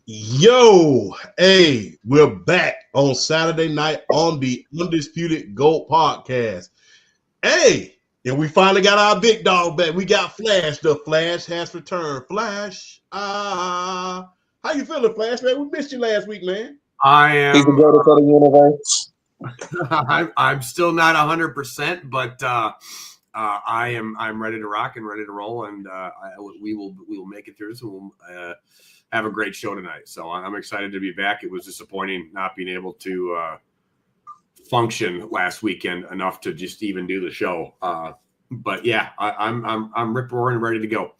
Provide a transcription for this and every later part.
Yo, hey, we're back on Saturday night on the Undisputed GOAT podcast. Hey, and we finally got our big dog back. We got Flash. The Flash has returned. Flash, how you feeling, Flash, man? We missed you last week, man. I am. He's the greatest of the universe. I'm still not 100%, but I'm ready to rock and ready to roll, and we will make it through this, and we'll have a great show tonight. So I'm excited to be back. It was disappointing not being able to function last weekend enough to just even do the show. But yeah, I'm rip roaring ready to go.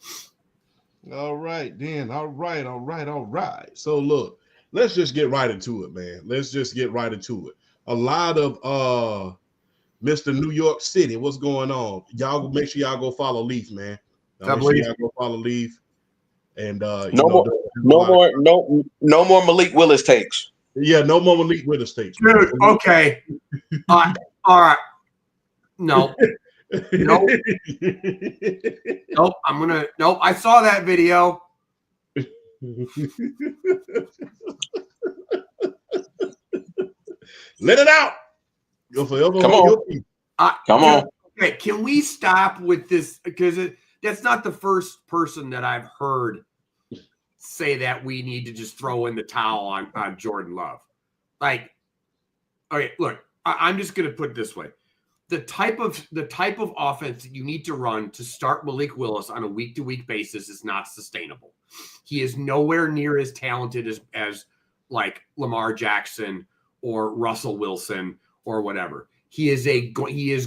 All right, then. All right. So look, let's just get right into it, man. Let's just get right into it. A lot of Mr. New York City, what's going on? Y'all make sure y'all go follow Leaf, man. Make sure y'all go follow Leaf. And no more Malik Willis takes. Yeah, no more Malik Willis takes. Dude, okay. All right. No. Nope. Nope. I saw that video. Let it out. Go forever. Come on. Okay, can we stop with this? Because that's not the first person that I've heard say that we need to just throw in the towel on Jordan Love. Like, okay, look, I'm just going to put it this way. The type of offense that you need to run to start Malik Willis on a week-to-week basis is not sustainable. He is nowhere near as talented as like Lamar Jackson or Russell Wilson or whatever. He is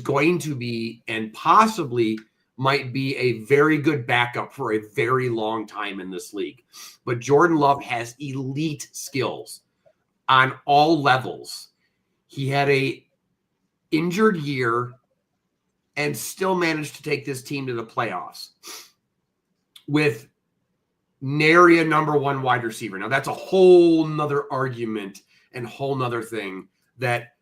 going to be, and possibly might be, a very good backup for a very long time in this league. But Jordan Love has elite skills on all levels. He had a injured year and still managed to take this team to the playoffs with nary a number one wide receiver. Now, that's a whole nother argument and whole nother thing that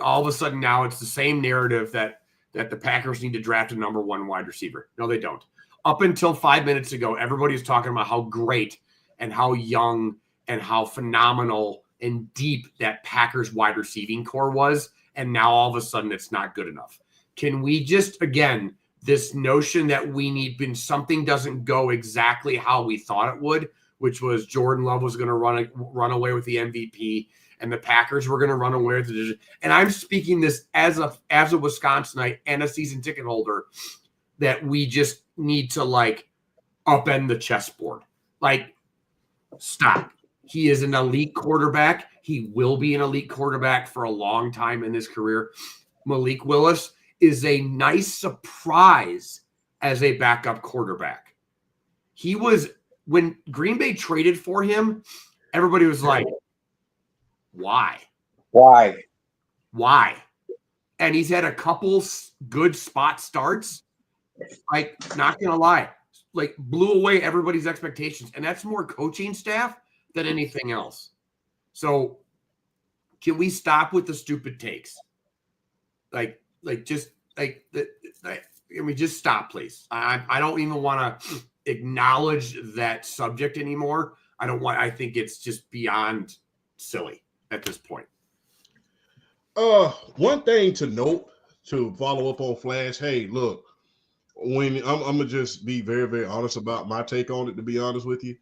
all of a sudden now it's the same narrative that the Packers need to draft a number one wide receiver. No, they don't. Up until 5 minutes ago, everybody was talking about how great and how young and how phenomenal and deep that Packers wide receiving core was. And now all of a sudden it's not good enough. Can we just, again, this notion that we need, when something doesn't go exactly how we thought it would, which was Jordan Love was going to run away with the MVP and the Packers were going to run away with the division. And I'm speaking this as a Wisconsinite and a season ticket holder, that we just need to like upend the chessboard. Like, stop. He is an elite quarterback. He will be an elite quarterback for a long time in his career. Malik Willis is a nice surprise as a backup quarterback. He was, when Green Bay traded for him, everybody was like, why? And he's had a couple good spot starts. Like, not going to lie, like blew away everybody's expectations. And that's more coaching staff than anything else. So can we stop with the stupid takes? Can we just stop, please? I don't even want to acknowledge that subject anymore. I think it's just beyond silly at this point. One thing to note, to follow up on Flash, hey, look, when I'm gonna just be very, very honest about my take on it, to be honest with you.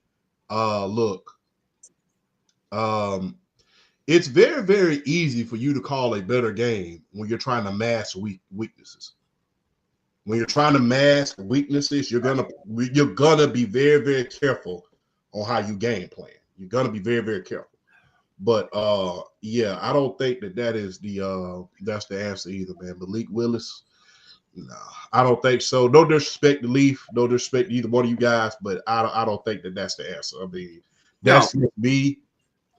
It's very, very easy for you to call a better game when you're trying to mask weaknesses. When you're trying to mask weaknesses, you're gonna be very, very careful on how you game plan. You're gonna be very, very careful. But yeah, I don't think that is that's the answer either, man. Malik Willis, no, I don't think so. No disrespect to Leaf, no disrespect to either one of you guys, but I don't think that's the answer. I mean, that's me.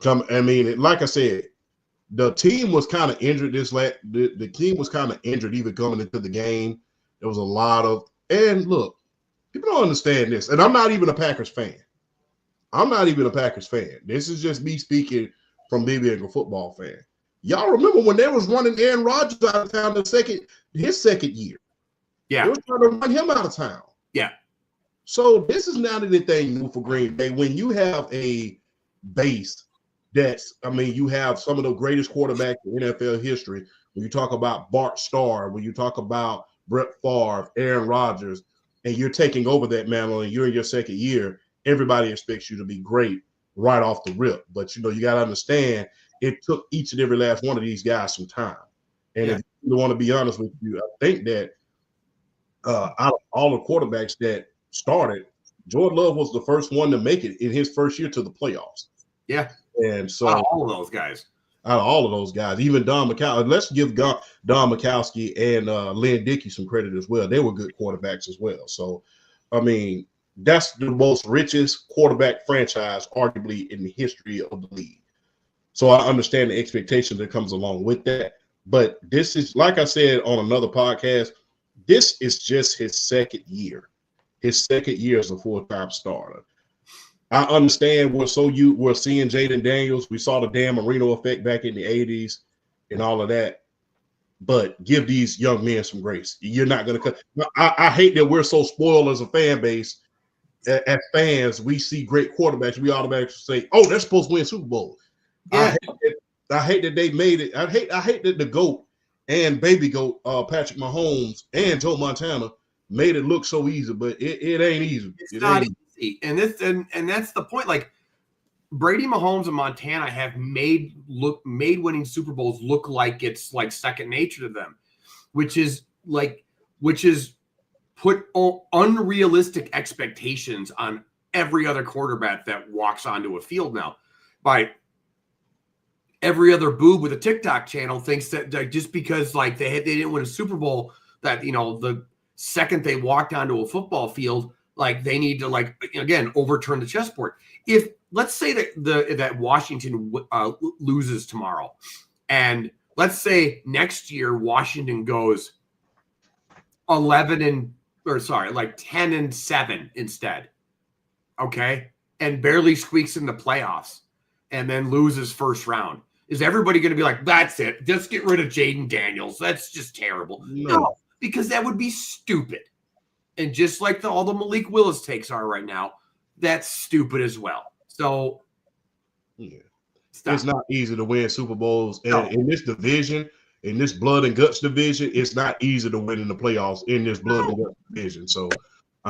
I mean, like I said, the team was kind of injured the team was kind of injured even coming into the game. There was a lot of, and look, people don't understand this, and I'm not even a Packers fan. This is just me speaking from being a football fan. Y'all remember when they was running Aaron Rodgers out of town his second year? Yeah. They were trying to run him out of town. Yeah. So this is not anything new for Green Bay. When you have a base. You have some of the greatest quarterbacks in NFL history. When you talk about Bart Starr, when you talk about Brett Favre, Aaron Rodgers, and you're taking over that mantle and you're in your second year, everybody expects you to be great right off the rip. But, you got to understand it took each and every last one of these guys some time. And if you want to be honest with you, I think that out of all the quarterbacks that started, Jordan Love was the first one to make it in his first year to the playoffs. Yeah. And so all of those guys. Out of all of those guys, even Don Mikowski, let's give Don Mikowski and Lynn Dickey some credit as well. They were good quarterbacks as well. So, that's the most richest quarterback franchise, arguably, in the history of the league. So I understand the expectation that comes along with that. But this is, like I said on another podcast, this is just his second year. His second year as a full-time starter. I understand we're seeing Jaden Daniels. We saw the Dan Marino effect back in the 80s and all of that. But give these young men some grace. You're not going to cut. I hate that we're so spoiled as a fan base. As fans, we see great quarterbacks. We automatically say, "Oh, they're supposed to win Super Bowl." Yeah. I hate that they made it. I hate that the GOAT and baby GOAT, Patrick Mahomes and Joe Montana made it look so easy, but it ain't easy. It's not easy. And that's the point. Like Brady, Mahomes, and Montana have made winning Super Bowls look like it's like second nature to them, which is put unrealistic expectations on every other quarterback that walks onto a field now. By every other boob with a TikTok channel thinks that just because like they didn't win a Super Bowl, that the second they walked onto a football field, like they need to again overturn the chessboard. If let's say that Washington loses tomorrow, and let's say next year Washington goes 10-7 instead, okay, and barely squeaks in the playoffs, and then loses first round. Is everybody going to be like, that's it, just get rid of Jaden Daniels? That's just terrible. No, because that would be stupid. And just like all the Malik Willis takes are right now, that's stupid as well. So, it's not easy to win Super Bowls. And in this division, in this blood and guts division, it's not easy to win in the playoffs in this blood and guts division. So,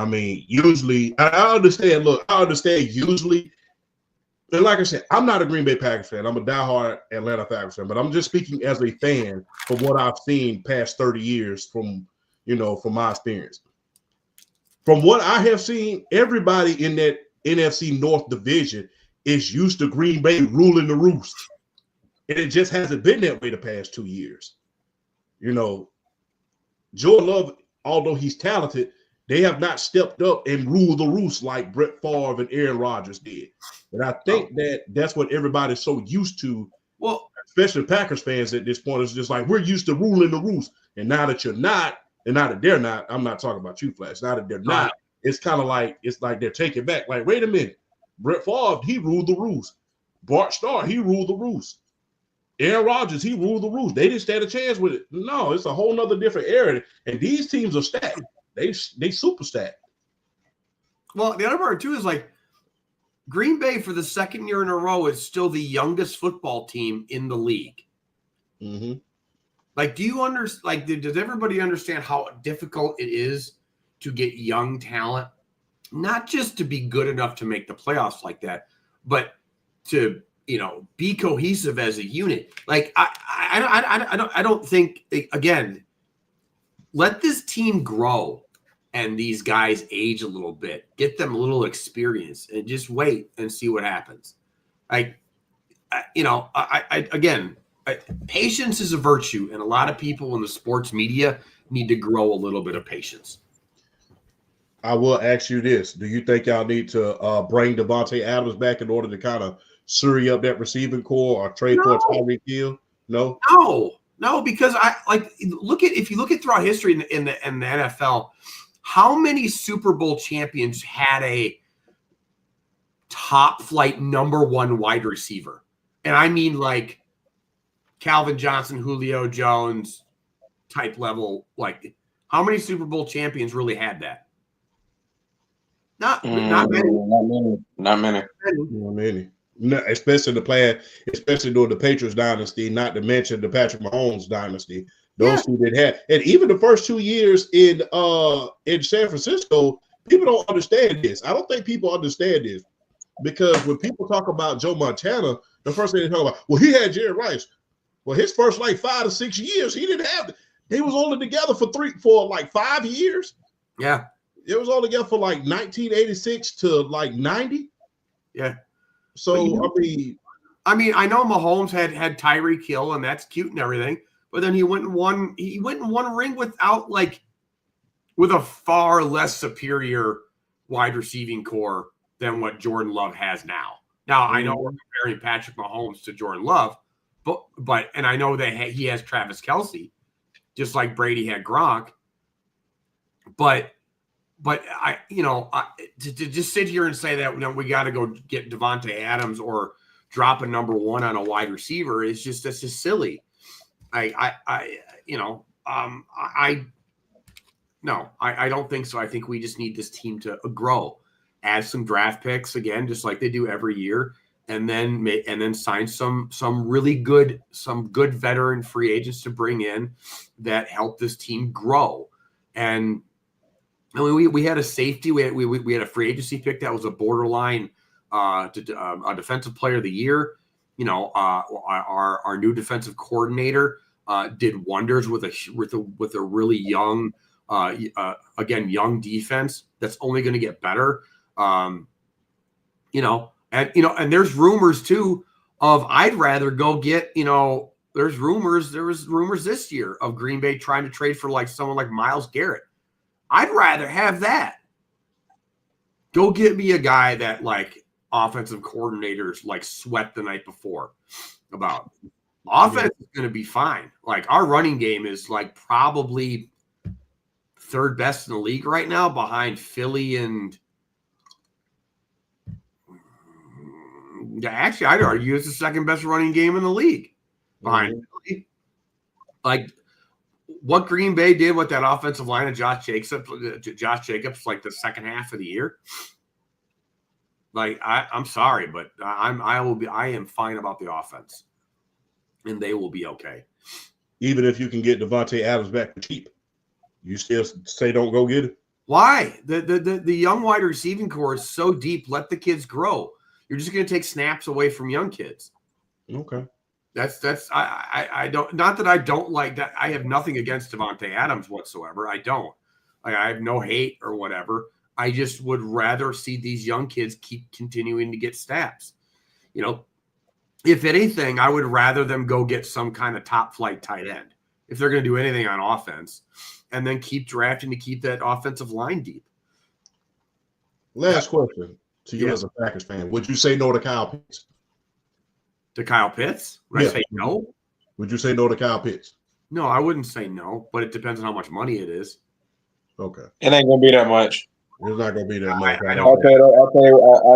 usually, I understand. Look, I understand usually. And like I said, I'm not a Green Bay Packers fan. I'm a diehard Atlanta Falcons fan. But I'm just speaking as a fan from what I've seen past 30 years from my experience. From what I have seen, everybody in that NFC North division is used to Green Bay ruling the roost. And it just hasn't been that way the past 2 years. Jordan Love, although he's talented, they have not stepped up and ruled the roost like Brett Favre and Aaron Rodgers did. And I think that's what everybody's so used to, well, especially Packers fans at this point. It's just like, we're used to ruling the roost. And now that you're not, and now that they're not, I'm not talking about you, Flash. Now that they're not, it's kind of like, it's like they're taking back. Like, wait a minute. Brett Favre, he ruled the roost. Bart Starr, he ruled the roost. Aaron Rodgers, he ruled the roost. They didn't stand a chance with it. No, it's a whole nother different area. And these teams are stacked. They super stacked. Well, the other part too is like Green Bay for the second year in a row is still the youngest football team in the league. Mm-hmm. Like, do you understand? Like, does everybody understand how difficult it is to get young talent, not just to be good enough to make the playoffs like that, but to be cohesive as a unit? Like, I don't think, again, let this team grow and these guys age a little bit, get them a little experience, and just wait and see what happens. Patience is a virtue, and a lot of people in the sports media need to grow a little bit of patience. I will ask you this. Do you think y'all need to bring Devontae Adams back in order to kind of surry up that receiving core or trade for Tyreek Hill? No, because if you look at throughout history in the NFL, how many Super Bowl champions had a top flight number one wide receiver? And I mean like Calvin Johnson, Julio Jones type level. Like, how many Super Bowl champions really had that? Not many. Not many. Not many. No, especially especially during the Patriots dynasty, not to mention the Patrick Mahomes dynasty. Those two did have, and even the first 2 years in San Francisco, people don't understand this. I don't think people understand this because when people talk about Joe Montana, the first thing they talk about, well, he had Jerry Rice. Well, his first like 5 to 6 years, he didn't have. They was only together for like 5 years. Yeah, it was all together for like 1986 to like 90. Yeah. So I mean, I know Mahomes had Tyreek Hill, and that's cute and everything, but then he went and won a ring with a far less superior wide receiving core than what Jordan Love has now. Now, I know we're comparing Patrick Mahomes to Jordan Love, but and I know that he has Travis Kelce, just like Brady had Gronk. But to just sit here and say that we got to go get Devontae Adams or drop a number one on a wide receiver that's just silly. I don't think so. I think we just need this team to grow, add some draft picks again, just like they do every year, and then sign some good veteran free agents to bring in that help this team grow. And I mean, we had a safety, we had a free agency pick that was a borderline a defensive player of the year. Our new defensive coordinator did wonders with a really young, young defense that's only going to get better. And there's rumors too of I'd rather go get, there was rumors this year of Green Bay trying to trade for like someone like Myles Garrett. I'd rather have that. Go get me a guy that like offensive coordinators like sweat the night before about. Offense is going to be fine. Like our running game is like probably third best in the league right now behind Philly and actually I'd argue it's the second best running game in the league behind Philly. Like what Green Bay did with that offensive line of Josh Jacobs like the second half of the year. Like I'm sorry, but I am fine about the offense. And they will be okay. Even if you can get Devontae Adams back for cheap, you still say don't go get it? Why? The young wide receiving core is so deep. Let the kids grow. You're just going to take snaps away from young kids. Okay. I don't, not that I don't like that. I have nothing against Devontae Adams whatsoever. I don't. I have no hate or whatever. I just would rather see these young kids keep continuing to get snaps. If anything, I would rather them go get some kind of top flight tight end if they're going to do anything on offense, and then keep drafting to keep that offensive line deep. Last question to you as a Packers fan. Would you say no to Kyle Pitts? To Kyle Pitts? Would I say no? Would you say no to Kyle Pitts? No, I wouldn't say no, but it depends on how much money it is. Okay. It ain't going to be that much. It's not going to be that much. I'll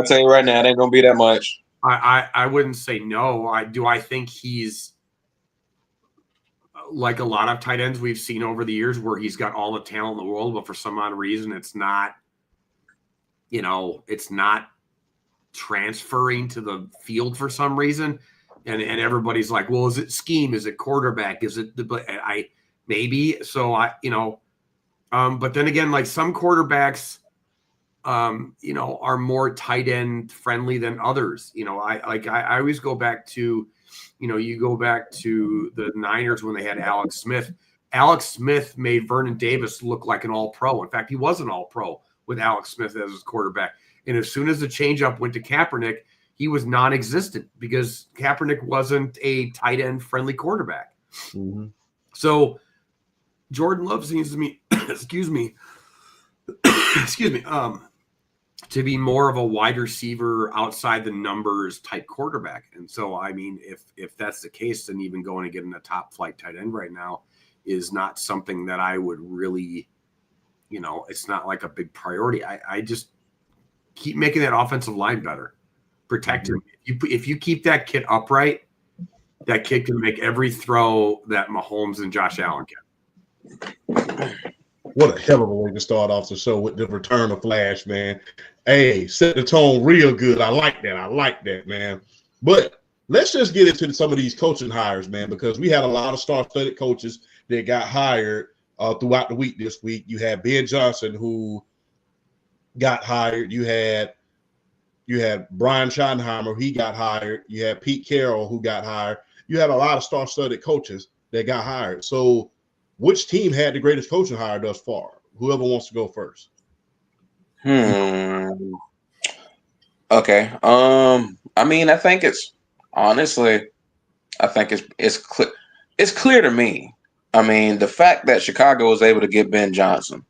tell you right now, it ain't going to be that much. I wouldn't say no. I think he's like a lot of tight ends we've seen over the years where he's got all the talent in the world, but for some odd reason it's not transferring to the field for some reason. And everybody's like, well, is it scheme? Is it quarterback? Is it maybe. So but then again, like some quarterbacks, are more tight end friendly than others. I always go back to, you go back to the Niners when they had Alex Smith. Alex Smith made Vernon Davis look like an all-pro. In fact, he was an all-pro with Alex Smith as his quarterback. And as soon as the changeup went to Kaepernick, he was non-existent because Kaepernick wasn't a tight end friendly quarterback. Mm-hmm. So Jordan Love seems to me, excuse me, to be more of a wide receiver outside the numbers type quarterback. And so, I mean, if that's the case, then even going and getting a top flight tight end right now is not something that I would really, it's not like a big priority. I just keep making that offensive line better. Protect him. If you keep that kid upright, that kid can make every throw that Mahomes and Josh Allen can. What a hell of a way to start off the show with the return of Flash, man. Hey, set the tone real good. I like that, man. But let's just get into some of these coaching hires, man, because we had a lot of star-studded coaches that got hired throughout the week this week. You had Ben Johnson, who got hired. You had Brian Schottenheimer, he got hired. You had Pete Carroll, who got hired. You had a lot of star-studded coaches that got hired. So which team had the greatest coaching hire thus far? Whoever wants to go first. Okay. I mean, I think it's honestly, I think it's clear. It's clear to me. I mean, the fact that Chicago was able to get Ben Johnson,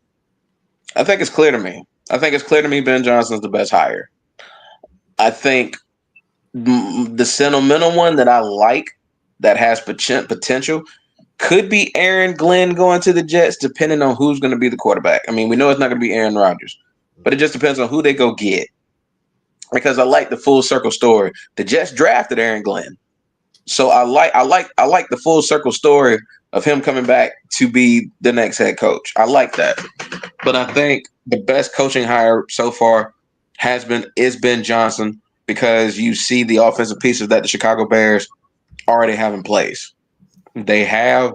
I think it's clear to me. I think it's clear to me Ben Johnson's the best hire. I think the sentimental one that I like that has potential could be Aaron Glenn going to the Jets, depending on who's going to be the quarterback. I mean, we know it's not going to be Aaron Rodgers, but it just depends on who they go get. Because I like the full circle story. The Jets drafted Aaron Glenn, so I like the full circle story of him coming back to be the next head coach. I like that, but I think the best coaching hire so far is Ben Johnson, because you see the offensive pieces that the Chicago Bears already have in place. They have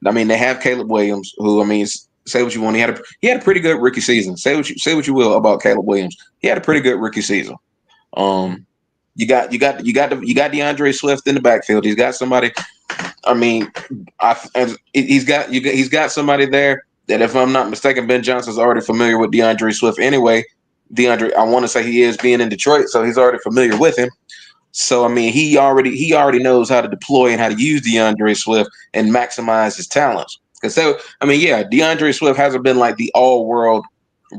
Caleb Williams, who, I mean, say what you want. He had a pretty good rookie season. Say what you will about Caleb Williams. He had a pretty good rookie season. You got DeAndre Swift in the backfield. He's got somebody. I mean, he's got somebody there that, if I'm not mistaken, Ben Johnson's already familiar with DeAndre Swift anyway. I want to say he is, being in Detroit, so he's already familiar with him. So, I mean, he already knows how to deploy and how to use DeAndre Swift and maximize his talents. DeAndre Swift hasn't been like the all-world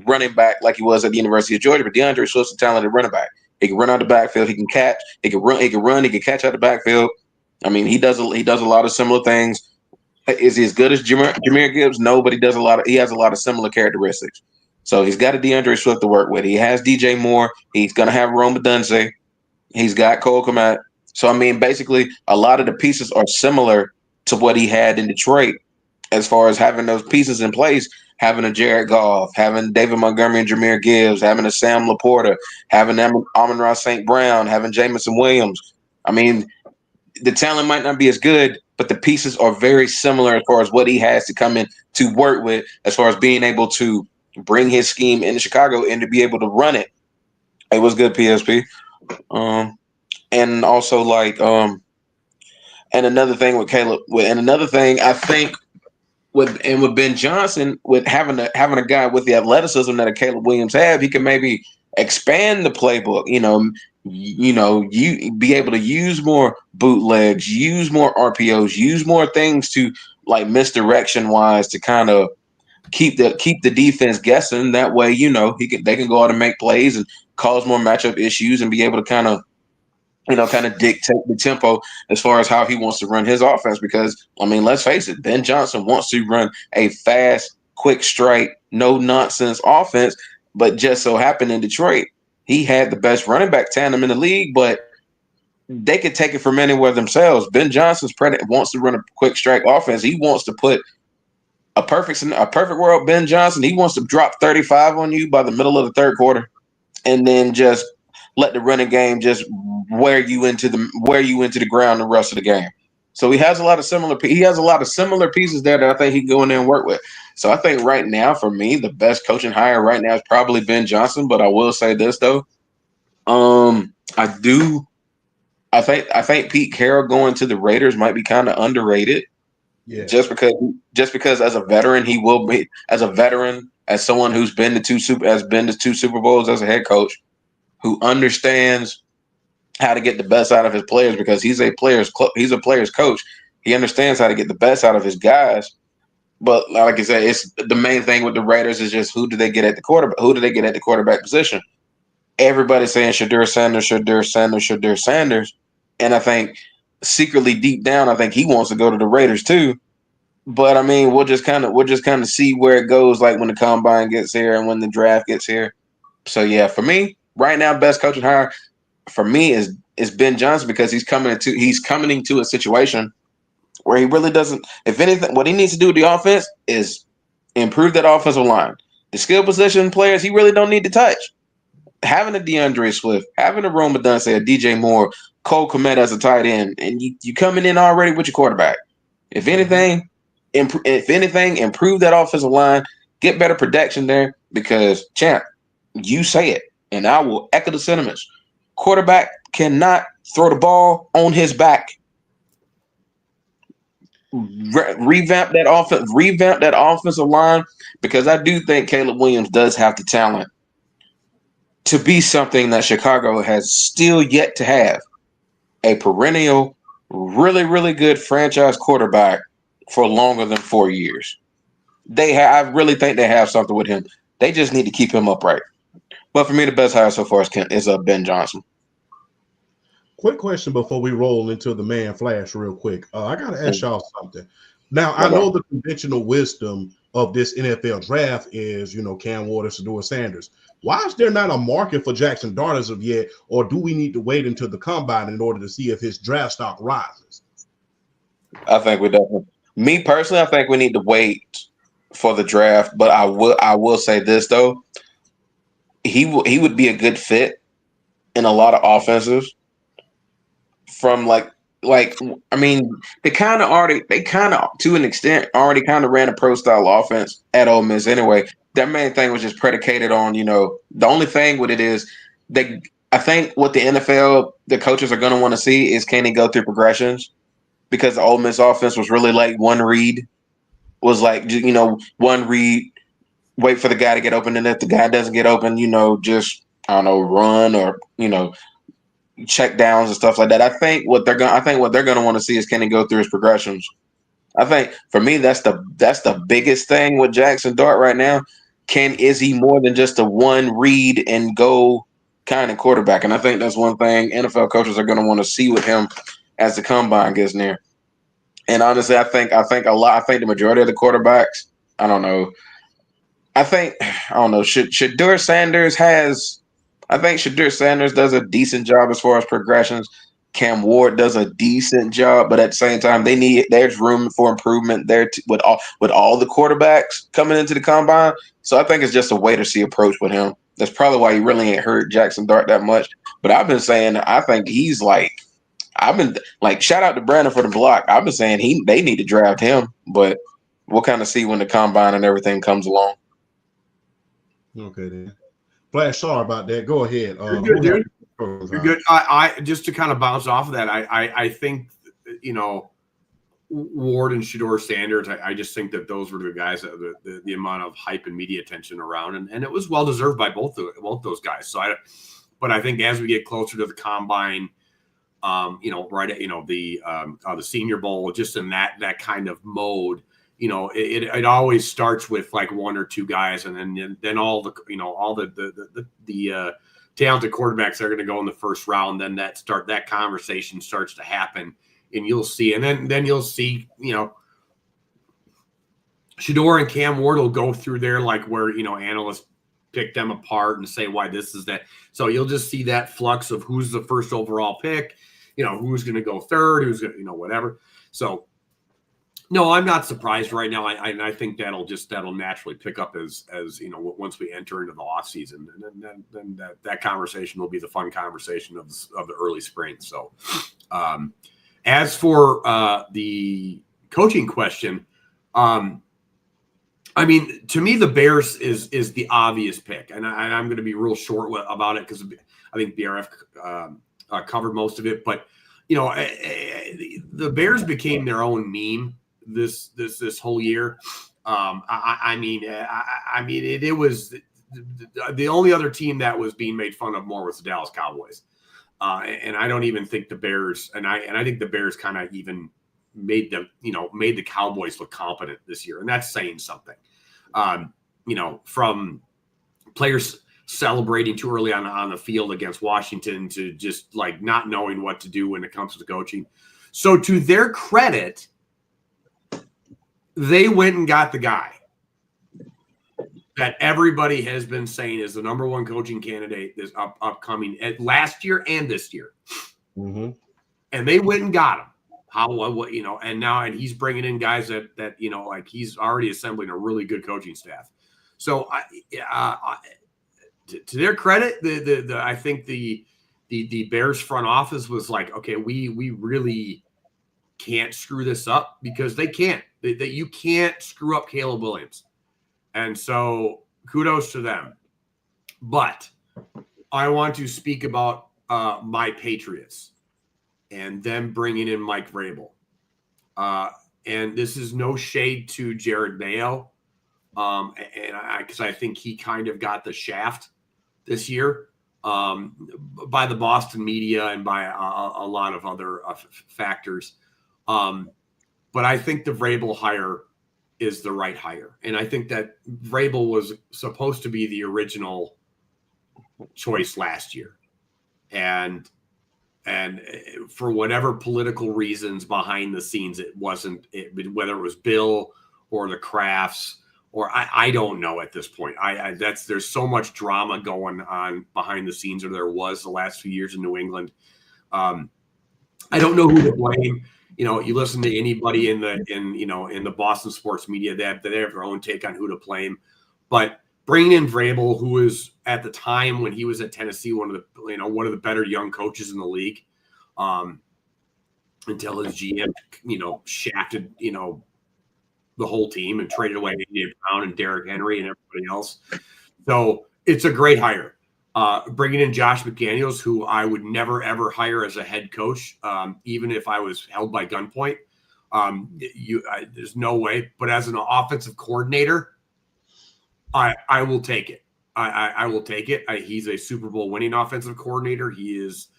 running back like he was at the University of Georgia, but DeAndre Swift's a talented running back. He can run out the backfield. He can catch. He can run. He can catch out the backfield. I mean, he does a lot of similar things. Is he as good as Jahmyr Gibbs? No, but he has a lot of similar characteristics. So he's got a DeAndre Swift to work with. He has DJ Moore. He's going to have Rome Odunze. He's got Cole Kmet. So, I mean, basically, a lot of the pieces are similar to what he had in Detroit, as far as having those pieces in place, having a Jared Goff, having David Montgomery and Jahmyr Gibbs, having a Sam Laporta, having Amon-Ra St. Brown, having Jamison Williams. I mean, the talent might not be as good, but the pieces are very similar as far as what he has to come in to work with, as far as being able to bring his scheme into Chicago and to be able to run it. It was good, PSP. And also, like, and another thing with Caleb, and another thing I think with Ben Johnson, with having a guy with the athleticism that a Caleb Williams have, he can maybe expand the playbook. You be able to use more bootlegs, use more RPOs, use more things to, like, misdirection wise, to kind of keep the defense guessing. That way, they can go out and make plays and cause more matchup issues and be able to kind of dictate the tempo as far as how he wants to run his offense. Because, I mean, let's face it, Ben Johnson wants to run a fast, quick strike, no nonsense offense. But just so happened in Detroit, he had the best running back tandem in the league, but they could take it from anywhere themselves. Ben Johnson's wants to run a quick strike offense. He wants to put a perfect world Ben Johnson. He wants to drop 35 on you by the middle of the third quarter, and then just let the running game just wear you into the ground the rest of the game. So he has a lot of similar pieces there that I think he can go in there and work with. So I think right now, for me, the best coaching hire right now is probably Ben Johnson. But I will say this though, I think Pete Carroll going to the Raiders might be kind of underrated. Yeah. Just because as a veteran, he will be, as someone who's been to two Super Bowls as a head coach, who understands how to get the best out of his players, because he's a player's coach. He understands how to get the best out of his guys. But like I said, it's the main thing with the Raiders is just who do they get at the quarterback position? Everybody's saying Shedeur Sanders. And I think secretly deep down, I think he wants to go to the Raiders too. But I mean, we'll just kind of see where it goes, like when the combine gets here and when the draft gets here. So yeah, for me, right now, best coaching hire for me is Ben Johnson, because he's coming into a situation where he really doesn't. If anything, what he needs to do with the offense is improve that offensive line. The skill position players he really don't need to touch. Having a DeAndre Swift, having a Rome Odunze, a DJ Moore, Cole Kmet as a tight end, and you coming in already with your quarterback. If anything, improve that offensive line, get better protection there, because champ, you say it, and I will echo the sentiments. Quarterback cannot throw the ball on his back. Revamp that offensive line, because I do think Caleb Williams does have the talent to be something that Chicago has still yet to have, a perennial, really, really good franchise quarterback for longer than 4 years. I really think they have something with him. They just need to keep him upright. But for me, the best hire so far is Ben Johnson. Quick question before we roll into the man flash real quick. I got to ask y'all something. Now, I know the conventional wisdom of this NFL draft is, Cam Ward, Shedeur Sanders. Why is there not a market for Jackson Dart as of yet, or do we need to wait until the combine in order to see if his draft stock rises? I think we definitely. Me personally, I think we need to wait for the draft. But I will say this though, he would be a good fit in a lot of offenses. From I mean, they kind of to an extent already kind of ran a pro style offense at Ole Miss anyway. Their main thing was just predicated on, the only thing with it is I think what the NFL, the coaches are going to want to see is, can he go through progressions? Because the Ole Miss offense was really like one read, one read, wait for the guy to get open, and if the guy doesn't get open, just, I don't know, run or, check downs and stuff like that. I think what they're gonna want to see is, can he go through his progressions? I think for me that's the biggest thing with Jackson Dart right now. Is he more than just a one read and go kind of quarterback? And I think that's one thing NFL coaches are gonna want to see with him as the combine gets near. And honestly, I think the majority of the quarterbacks, I don't know. Shedeur Sanders does a decent job as far as progressions. Cam Ward does a decent job, but at the same time, there's room for improvement there with all the quarterbacks coming into the combine. So I think it's just a wait or see approach with him. That's probably why you really ain't heard Jackson Dart that much. But I've been saying, I think he's shout out to Brandon for the block. I've been saying they need to draft him, but we'll kind of see when the combine and everything comes along. Okay, then. Flash, sorry about that. Go ahead. You're good, dude. You're good. I just to kind of bounce off of that, I think, Ward and Shedeur Sanders, I just think that those were the guys that the amount of hype and media attention around, and it was well deserved by both those guys. So but I think as we get closer to the combine, the Senior Bowl, just in that kind of mode, it always starts with like one or two guys, and then all the talented quarterbacks are going to go in the first round. Then that conversation starts to happen, and you'll see, and then you'll see, Shedeur and Cam Ward will go through there, like where analysts pick them apart and say why this is that. So you'll just see that flux of who's the first overall pick, who's going to go third, who's going to whatever. So. No, I'm not surprised right now. I think that'll naturally pick up as once we enter into the off season, and then that conversation will be the fun conversation of the early spring. So, as for the coaching question, I mean, to me, the Bears is the obvious pick, and I'm going to be real short about it because I think BRF covered most of it. But the Bears became their own meme this whole year. It was the only other team that was being made fun of more was the Dallas Cowboys, and I don't even think the Bears, and I think the Bears kind of even made the Cowboys look competent this year, and that's saying something. From players celebrating too early on the field against Washington to just like not knowing what to do when it comes to coaching. So to their credit, they went and got the guy that everybody has been saying is the number one coaching candidate this upcoming last year and this year. Mm-hmm. And they went and got him. how what and he's bringing in guys that like he's already assembling a really good coaching staff. So to their credit, I think the Bears front office was like, okay, we really can't screw this up, because they can't. You can't screw up Caleb Williams, and so kudos to them. But I want to speak about my Patriots and them bringing in Mike Vrabel. And this is no shade to Jared Mayo, because I think he kind of got the shaft this year by the Boston media and by a lot of other factors. But I think the Vrabel hire is the right hire. And I think that Vrabel was supposed to be the original choice last year. And for whatever political reasons behind the scenes, it wasn't, whether it was Bill or the Crafts, or I don't know at this point. There's so much drama going on behind the scenes, or there was the last few years in New England. I don't know who to blame. You listen to anybody in the Boston sports media, they have their own take on who to blame. But bringing in Vrabel, who was at the time when he was at Tennessee one of the better young coaches in the league, until his GM shafted the whole team and traded away A.J. Brown and Derrick Henry and everybody else. So it's a great hire. Bringing in Josh McDaniels, who I would never, ever hire as a head coach, even if I was held by gunpoint. There's no way. But as an offensive coordinator, I will take it. I will take it. He's a Super Bowl winning offensive coordinator. He is,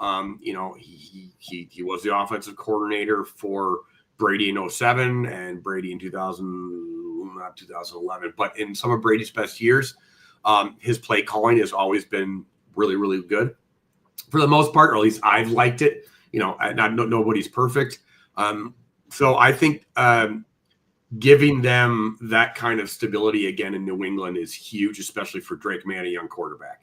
he was the offensive coordinator for Brady in 2007 and Brady in not 2011, but in some of Brady's best years. His play calling has always been really, really good for the most part, or at least I've liked it. Nobody's perfect. So I think giving them that kind of stability again in New England is huge, especially for Drake May, a young quarterback.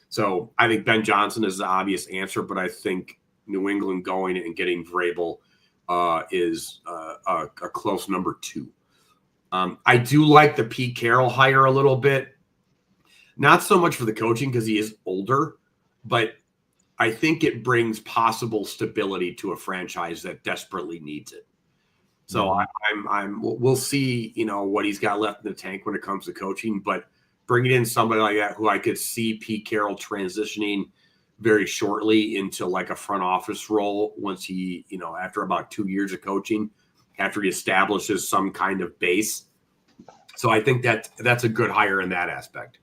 So I think Ben Johnson is the obvious answer, but I think New England going and getting Vrabel is a close number 2. I do like the Pete Carroll hire a little bit. Not so much for the coaching, because he is older, but I think it brings possible stability to a franchise that desperately needs it. So we'll see, what he's got left in the tank when it comes to coaching, but bringing in somebody like that, who I could see Pete Carroll transitioning very shortly into like a front office role once he, after about 2 years of coaching, after he establishes some kind of base. So I think that's a good hire in that aspect.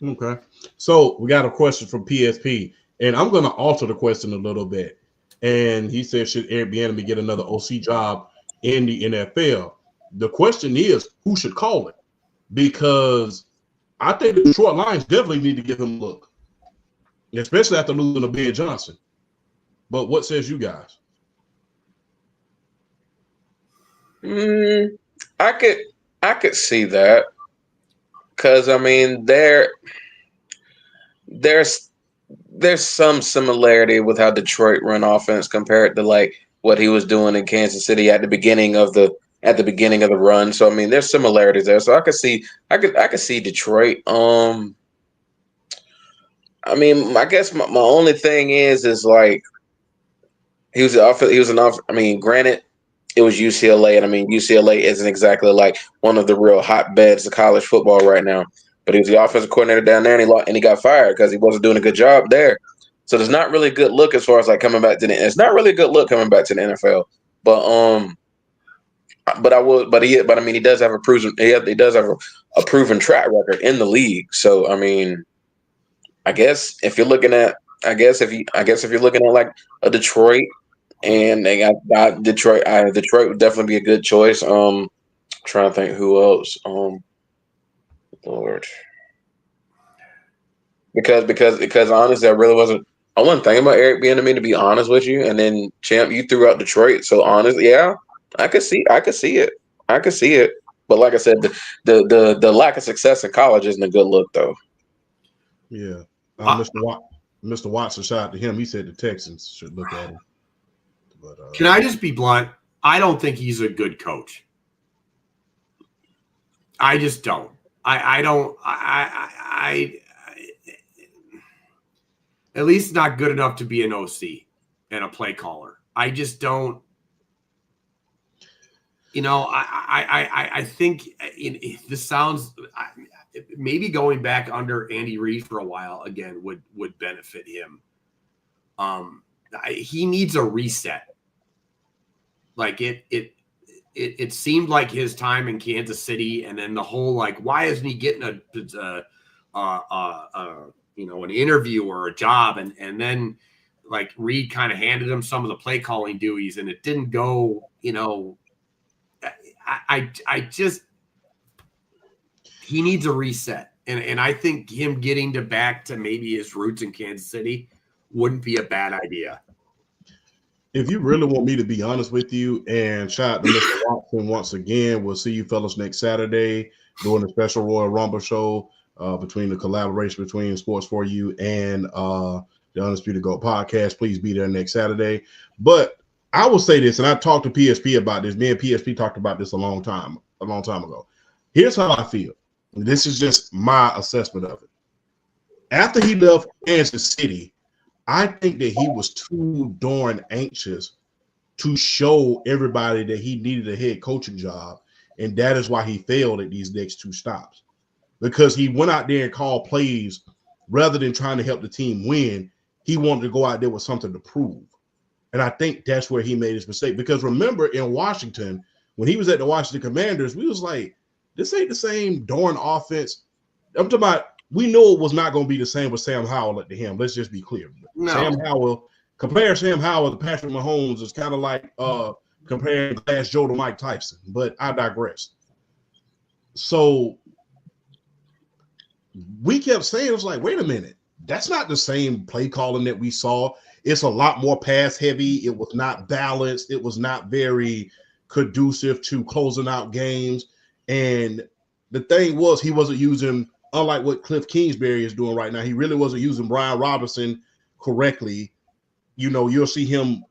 Okay. So we got a question from PSP, and I'm going to alter the question a little bit. And he said, should Eric Bieniemy get another OC job in the NFL? The question is, who should call it? Because I think the Detroit Lions definitely need to give him a look, especially after losing to Ben Johnson. But what says you guys? I could see that, because I mean there's some similarity with how Detroit run offense compared to like what he was doing in Kansas City at the beginning of the run. So I mean there's similarities there. So I could see Detroit. I mean, I guess my only thing is like he was I mean, granted, it was UCLA, and I mean UCLA isn't exactly like one of the real hotbeds of college football right now. But he was the offensive coordinator down there, and he got fired because he wasn't doing a good job there. So there's not really a good look as far as like coming back to it's not really a good look coming back to the NFL. But I mean he does have a proven track record in the league. So I mean, I guess if you're looking at like a Detroit, and they got Detroit, Detroit would definitely be a good choice. Trying to think who else. Lord, because honestly, I wasn't thinking about Eric Bieniemy, to be honest with you. And then Champ, you threw out Detroit, so honestly, yeah, I could see it. But like I said, the lack of success in college isn't a good look, though. Yeah, Mr. Watson, shout out to him. He said the Texans should look at him. But can I just be blunt? I don't think he's a good coach. I just don't. I don't. At least not good enough to be an OC and a play caller. I just don't. I think this sounds maybe going back under Andy Reid for a while again would benefit him. He needs a reset. Like it seemed like his time in Kansas City, and then the whole why isn't he getting an interview or a job, and then Reid kind of handed him some of the play calling duties, and it didn't go. I just he needs a reset, and I think him getting back to maybe his roots in Kansas City wouldn't be a bad idea. If you really want me to be honest with you, and shout out to Mr. Watson once again, we'll see you fellas next Saturday doing a special Royal Rumble show between the collaboration between Sports For You and the Undisputed GOAT podcast. Please be there next Saturday. But I will say this, and I talked to PSP about this. Me and PSP talked about this a long time ago. Here's how I feel. This is just my assessment of it. After he left Kansas City, I think that he was too darn anxious to show everybody that he needed a head coaching job, and that is why he failed at these next two stops. Because he went out there and called plays rather than trying to help the team win. He wanted to go out there with something to prove. And I think that's where he made his mistake. Because remember, in Washington, when he was at the Washington Commanders, we was like, this ain't the same darn offense. I'm talking about, we know it was not going to be the same with Sam Howell at the helm. Let's just be clear. No. Compare Sam Howell to Patrick Mahomes is kind of like comparing Glass Joe to Mike Tyson. But I digress. So we kept saying, it was like, wait a minute. That's not the same play calling that we saw. It's a lot more pass heavy. It was not balanced. It was not very conducive to closing out games. And the thing was, he wasn't using, unlike what Cliff Kingsbury is doing right now, he really wasn't using Brian Robinson correctly. You'll see him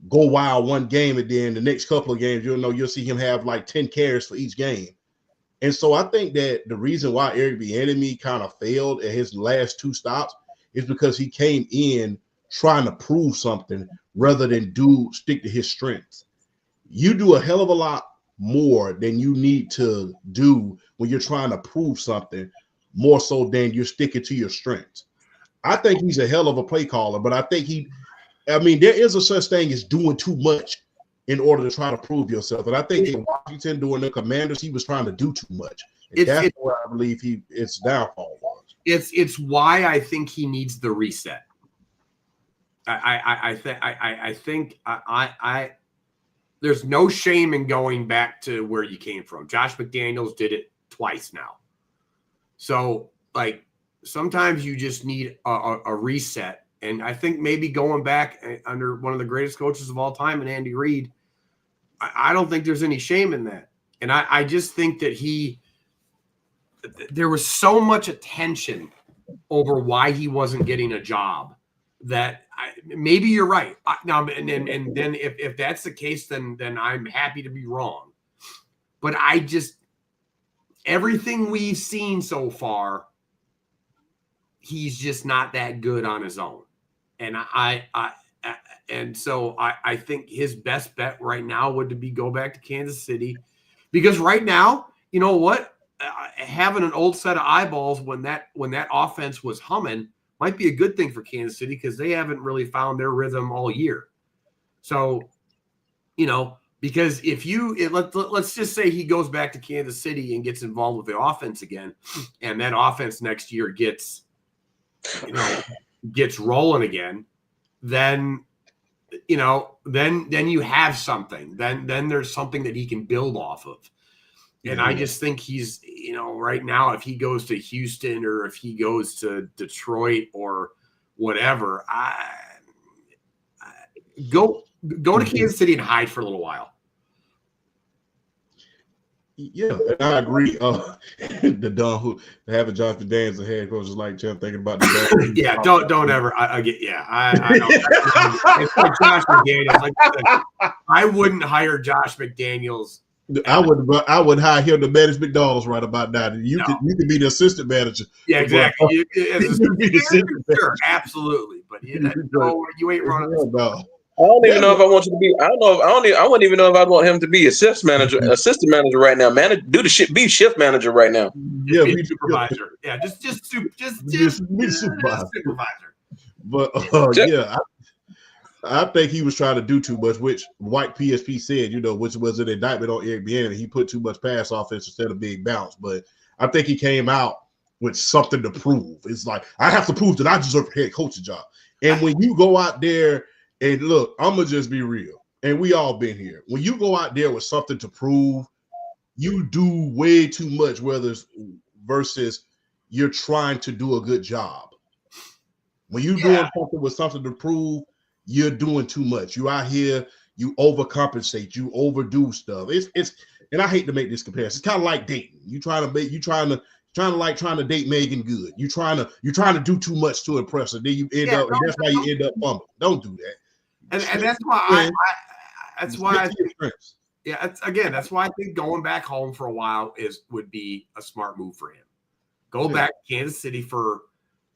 go wild one game, and then the next couple of games, you'll see him have like 10 carries for each game. And so I think that the reason why Eric Bieniemy kind of failed at his last two stops is because he came in trying to prove something rather than stick to his strengths. You do a hell of a lot more than you need to do when you're trying to prove something, more so than you're sticking to your strengths. I think he's a hell of a play caller, but I think there is a such thing as doing too much in order to try to prove yourself. And I think in Washington during the Commanders, he was trying to do too much. And that's where I believe its downfall was. It's why I think he needs the reset. I think there's no shame in going back to where you came from. Josh McDaniels did it twice now. So sometimes you just need a reset. And I think maybe going back under one of the greatest coaches of all time, and Andy Reid, I don't think there's any shame in that. And I just think that there was so much attention over why he wasn't getting a job that maybe you're right. Now, and then if that's the case, then I'm happy to be wrong. But everything we've seen so far, he's just not that good on his own. And so I think his best bet right now would be go back to Kansas City, because right now, you know what, having an old set of eyeballs when that offense was humming might be a good thing for Kansas City, because they haven't really found their rhythm all year. So, because let's just say he goes back to Kansas City and gets involved with the offense again, and that offense next year gets rolling again, then you have something. Then there's something that he can build off of. And I just think he's, right now, if he goes to Houston or if he goes to Detroit or whatever, go to Kansas City and hide for a little while. Yeah, and I agree. The Don who having Josh McDaniels as a head coach is like Tim thinking about the Yeah, don't ever. I get. Yeah, I know. It's like Josh McDaniels. Like I said, I wouldn't hire Josh McDaniels. I would hire him to manage McDonald's right about now. You No. could be the assistant manager. Yeah, exactly. As a You be the assistant sure, absolutely. But no, you ain't running this. No. I don't even know if I want you to be. I don't know. I wouldn't even know if I want him to be assistant manager right now. Do the shit. Be shift manager right now. Yeah, be supervisor. Yeah, just be supervisor. Supervisor. But yeah, I think he was trying to do too much, which White PSP said, which was an indictment on Eric Bieniemy. He put too much pass offense instead of being balanced. But I think he came out with something to prove. It's like, I have to prove that I deserve a head coaching job. And when you go out there and look, I'm gonna just be real, and we all been here. When you go out there with something to prove, you do way too much, versus you're trying to do a good job. When you're doing something with something to prove, you're doing too much. You out here, you overcompensate, you overdo stuff. It's and I hate to make this comparison. It's kind of like dating. Trying to date Megan Good. You're trying to do too much to impress her. Then you end up, and that's why you end up bumming. Don't do that. And that's why that's why that's why I think going back home for a while would be a smart move for him. Go back to Kansas City for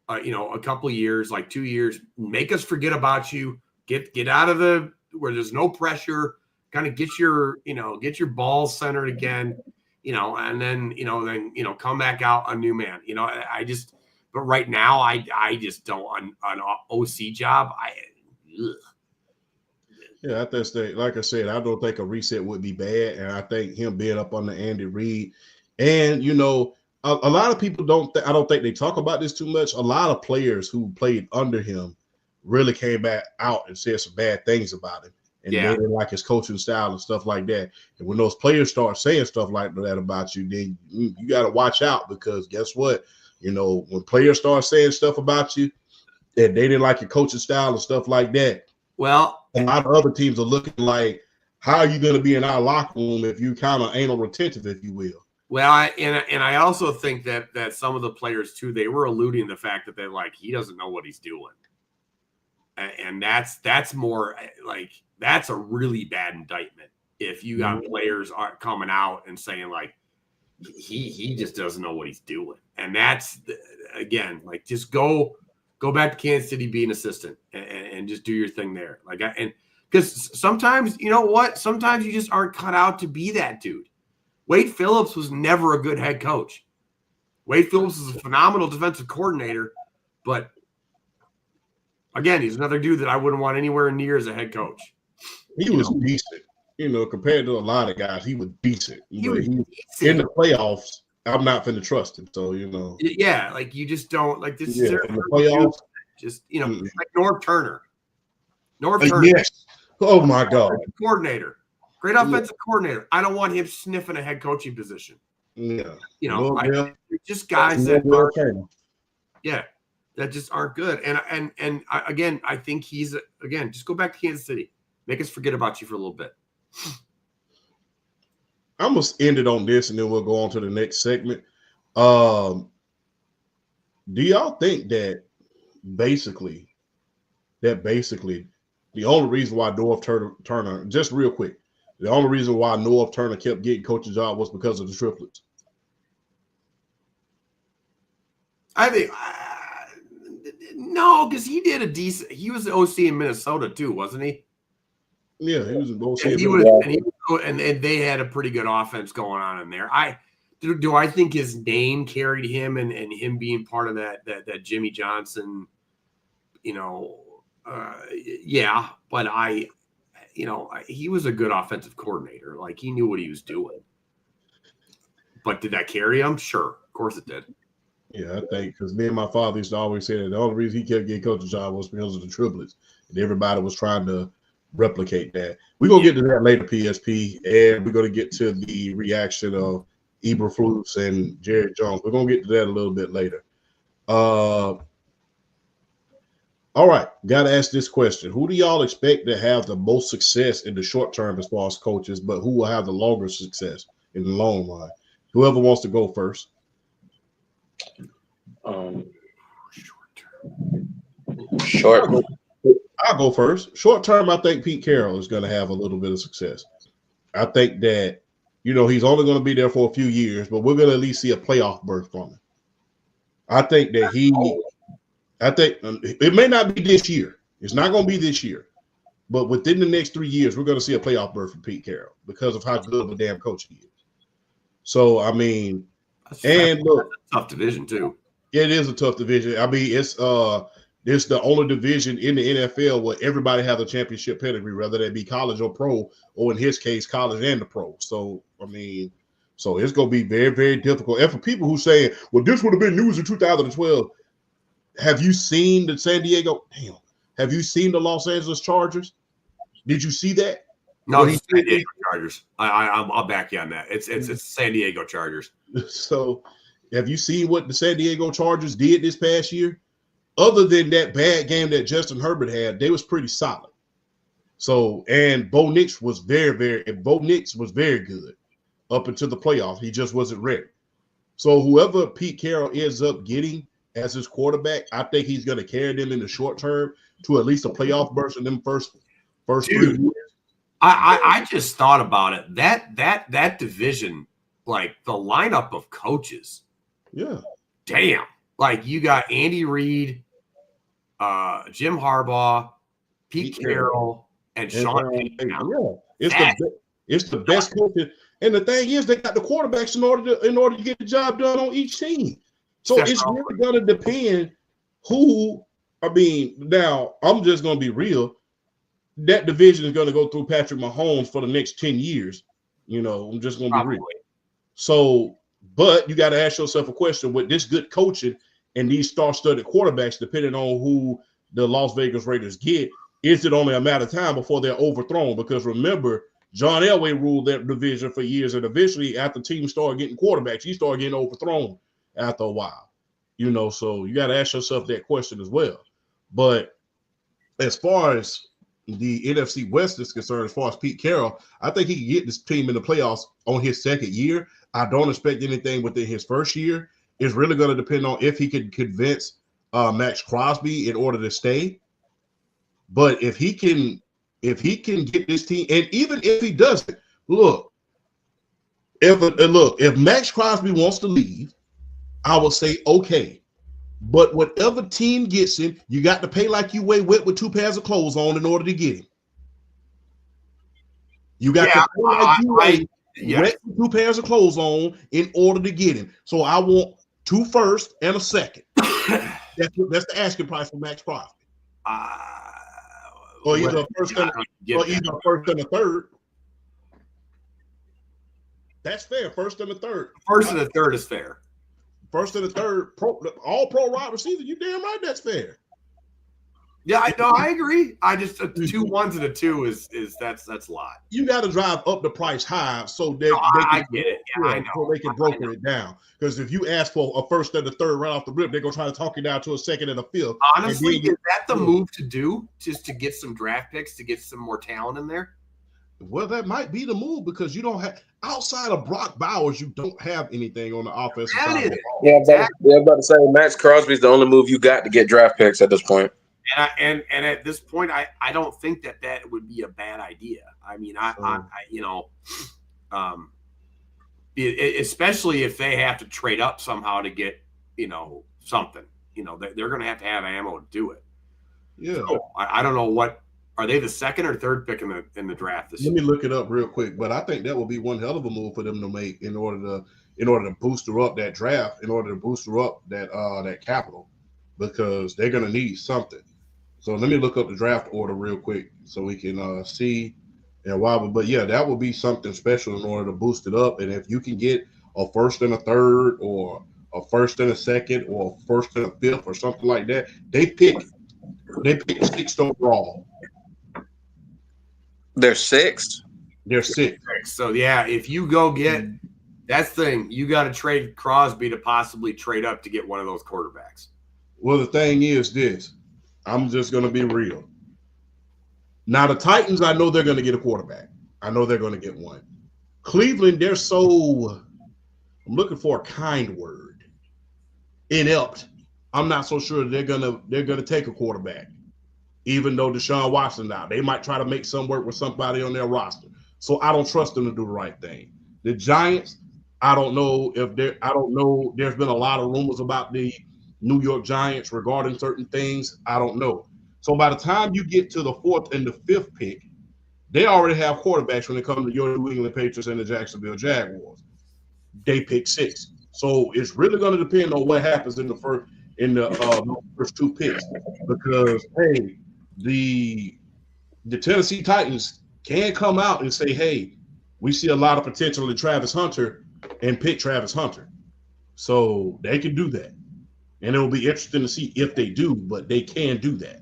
a couple of years, like 2 years, make us forget about you, get out of where there's no pressure, kind of get your balls centered again, and then come back out a new man. But right now I just don't on OC job. Yeah, I think, like I said, I don't think a reset would be bad, and I think him being up on the Andy Reid, and a lot of people I don't think they talk about this too much. A lot of players who played under him really came back out and said some bad things about him, and they didn't like his coaching style and stuff like that. And when those players start saying stuff like that about you, then you got to watch out, because guess what? When players start saying stuff about you and they didn't like your coaching style and stuff like that, well, a lot of other teams are looking like, how are you going to be in our locker room if you kind of anal retentive, if you will? Well, I also think that some of the players too, they were alluding to the fact that they're like, he doesn't know what he's doing, and that's more like, that's a really bad indictment if you got players are coming out and saying like he just doesn't know what he's doing, and that's again, like, just go back to Kansas City, be an assistant, and just do your thing there, because sometimes sometimes you just aren't cut out to be that dude. Wade Phillips was never a good head coach. Wade Phillips is a phenomenal defensive coordinator, but again, he's another dude that I wouldn't want anywhere near as a head coach. He was decent, compared to a lot of guys. He was decent. He was decent. In the playoffs, I'm not going to trust him. So yeah, like, you just don't like this. Yeah, in the playoffs, just like Norv Turner. Yes. Oh my God. Coordinator. Great offensive coordinator. I don't want him sniffing a head coaching position. Yeah. Just guys that just aren't good. And again, I think just go back to Kansas City. Make us forget about you for a little bit. I'm going to end it on this, and then we'll go on to the next segment. Do y'all think that basically the only reason why Norv Turner, just real quick, the only reason why Norv Turner kept getting coaching job was because of the triplets? I think no, because he did he was the OC in Minnesota too, wasn't he? Yeah, he was an OC. And they had a pretty good offense going on in there. Do I think his name carried him and him being part of that Jimmy Johnson, yeah, but he was a good offensive coordinator. Like, he knew what he was doing. But did that carry him? Sure. Of course it did. Yeah, I think, because me and my father used to always say that the only reason he kept getting coaching job was because of the triplets. And everybody was trying to replicate that. We're going to get to that later, PSP, and we're going to get to the reaction of Eberflus and Jerry Jones. We're going to get to that a little bit later. All right, got to ask this question. Who do y'all expect to have the most success in the short term as far as coaches, but who will have the longer success? in the long run. Whoever wants to go first. Short. I'll go first. Short term, I think Pete Carroll is going to have a little bit of success. I think that, he's only going to be there for a few years, but we're going to at least see a playoff berth from him. I think that it may not be this year. It's not going to be this year. But within the next 3 years, we're going to see a playoff berth from Pete Carroll because of how good of a damn coach he is. So, I mean, and look, tough division too. It is a tough division. I mean, it's the only division in the NFL where everybody has a championship pedigree, whether that be college or pro, or in his case, college and the pro. So, I mean, it's going to be very, very difficult. And for people who say, well, this would have been news in 2012, have you seen the San Diego? Damn. Have you seen the Los Angeles Chargers? Did you see that? No, it's San Diego Chargers. I'll back you on that. It's San Diego Chargers. So, have you seen what the San Diego Chargers did this past year? Other than that bad game that Justin Herbert had, they was pretty solid. So, and Bo Nix was very good up until the playoffs. He just wasn't ready. So, whoever Pete Carroll ends up getting as his quarterback, I think he's going to carry them in the short term to at least a playoff burst in them first 3 years. I just thought about it. That division, like the lineup of coaches. Yeah. Damn. Like you got Andy Reid, Jim Harbaugh, Pete Carroll, and Sean Payton. Yeah. It's the best coaches. And the thing is, they got the quarterbacks in order to get the job done on each team. So it's really going to depend who. I mean, now I'm just going to be real. That division is going to go through Patrick Mahomes for the next 10 years. I'm just going to be real. So, but you got to ask yourself a question with this good coaching and these star-studded quarterbacks, depending on who the Las Vegas Raiders get, is it only a matter of time before they're overthrown? Because remember, John Elway ruled that division for years, and eventually after teams started getting quarterbacks, he started getting overthrown after a while. So you got to ask yourself that question as well. But as far as the NFC West is concerned, as far as Pete Carroll, I think he can get this team in the playoffs on his second year. I don't expect anything within his first year. It's really going to depend on if he can convince Max Crosby in order to stay. But if he can get this team, and even if he doesn't, if Max Crosby wants to leave, I will say okay. But whatever team gets him, you got to pay like you weigh wet with 2 pairs of clothes on in order to get him. You got to pay like you weigh wet with 2 pairs of clothes on in order to get him. So I want 2 firsts and a second. That's the asking price for Max Crosby. Or either a first and a third. That's fair. First and a third. First and a third is fair. First and a third, all pro wide receiver. You damn right that's fair. Yeah, I agree. I just 2 1s and a 2 is that's a lot. You got to drive up the price high so that I get it. Yeah, I know. So they can broker it down. Because if you ask for a first and a third right off the rip, they're gonna try to talk you down to a second and a fifth. Honestly, is that the move to do? Just to get some draft picks to get some more talent in there? Well, that might be the move because you don't have outside of Brock Bowers, you don't have anything on the offensive side. Yeah, I'm about to say Max Crosby's the only move you got to get draft picks at this point. And at this point, I don't think that would be a bad idea. I mean, especially if they have to trade up somehow to get something. They're going to have ammo to do it. Yeah, so I don't know what. Are they the second or third pick in the draft this year? Let me look it up real quick, but I think that would be one hell of a move for them to make in order to booster up that draft, in order to booster up that capital, because they're gonna need something. So let me look up the draft order real quick so we can see and why. But yeah, that would be something special in order to boost it up. And if you can get a first and a third, or a first and a second, or a first and a fifth, or something like that, they pick 6th overall. They're 6th. They're 6th. So yeah, if you go get that's the thing, you got to trade Crosby to possibly trade up to get one of those quarterbacks. Well, the thing is this. I'm just going to be real. Now the Titans, I know they're going to get a quarterback. I know they're going to get one. Cleveland, they're so, I'm looking for a kind word, inept. I'm not so sure they're gonna take a quarterback, even though Deshaun Watson now. They might try to make some work with somebody on their roster. So I don't trust them to do the right thing. The Giants, I don't know if they're I don't know. There's been a lot of rumors about the New York Giants regarding certain things. I don't know. So by the time you get to the fourth and the fifth pick, they already have quarterbacks when it comes to your New England Patriots and the Jacksonville Jaguars. They pick six. So it's really going to depend on what happens in the first two picks, because hey, the the Tennessee Titans can come out and say, hey, we see a lot of potential in Travis Hunter and pick Travis Hunter. So they can do that. And it will be interesting to see if they do, but they can do that.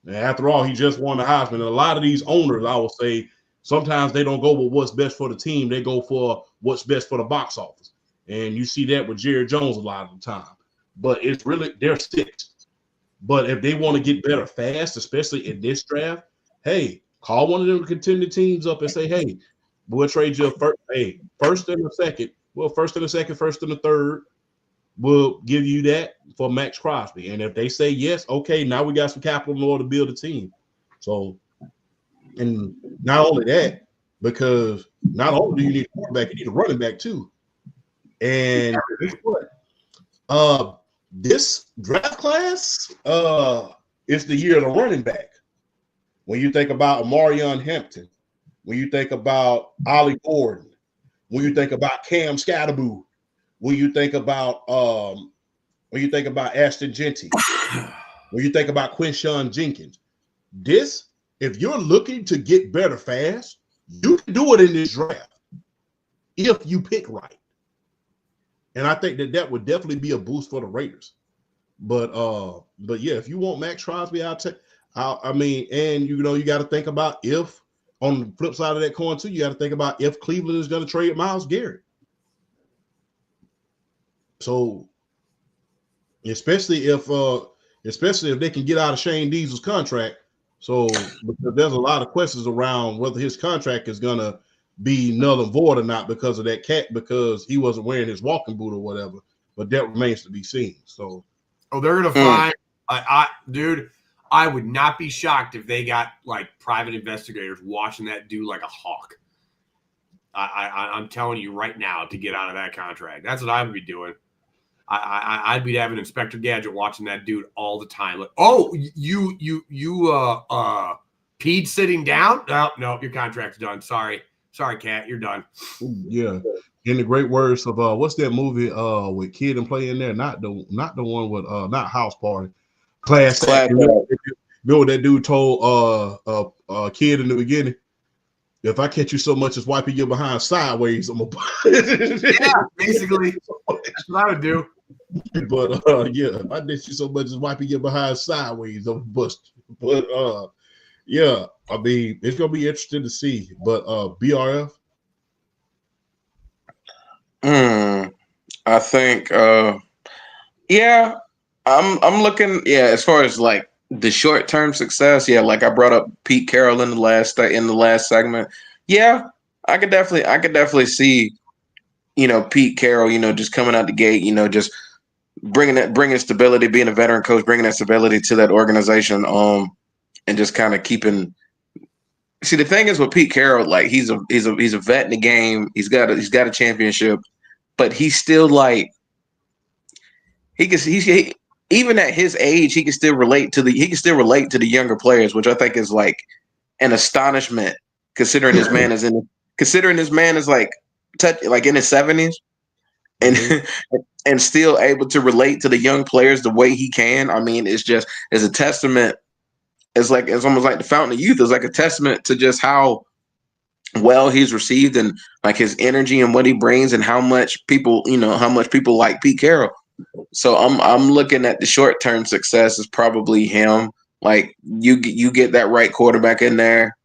And after all, he just won the Heisman. And a lot of these owners, I will say, sometimes they don't go with what's best for the team. They go for what's best for the box office. And you see that with Jerry Jones a lot of the time. But it's really, they're six. But if they want to get better fast, especially in this draft, hey, call one of them contending teams up and say, hey, we'll trade you first and a second. Well, first and a second, first and a third. We'll give you that for Max Crosby. And if they say yes, okay, now we got some capital in order to build a team. So, and not only that, because not only do you need a quarterback, you need a running back too. And guess what? This draft class is the year of the running back. When you think about Amarion Hampton, when you think about Ollie Gordon, when you think about Cam Scatterboo, when you think about Ashton Genty, when you think about Quinshawn Jenkins, this, if you're looking to get better fast, you can do it in this draft if you pick right. And I think that would definitely be a boost for the Raiders. But yeah, if you want Max Crosby, I mean, and you got to think about, if on the flip side of that coin too, you got to think about if Cleveland is going to trade Myles Garrett. So especially if they can get out of Shane Diesel's contract. So because there's a lot of questions around whether his contract is gonna be null and void or not because of that cat, because he wasn't wearing his walking boot or whatever. But that remains to be seen. So they're gonna find dude, I would not be shocked if they got like private investigators watching that dude like a hawk. I'm telling you right now, to get out of that contract. That's what I would be doing. I'd be having Inspector Gadget watching that dude all the time. Like, oh, you peed sitting down? No, your contract's done. Sorry, Cat, you're done. Yeah. In the great words of what's that movie with Kid and Play in there? Not the one with not House Party. Class Act. Remember what that dude told Kid in the beginning? If I catch you so much as wiping your behind sideways, I'm yeah, basically. That's what I would do. But yeah, if I did you so much as wiping your behind sideways, I'm bust. But yeah, I mean, it's gonna be interesting to see. But BRF. I think yeah, I'm looking, yeah, as far as like the short-term success, yeah, like I brought up Pete Carroll in the last segment. Yeah, I could definitely see, Pete Carroll, just coming out the gate, just bringing stability, being a veteran coach, bringing that stability to that organization, and just kind of keeping. See, the thing is with Pete Carroll, like he's a vet in the game. He's got a championship, but he's still like he even at his age, he can still relate to the younger players, which I think is like an astonishment considering this man is like in his 70s and and still able to relate to the young players the way he can. I mean, it's a testament. It's almost like the fountain of youth. It's like a testament to just how well he's received and like his energy and what he brings and how much people like Pete Carroll. So I'm looking at the short-term success is probably him. Like you get that right quarterback in there.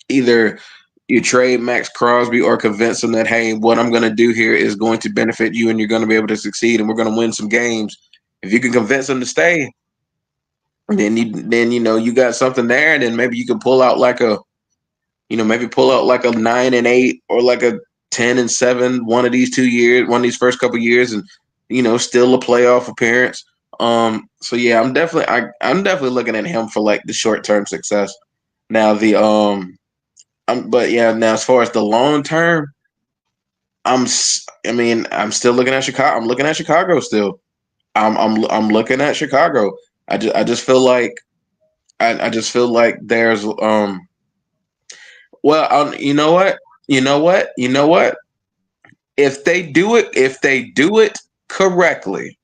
Either you trade Max Crosby or convince him that, hey, what I'm going to do here is going to benefit you and you're going to be able to succeed and we're going to win some games. If you can convince him to stay, then you got something there, and then maybe you can pull out like a maybe pull out like a 9-8 or like a 10-7 one of these 2 years, one of these first couple years, and still a playoff appearance. So yeah, I'm definitely looking at him for like the short term success. Now now as far as the long term, I'm still looking at Chicago. I'm looking at Chicago still. I'm looking at Chicago. I just feel like I just feel like there's you know what? If they do it correctly,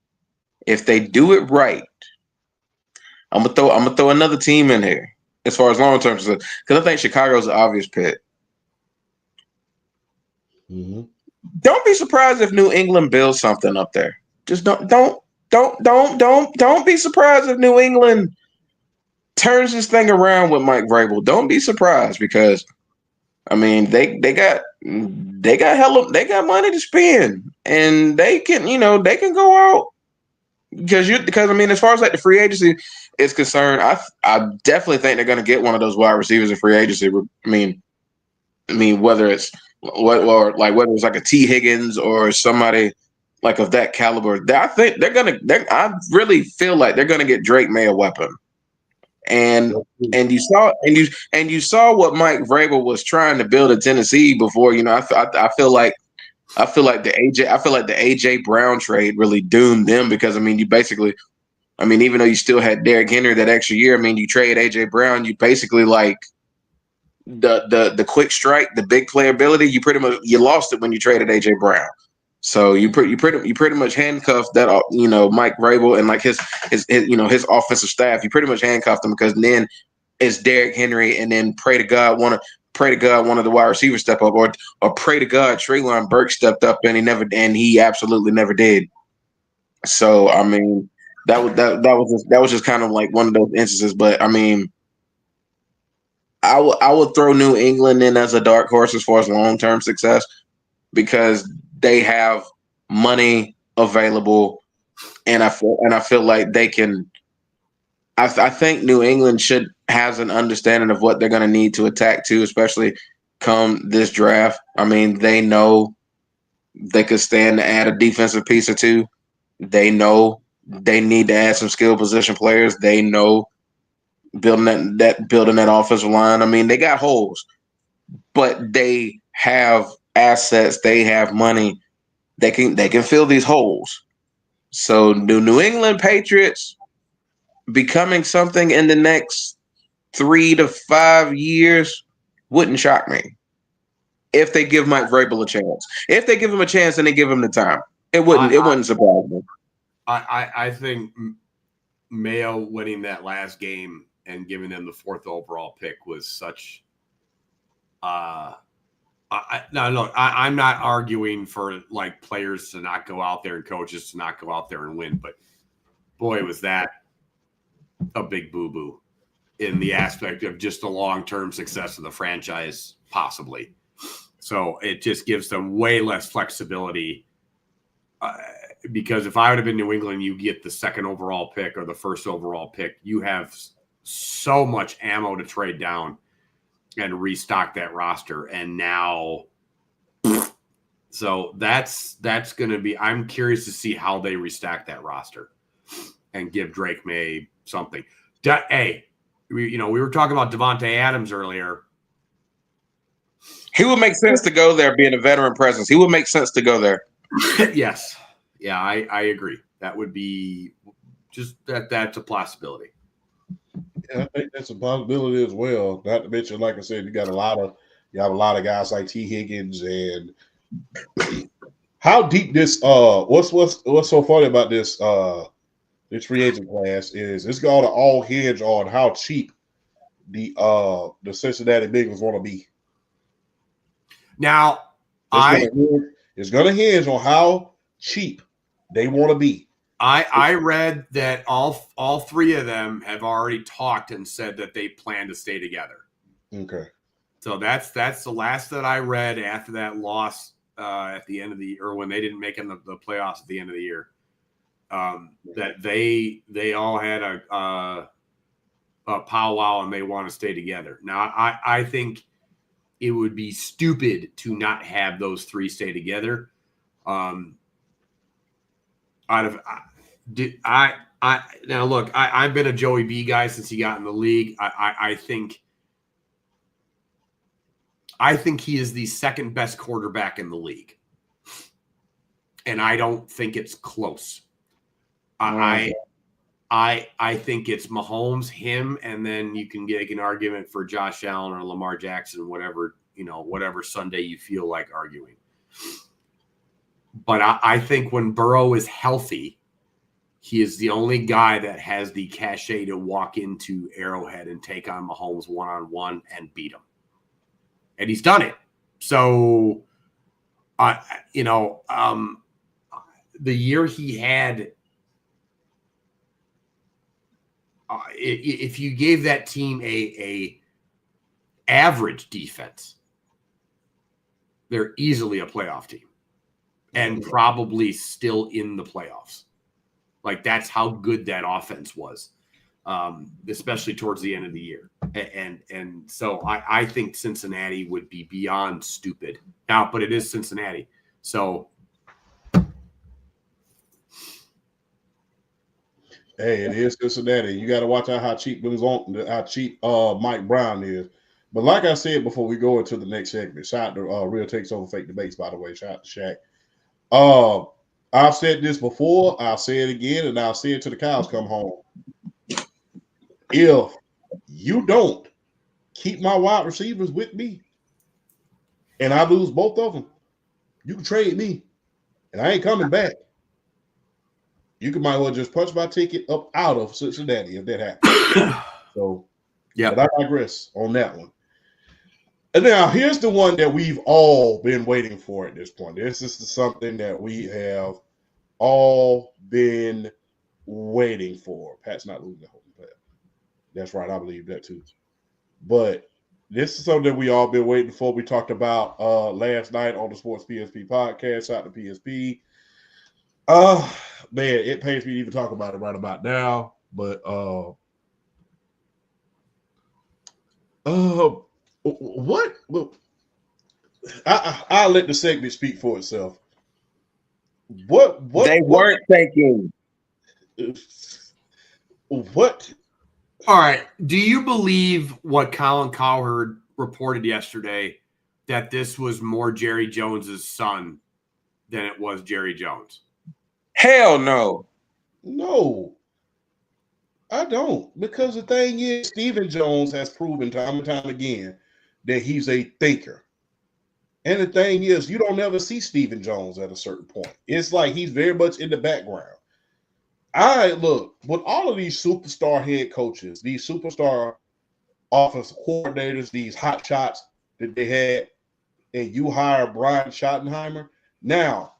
if they do it right, I'm gonna throw another team in here as far as long term, because I think Chicago's an obvious pick. Mm-hmm. Don't be surprised if New England builds something up there. Just don't be surprised if New England turns this thing around with Mike Vrabel. Don't be surprised, because I mean they got money to spend, and they can go out because I mean, as far as like the free agency is concerned, I definitely think they're going to get one of those wide receivers in free agency. I mean whether it's whether it's like a T Higgins or somebody like of that caliber. I think I really feel like they're gonna get Drake May a weapon. And you saw what Mike Vrabel was trying to build in Tennessee before. I feel like the AJ Brown trade really doomed them, because I mean even though you still had Derrick Henry that extra year, I mean you trade AJ Brown, you basically like the quick strike, the big playability, you lost it when you traded AJ Brown. So you pretty much handcuffed that Mike Vrabel and like his offensive staff. You pretty much handcuffed them, because then it's Derrick Henry, and then pray to God one of the wide receivers step up, or pray to God Treylon Burks stepped up, and he absolutely never did. So I mean that was just kind of like one of those instances. But I mean, I would throw New England in as a dark horse as far as long term success, because they have money available, and I feel like they can. I think New England has an understanding of what they're going to need to attack to, especially come this draft. I mean, they know they could stand to add a defensive piece or two. They know they need to add some skill position players. They know building that offensive line. I mean, they got holes, but they have assets. They have money. They can fill these holes. So the New England Patriots becoming something in the next 3 to 5 years wouldn't shock me, if they give Mike Vrabel a chance. If they give him a chance and they give him the time, it wouldn't surprise me. I think Mayo winning that last game and giving them the 4th overall pick was such. I'm not arguing for like players to not go out there and coaches to not go out there and win, but boy, was that a big boo-boo in the aspect of just the long-term success of the franchise, possibly. So it just gives them way less flexibility. Because if I would have been New England, you get the 2nd overall pick or the 1st overall pick, you have so much ammo to trade down and restock that roster. And now, so that's going to be, I'm curious to see how they restack that roster and give Drake May something. Hey, we were talking about Devontae Adams earlier. He would make sense to go there, being a veteran presence. He would make sense to go there. Yes. Yeah, I agree. That would be just that's a possibility. Yeah, I think that's a possibility as well. Not to mention, like I said, you have a lot of guys like T Higgins. And how deep this what's so funny about this free agent class is it's going to all hinge on how cheap the Cincinnati Bengals want to be. Now it's going to hinge on how cheap they want to be. I read that all 3 of them have already talked and said that they plan to stay together. Okay. So that's the last that I read after that loss at the end of the, or when they didn't make it in the playoffs at the end of the year. That they all had a powwow and they want to stay together. Now I think it would be stupid to not have those three stay together. Now look, I've been a Joey B guy since he got in the league. I think he is the second best quarterback in the league, and I don't think it's close. I think it's Mahomes, him, and then you can get an argument for Josh Allen or Lamar Jackson, whatever Sunday you feel like arguing. But I think when Burrow is healthy, he is the only guy that has the cachet to walk into Arrowhead and take on Mahomes one-on-one and beat him. And he's done it. So, the year he had, if you gave that team a average defense, they're easily a playoff team and probably still in the playoffs. Like, that's how good that offense was, especially towards the end of the year. And so I think Cincinnati would be beyond stupid now, but it is Cincinnati. So, hey, it is Cincinnati. You got to watch out how cheap Mike Brown is. But like I said before we go into the next segment, shout out to Real Takes Over Fake Debates, by the way. Shout out to Shaq. I've said this before. I'll say it again, and I'll say it till the cows come home. If you don't keep my wide receivers with me and I lose both of them, you can trade me, and I ain't coming back. You might well just punch my ticket up out of Cincinnati if that happens. So, yeah, but I digress on that one. And now here's the one that we've all been waiting for at this point. This is something that we have all been waiting for. Pat's not losing the whole Pat. That's right. I believe that too. But this is something that we all been waiting for. We talked about last night on the Sports PSP podcast. Shout out to PSP. Man, it pains me to even talk about it right about now. But what? I'll let the segment speak for itself. What they weren't thinking. What? All right. Do you believe what Colin Cowherd reported yesterday, that this was more Jerry Jones's son than it was Jerry Jones? Hell no. No, I don't. Because the thing is, Stephen Jones has proven time and time again that he's a thinker. And the thing is, you don't ever see Stephen Jones at a certain point. It's like he's very much in the background. Look, with all of these superstar head coaches, these superstar offensive coordinators, these hot shots that they had, and you hire Brian Schottenheimer. Now,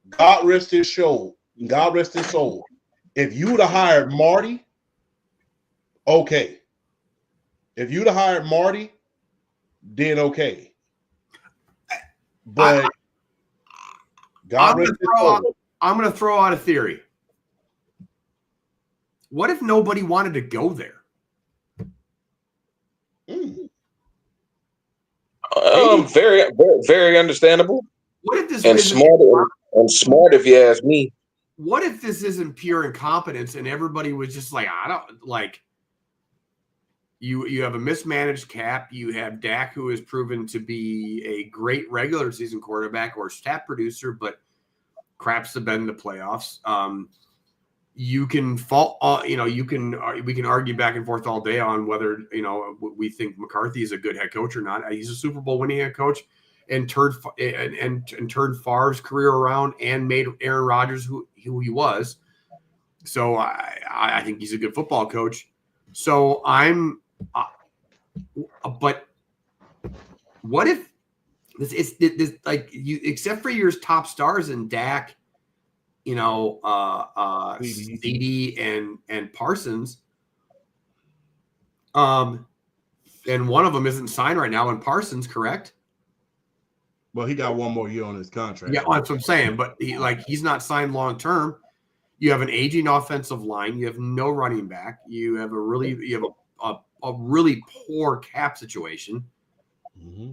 God rest his soul. God rest his soul. If you would have hired Marty, okay. If you'd have hired Marty, then okay. But I'm going to throw out a theory. What if nobody wanted to go there? Very, very understandable. What if this and smart if you ask me. What if this isn't pure incompetence and everybody was just like, I don't like. You have a mismanaged cap. You have Dak, who has proven to be a great regular season quarterback or stat producer, but craps the bed in the playoffs. You can we can argue back and forth all day on whether we think McCarthy is a good head coach or not. He's a Super Bowl winning head coach and turned Favre's career around and made Aaron Rodgers who he was. So I think he's a good football coach. So but what if this like you, except for your top stars in Dak, CD and Parsons, and one of them isn't signed right now, and Parsons, correct? Well, he got one more year on his contract. Yeah, that's what I'm saying. But he's not signed long term. You have an aging offensive line. You have no running back. You have a really poor cap situation. Mm-hmm.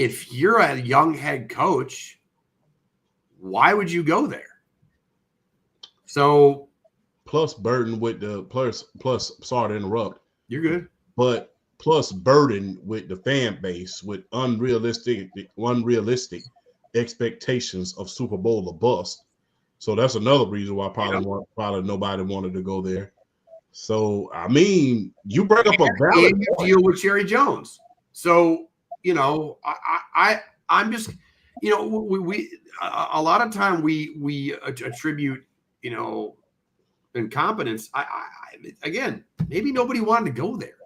if you're a young head coach, why would you go there? So plus burden with the plus sorry to interrupt. You're good. But plus burden with the fan base with unrealistic expectations of Super Bowl or bust. So that's another reason why probably nobody wanted to go there. So I mean, you bring up a valid deal with Jerry Jones. So I'm just we a lot of time we attribute incompetence. Again, maybe nobody wanted to go there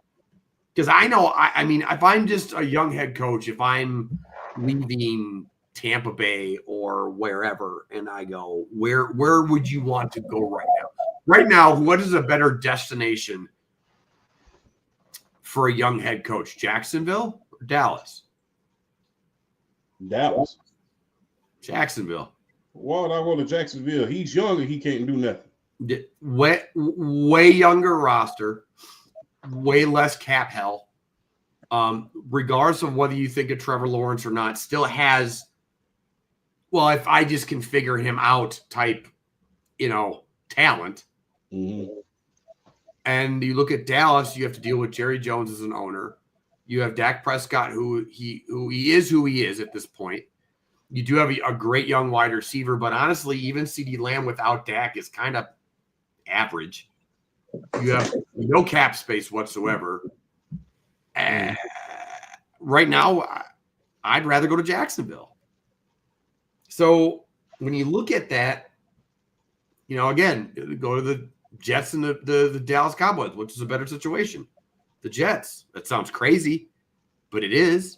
because I know. I mean, if I'm just a young head coach, if I'm leaving Tampa Bay or wherever, and I go, where would you want to go right now? Right now, what is a better destination for a young head coach? Jacksonville or Dallas? Dallas. Jacksonville. Why would I go to Jacksonville? He's young and he can't do nothing. Way younger roster, way less cap hell. Regardless of whether you think of Trevor Lawrence or not, still has, well, if I just can figure him out type, talent. Mm-hmm. And you look at Dallas, you have to deal with Jerry Jones as an owner. You have Dak Prescott, who he is at this point. You do have a great young wide receiver, but honestly, even CeeDee Lamb without Dak is kind of average. You have no cap space whatsoever. Right now, I'd rather go to Jacksonville. So when you look at that, again, go to the Jets and the Dallas Cowboys, which is a better situation. The Jets. That sounds crazy, but it is.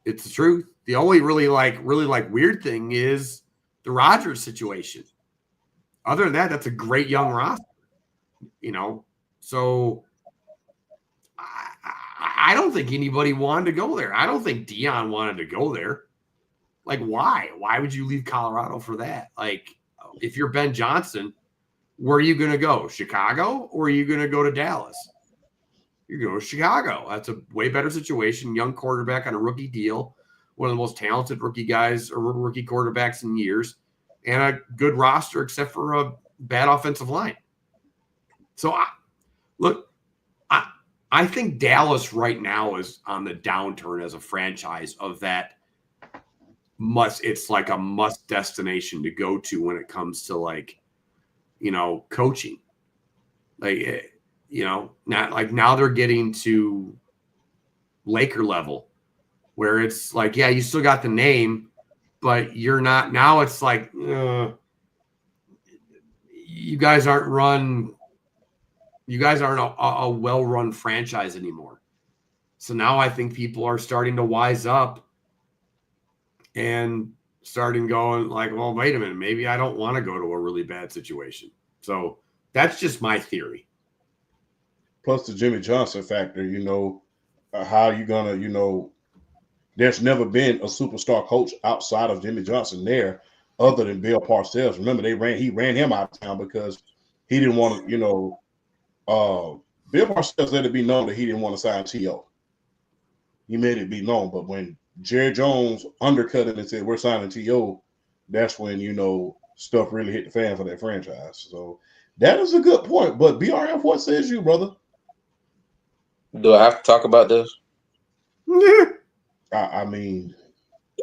It's the truth. The only really weird thing is the Rodgers situation. Other than that, that's a great young roster. So I don't think anybody wanted to go there. I don't think Dion wanted to go there. Like, why? Why would you leave Colorado for that? Like, if you're Ben Johnson, where are you going to go? Chicago, or are you going to go to Dallas? You're going to Chicago. That's a way better situation. Young quarterback on a rookie deal, one of the most talented rookie guys or rookie quarterbacks in years, and a good roster except for a bad offensive line. So, I think Dallas right now is on the downturn as a franchise of that it's like a must destination to go to when it comes to coaching. Not like now they're getting to Laker level where it's like, yeah, you still got the name, but you're not. Now it's like, you guys aren't a well-run franchise anymore. So now I think people are starting to wise up and starting going like, well, wait a minute, maybe I don't want to go to a really bad situation. So that's just my theory. Plus the Jimmy Johnson factor, how you gonna, there's never been a superstar coach outside of Jimmy Johnson there other than Bill Parcells. Remember, he ran him out of town because he didn't want to, Bill Parcells let it be known that he didn't want to sign T.O. He made it be known, but when Jerry Jones undercut him and said, we're signing T.O., that's when, stuff really hit the fan for that franchise. So that is a good point. But BRF, what says you, brother? Do I have to talk about this? I mean,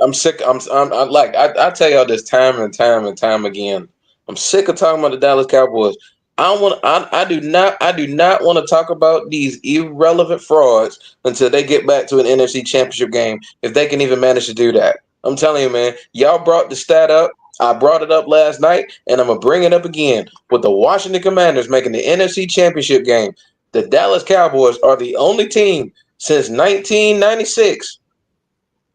I'm sick. I tell y'all this time and time again. I'm sick of talking about the Dallas Cowboys. I do not want to talk about these irrelevant frauds until they get back to an NFC Championship game, if they can even manage to do that. I'm telling you, man, y'all brought the stat up. I brought it up last night, and I'm going to bring it up again. With the Washington Commanders making the NFC Championship game, the Dallas Cowboys are the only team since 1996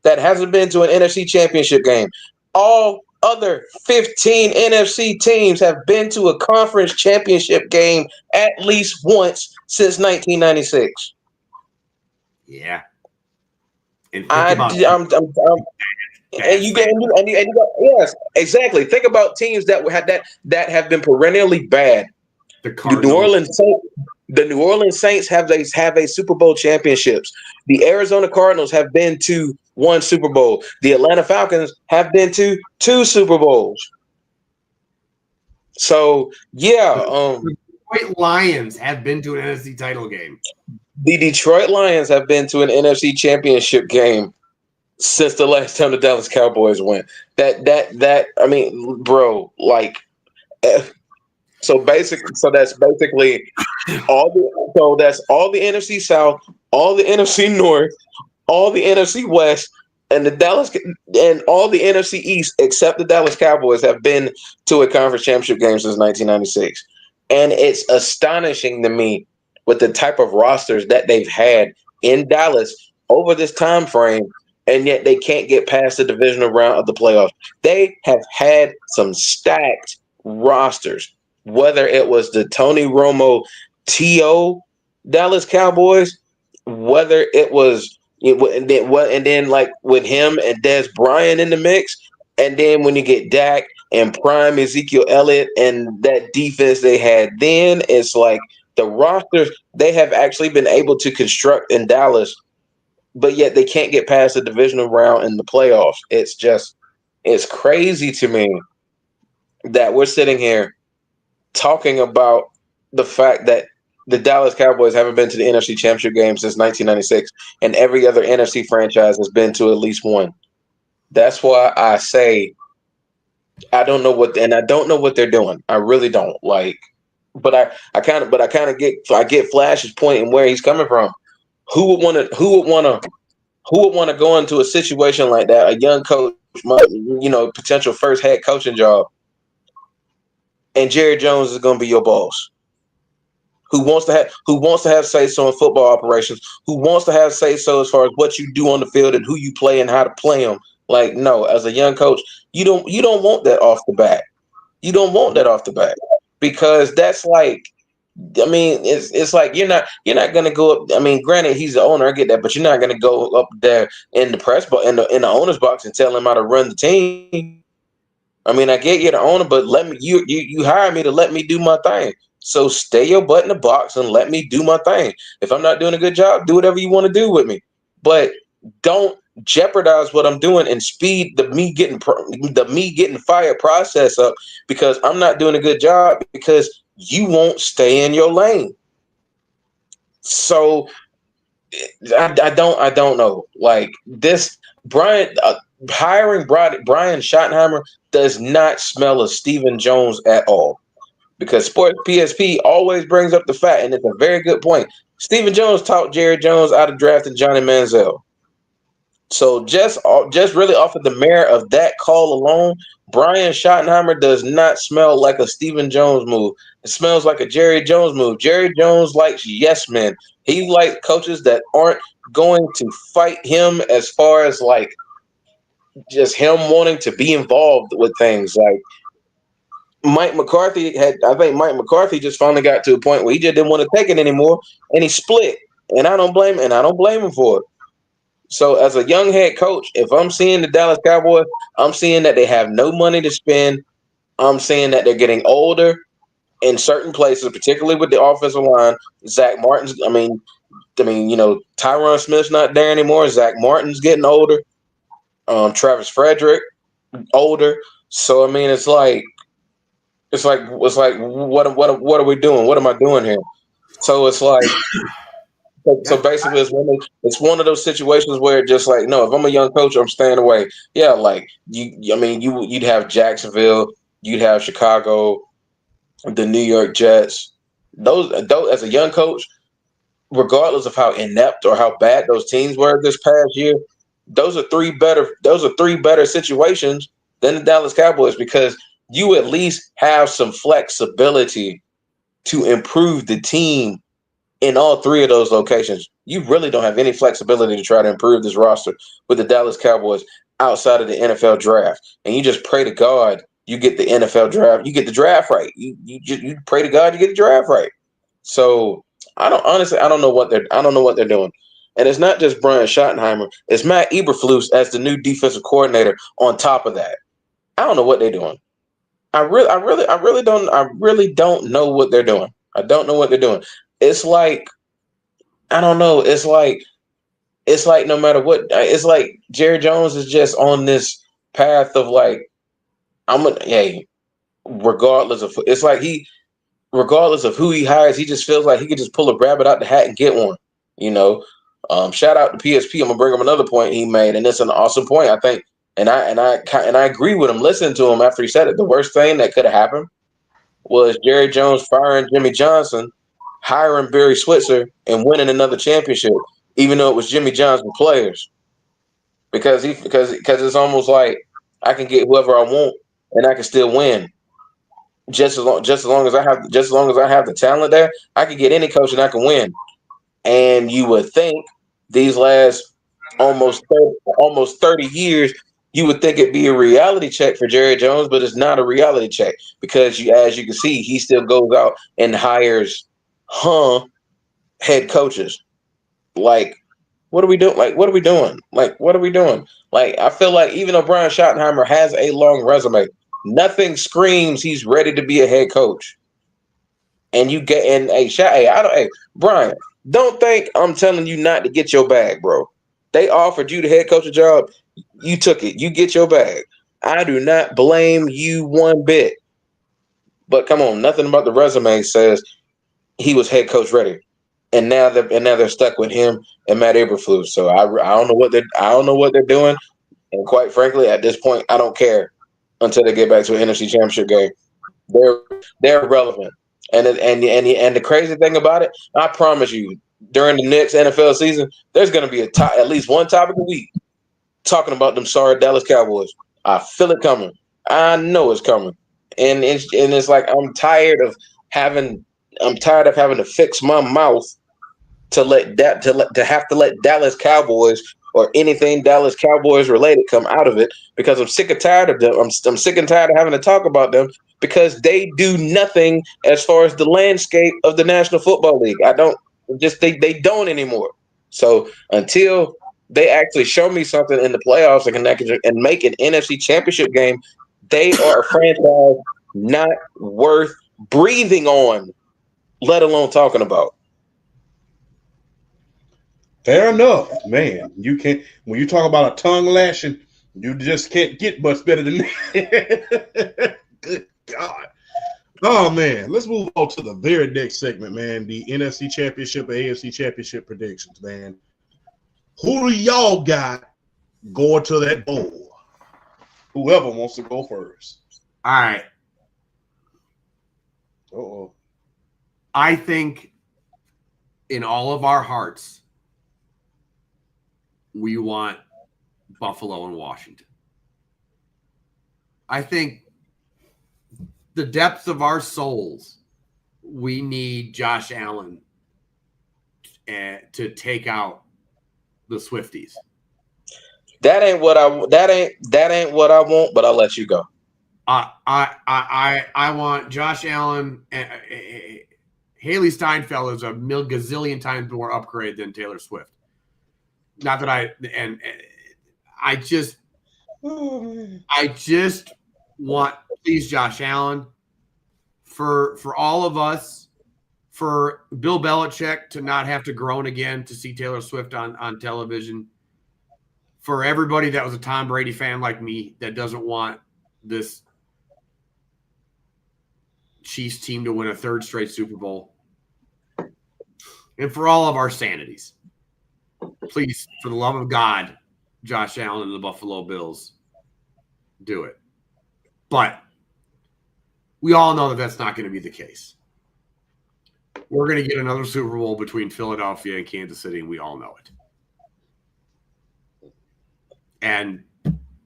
that hasn't been to an NFC Championship game. All other 15 NFC teams have been to a conference championship game at least once since 1996. Yeah. And yes, exactly. Think about teams that have been perennially bad. The Cardinals. New Orleans Saints. The New Orleans Saints have a Super Bowl championships. The Arizona Cardinals have been to one Super Bowl. The Atlanta Falcons have been to two Super Bowls. So yeah, The Detroit Lions have been to an NFC title game. the Detroit Lions have been to an NFC championship game since the last time the Dallas Cowboys went. That I mean, bro, like so that's basically that's all the NFC South, all the NFC North, all the NFC West, and all the NFC East except the Dallas Cowboys have been to a conference championship game since 1996. And it's astonishing to me with the type of rosters that they've had in Dallas over this time frame, and yet they can't get past the divisional round of the playoffs. They have had some stacked rosters, whether it was the Tony Romo TO Dallas Cowboys, whether it was and then like with him and Des Bryant in the mix, and then when you get Dak and prime Ezekiel Elliott and that defense they had then, it's like the rosters they have actually been able to construct in Dallas, but yet they can't get past the divisional round in the playoffs. It's crazy to me that we're sitting here talking about the fact that the Dallas Cowboys haven't been to the NFC Championship game since 1996, and every other NFC franchise has been to at least one. That's why I say I don't know what they're doing. I really don't like, but I kind of get Flash's point and where he's coming from. Who would want to go into a situation like that? A young coach, potential first head coaching job, and Jerry Jones is going to be your boss. Who wants to have say so in football operations? Who wants to have say so as far as what you do on the field and who you play and how to play them? Like, no, as a young coach, you don't want that off the bat. You don't want that off the bat because that's like, I mean, it's like you're not going to go up. I mean, granted, he's the owner, I get that, but you're not going to go up there in the press box in the owner's box and tell him how to run the team. I mean, I get you're the owner, but let me you hire me to let me do my thing. So stay your butt in the box and let me do my thing. If I'm not doing a good job, do whatever you want to do with me. But don't jeopardize what I'm doing and speed the me getting fired process up because I'm not doing a good job because you won't stay in your lane. So I don't know. Like this, hiring Brian Schottenheimer does not smell of Stephen Jones at all. Because Sports PSP always brings up the fact, and it's a very good point. Stephen Jones talked Jerry Jones out of drafting Johnny Manziel. So just really off of the merit of that call alone, Brian Schottenheimer does not smell like a Stephen Jones move. It smells like a Jerry Jones move. Jerry Jones likes yes men. He likes coaches that aren't going to fight him as far as like just him wanting to be involved with things. Like Mike McCarthy just finally got to a point where he just didn't want to take it anymore, and he split. And I don't blame him for it. So as a young head coach, if I'm seeing the Dallas Cowboys, I'm seeing that they have no money to spend. I'm seeing that they're getting older in certain places, particularly with the offensive line. Zach Martin's, Tyron Smith's not there anymore. Zach Martin's getting older. Travis Frederick, older. So I mean, it's like what are we doing? What am I doing here? So it's like. So basically, it's one of those situations where it's just like, no, if I'm a young coach, I'm staying away. Yeah, like you'd have Jacksonville, you'd have Chicago, the New York Jets. Those as a young coach, regardless of how inept or how bad those teams were this past year, those are three better situations than the Dallas Cowboys because you at least have some flexibility to improve the team. In all three of those locations, you really don't have any flexibility to try to improve this roster with the Dallas Cowboys outside of the NFL draft. And you just pray to God you get the NFL draft, you get the draft right. You pray to God you get the draft right. So I don't know what they're doing. And it's not just Brian Schottenheimer, it's Matt Eberflus as the new defensive coordinator on top of that. I don't know what they're doing. I really don't know what they're doing. I don't know what they're doing. it's like I don't know. It's like no matter what, it's like Jerry Jones is just on this path of like hey, regardless of it's like regardless of who he hires, he just feels like he could just pull a rabbit out the hat and get one. You know, shout out to PSP. I'm gonna bring up another point he made, and it's an awesome point. I think, and I agree with him. Listening to him after he said it, the worst thing that could have happened was Jerry Jones firing Jimmy Johnson, hiring Barry Switzer, and winning another championship, even though it was Jimmy Johnson players. Because it's almost like I can get whoever I want and I can still win. Just as long as I have the talent there, I can get any coach and I can win. And you would think these last almost 30 years, you would think it'd be a reality check for Jerry Jones, but it's not a reality check because as you can see, he still goes out and hires head coaches. Like, what are we doing? Like, what are we doing? Like, what are we doing? Like, I feel like even though Brian Schottenheimer has a long resume, nothing screams he's ready to be a head coach. And you get in Brian, don't think I'm telling you not to get your bag, bro. They offered you the head coach job. You took it. You get your bag. I do not blame you one bit. But come on, nothing about the resume says he was head coach ready. And now they're stuck with him and Matt Eberflus. So I don't know what they're doing. And quite frankly, at this point, I don't care until they get back to an NFC Championship game. They're irrelevant. And the crazy thing about it, I promise you, during the next NFL season, there's going to be at least one topic a week talking about them sorry Dallas Cowboys. I feel it coming. I know it's coming. And it's like I'm tired of having to fix my mouth to have to let Dallas Cowboys or anything Dallas Cowboys related come out of it because I'm sick and tired of them. I'm sick and tired of having to talk about them because they do nothing as far as the landscape of the National Football League. They don't anymore. So until they actually show me something in the playoffs and make an NFC Championship game, they are a franchise not worth breathing on, let alone talking about. Fair enough, man. You can't when you talk about a tongue lashing, you just can't get much better than that. Good God. Oh man, let's move on to the very next segment, man. The NFC Championship and AFC Championship predictions, man. Who do y'all got going to that bowl? Whoever wants to go first. All right. Uh-oh. I think in all of our hearts, we want Buffalo and Washington. I think the depths of our souls, we need Josh Allen to take out the Swifties. That ain't what I want, but I'll let you go. I want Josh Allen. Haley Steinfeld is a gazillion times more upgrade than Taylor Swift. Not that I just want, please, Josh Allen, for all of us, for Bill Belichick to not have to groan again to see Taylor Swift on television, for everybody that was a Tom Brady fan like me that doesn't want this Chiefs team to win a third straight Super Bowl, and for all of our sanities. Please, for the love of God, Josh Allen and the Buffalo Bills, do it. But we all know that that's not going to be the case. We're going to get another Super Bowl between Philadelphia and Kansas City, and we all know it. And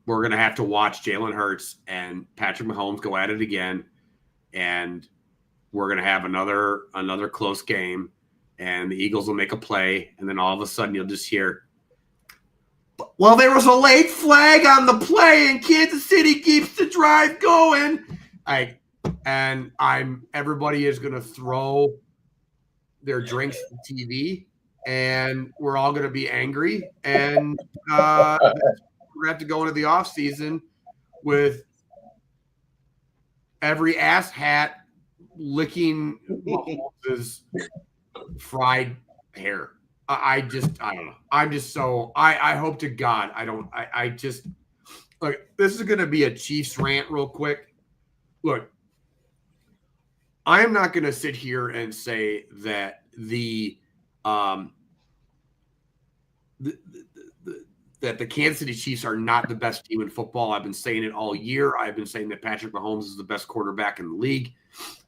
we're going to have to watch Jalen Hurts and Patrick Mahomes go at it again, and we're going to have another close game. And the Eagles will make a play, and then all of a sudden you'll just hear, well, there was a late flag on the play, and Kansas City keeps the drive going. Everybody is going to throw their drinks at the TV, and we're all going to be angry, and we're going to have to go into the offseason with every ass hat licking Mahomes' fried hair. I don't know. I'm just so I hope to God I just look. This is going to be a Chiefs rant real quick. Look, I am not going to sit here and say that that the Kansas City Chiefs are not the best team in football. I've been saying it all year. I've been saying that Patrick Mahomes is the best quarterback in the league.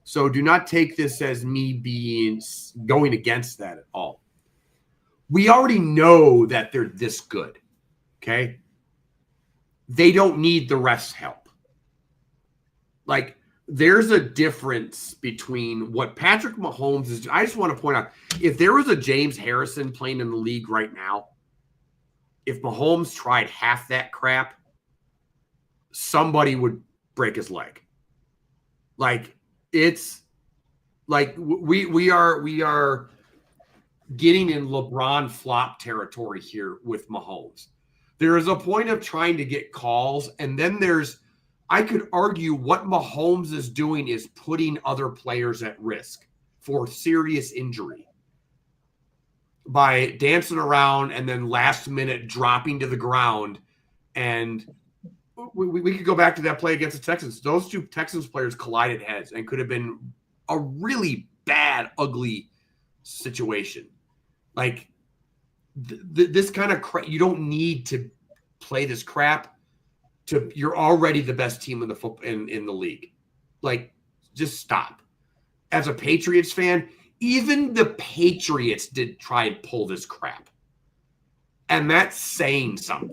So do not take this as me going against that at all. We already know that they're this good, okay? They don't need the refs' help. Like, there's a difference between what Patrick Mahomes is. I just want to point out, if there was a James Harrison playing in the league right now, if Mahomes tried half that crap, somebody would break his leg. Like, it's like we are getting in LeBron flop territory here with Mahomes. There is a point of trying to get calls, and then I could argue what Mahomes is doing is putting other players at risk for serious injury by dancing around and then last minute dropping to the ground. And we could go back to that play against the Texans. Those two Texans players collided heads and could have been a really bad, ugly situation. Like this kind of crap, you don't need to play this crap. You're already the best team in the in the league. Like, just stop. As a Patriots fan, even the Patriots did try and pull this crap, and that's saying something.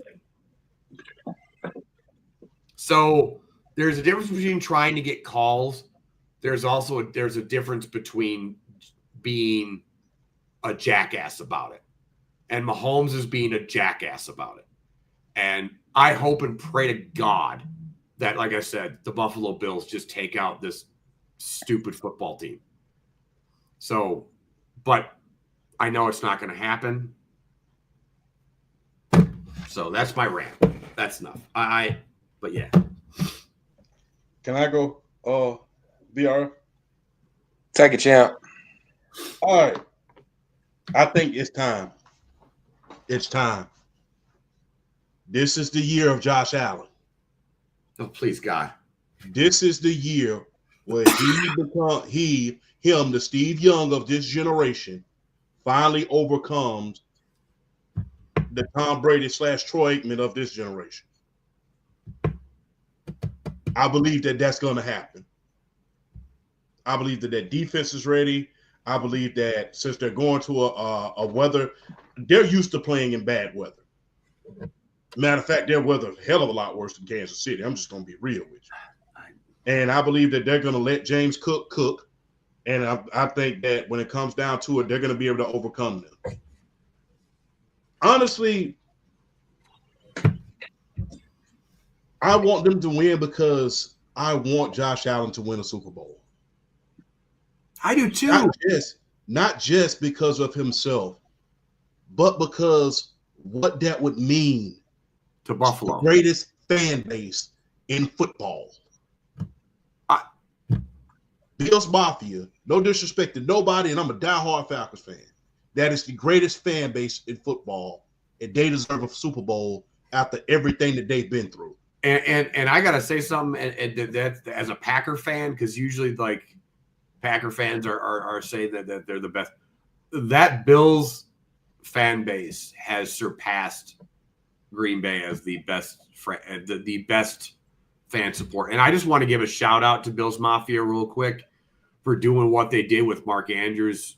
So there's a difference between trying to get calls. There's a difference between being a jackass about it, and Mahomes is being a jackass about it. And I hope and pray to God that, like I said, the Buffalo Bills just take out this stupid football team. So, but I know it's not going to happen. So that's my rant. That's enough. But yeah. Can I go? VR? Take it, champ. All right. I think it's time. It's time. This is the year of Josh Allen. Oh, please, God. This is the year where the Steve Young of this generation, finally overcomes the Tom Brady / Troy Aikman of this generation. I believe that that's going to happen. I believe that defense is ready. I believe that since they're going to a weather, they're used to playing in bad weather. Matter of fact, their weather is a hell of a lot worse than Kansas City. I'm just going to be real with you. And I believe that they're going to let James cook. And I think that when it comes down to it, they're going to be able to overcome them. Honestly, I want them to win because I want Josh Allen to win a Super Bowl. I do too. Not just because of himself, but because what that would mean to Buffalo, the greatest fan base in football. Bills Mafia, no disrespect to nobody, and I'm a diehard Falcons fan. That is the greatest fan base in football, and they deserve a Super Bowl after everything that they've been through. And I gotta say something, and that as a Packer fan, because usually like Packer fans are saying that they're the best. That Bills fan base has surpassed Green Bay as the best fan support. And I just want to give a shout out to Bills Mafia real quick for doing what they did with Mark Andrews'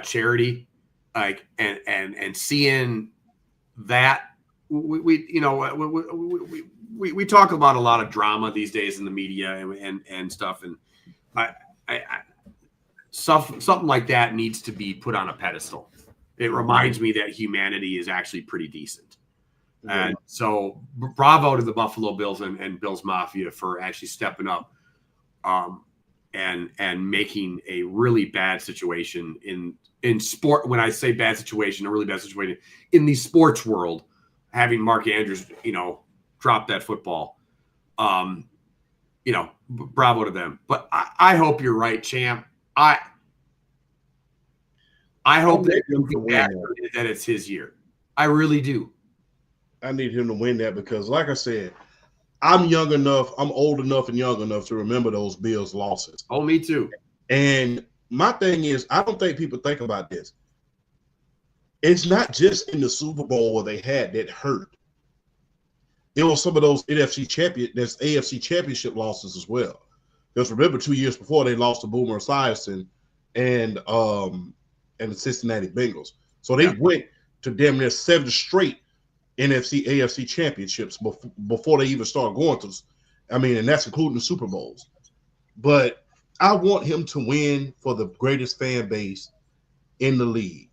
charity, like and seeing that we talk about a lot of drama these days in the media and stuff, and something like that needs to be put on a pedestal. It reminds me that humanity is actually pretty decent. And so bravo to the Buffalo Bills and Bills Mafia for actually stepping up and making a really bad situation in sport. When I say bad situation, a really bad situation in the sports world, having Mark Andrews, drop that football, bravo to them. But I hope you're right, champ. I hope that it's his year. I really do. I need him to win that because, like I said, I'm old enough and young enough to remember those Bills losses. Oh, me too. And my thing is, I don't think people think about this. It's not just in the Super Bowl where they had that hurt. It was some of those AFC championship losses as well. Because remember, 2 years before they lost to Boomer Esiason and the Cincinnati Bengals. So they went to damn near 7 straight AFC championships before they even started going to. And that's including the Super Bowls. But I want him to win for the greatest fan base in the league,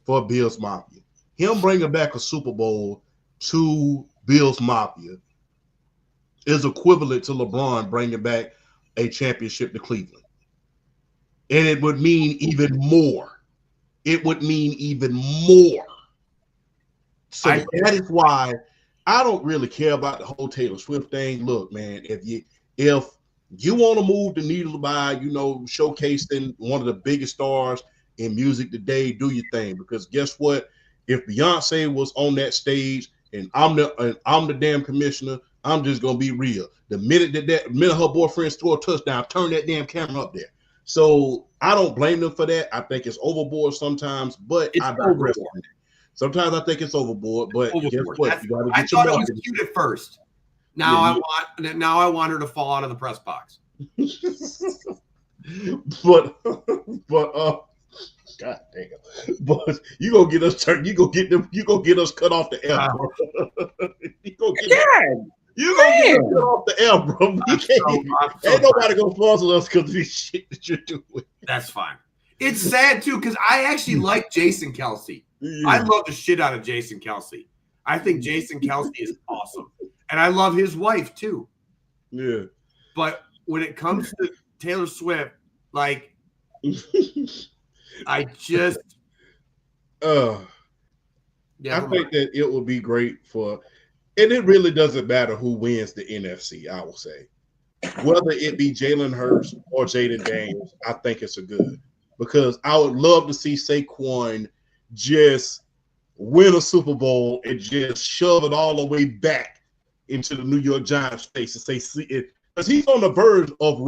for Bills Mafia. Him bringing back a Super Bowl to Bills Mafia is equivalent to LeBron bringing back a championship to Cleveland. And it would mean even more. So that is why I don't really care about the whole Taylor Swift thing. Look, man, if you want to move the needle by, showcasing one of the biggest stars in music today, do your thing. Because guess what? If Beyonce was on that stage and I'm the damn commissioner, I'm just gonna be real. The minute her boyfriend scored a touchdown, turn that damn camera up there. So I don't blame them for that. I think it's overboard sometimes, but I digress on that. Sometimes I think it's overboard, but guess what? You gotta I thought it was cute at first. Now I want her to fall out of the press box. but God damn! But you gonna get us turned. You gonna get us cut off the air, bro. You gonna get us cut off the air, bro. Ain't nobody gonna sponsor us because of this shit that you're doing. That's fine. It's sad too because I actually like Jason Kelce. I love the shit out of Jason Kelce. I think Jason Kelce is awesome, and I love his wife too. Yeah. But when it comes to Taylor Swift, like. I just I think that it will be great and it really doesn't matter who wins the NFC, I will say. Whether it be Jalen Hurts or Jaden Daniels, I think it's a good. Because I would love to see Saquon just win a Super Bowl and just shove it all the way back into the New York Giants face and say, see it. Because he's on the verge of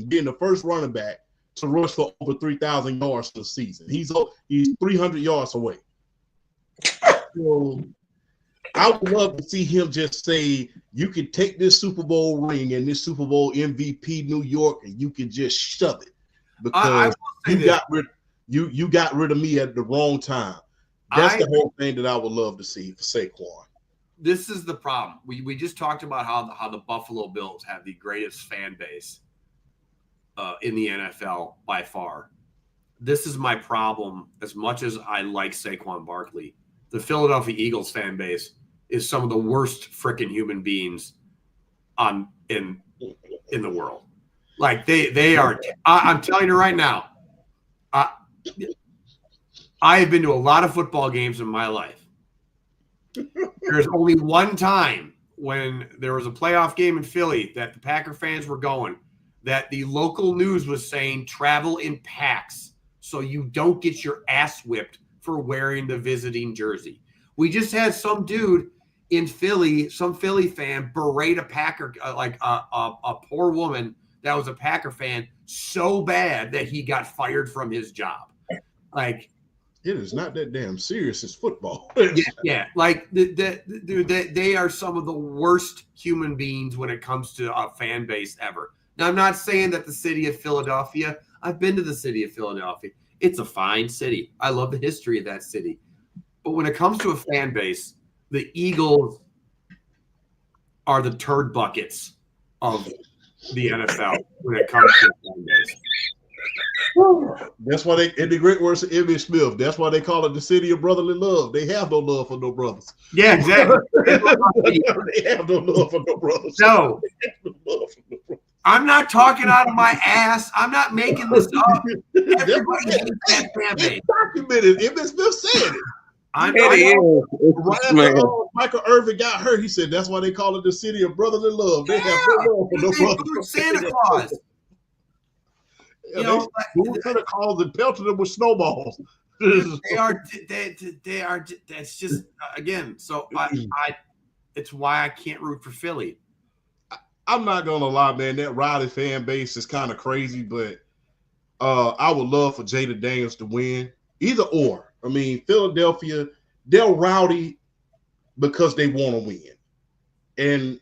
being the first running back to rush for over 3,000 yards for the season. He's 300 yards away. So I would love to see him just say, you can take this Super Bowl ring and this Super Bowl MVP New York and you can just shove it. Because you got rid of me at the wrong time. That's the whole thing that I would love to see for Saquon. This is the problem. We just talked about how the Buffalo Bills have the greatest fan base in the NFL by far. This is my problem. As much as I like Saquon Barkley, the Philadelphia Eagles fan base is some of the worst freaking human beings in the world. Like they are. I'm telling you right now. I have been to a lot of football games in my life. There's only one time when there was a playoff game in Philly that the Packer fans were going, that the local news was saying travel in packs so you don't get your ass whipped for wearing the visiting jersey. We just had some dude in Philly, some Philly fan, berate a Packer, like a poor woman that was a Packer fan so bad that he got fired from his job. Like, it is not that damn serious as football. Yeah. Like they are some of the worst human beings when it comes to a fan base ever. Now, I'm not saying that the city of Philadelphia, I've been to the city of Philadelphia. It's a fine city. I love the history of that city. But when it comes to a fan base, the Eagles are the turd buckets of the NFL when it comes to a fan base. That's why in the great words of Emmitt Smith, that's why they call it the city of brotherly love. They have no love for no brothers. Yeah, exactly. They have no love for no brothers. No. I'm not talking out of my ass. I'm not making this up. Everybody hates that fan base. Documented. Emmitt Smith said it. Michael Irvin got hurt. He said that's why they call it the city of brotherly love. They have no love for no brothers. Santa Claus. Santa Claus and pelted them with snowballs. They are. They are. That's just again. So it's why I can't root for Philly. I'm not gonna lie, man. That Riley fan base is kind of crazy, but I would love for Jada Daniels to win. Either or. I mean, Philadelphia, they're rowdy because they want to win. And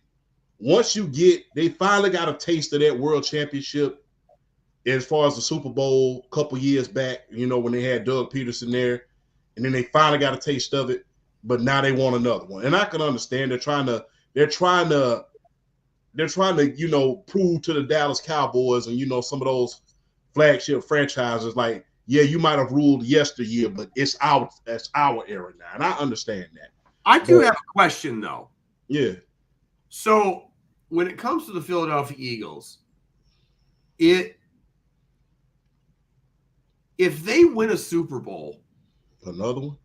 once they finally got a taste of that world championship as far as the Super Bowl a couple years back, when they had Doug Peterson there, and then they finally got a taste of it, but now they want another one. And I can understand they're trying to prove to the Dallas Cowboys and some of those flagship franchises, like, yeah, you might have ruled yesteryear, but that's our era now. And I understand that. I do have a question though. Yeah. So when it comes to the Philadelphia Eagles, if they win a Super Bowl, another one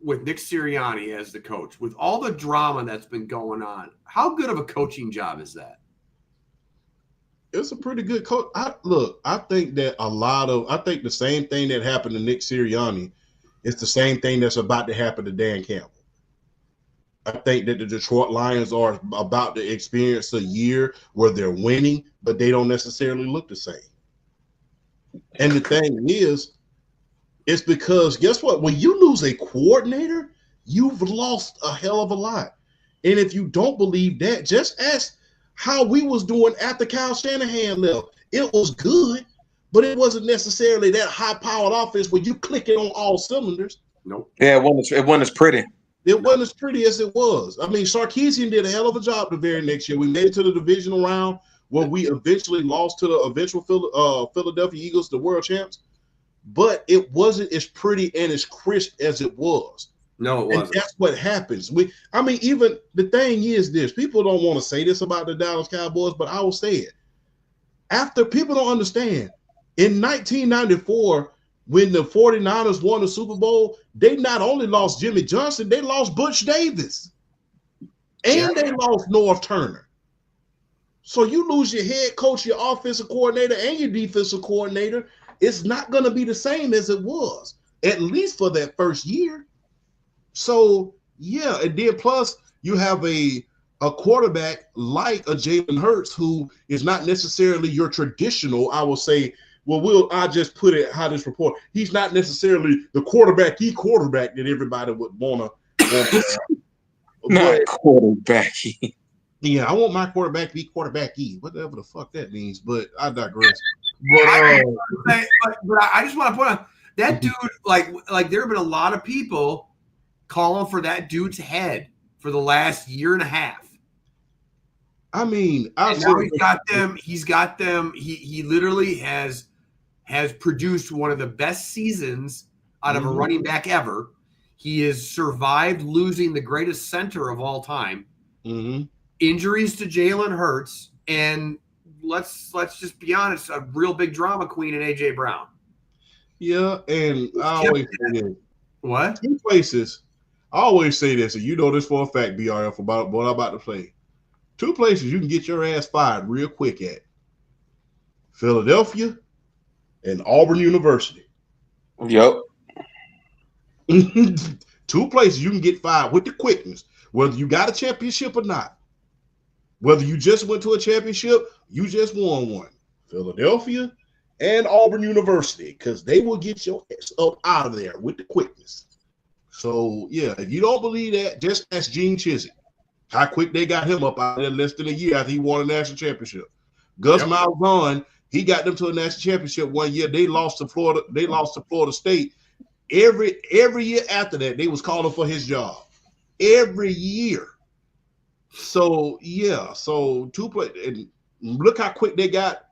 with Nick Sirianni as the coach, with all the drama that's been going on, how good of a coaching job is that? It's a pretty good coach. I think the same thing that happened to Nick Sirianni is the same thing that's about to happen to Dan Campbell. I think that the Detroit Lions are about to experience a year where they're winning, but they don't necessarily look the same. And the thing is, it's because guess what? When you lose a coordinator, you've lost a hell of a lot. And if you don't believe that, just ask how we was doing after Kyle Shanahan left. It was good, but it wasn't necessarily that high-powered offense where you clicking on all cylinders. Nope. Yeah, it wasn't as pretty. It wasn't as pretty as it was. I mean, Sarkisian did a hell of a job the very next year. We made it to the divisional round where we eventually lost to the eventual Philadelphia Eagles, the world champs. But it wasn't as pretty and as crisp as it was. No, it wasn't. And that's what happens. Even the thing is this. People don't want to say this about the Dallas Cowboys, but I will say it. After people don't understand, in 1994, when the 49ers won the Super Bowl, they not only lost Jimmy Johnson, they lost Butch Davis. And they lost North Turner. So you lose your head coach, your offensive coordinator, and your defensive coordinator. It's not going to be the same as it was, at least for that first year. So, yeah, and then plus you have a quarterback like a Jalen Hurts who is not necessarily your traditional, I will say, I just put it how this report. He's not necessarily the quarterback that everybody would want to. Not quarterback. Yeah, I want my quarterback to be quarterback-y, whatever the fuck that means, but I digress. But I just want to point out that dude, like there have been a lot of people calling for that dude's head for the last year and a half. I mean, now he's got them. He literally has produced one of the best seasons out of a running back ever. He has survived losing the greatest center of all time. Mm-hmm. Injuries to Jalen Hurts, and let's just be honest, a real big drama queen in AJ Brown. Yeah, and I always say this. What? Two places. I always say this, and you know this for a fact, BRF, about what I'm about to play. Two places you can get your ass fired real quick at. Philadelphia and Auburn University. Yep. Two places you can get fired with the quickness, whether you got a championship or not. Whether you just went to a championship, you just won one. Philadelphia and Auburn University, because they will get your ass up out of there with the quickness. So, yeah, if you don't believe that, just ask Gene Chizik. How quick they got him up out of there less than a year after he won a national championship. Gus Malzahn, he got them to a national championship one year. They lost to Florida. They lost to Florida State. Every year after that, they was calling for his job. Every year. So yeah, two play and look how quick they got.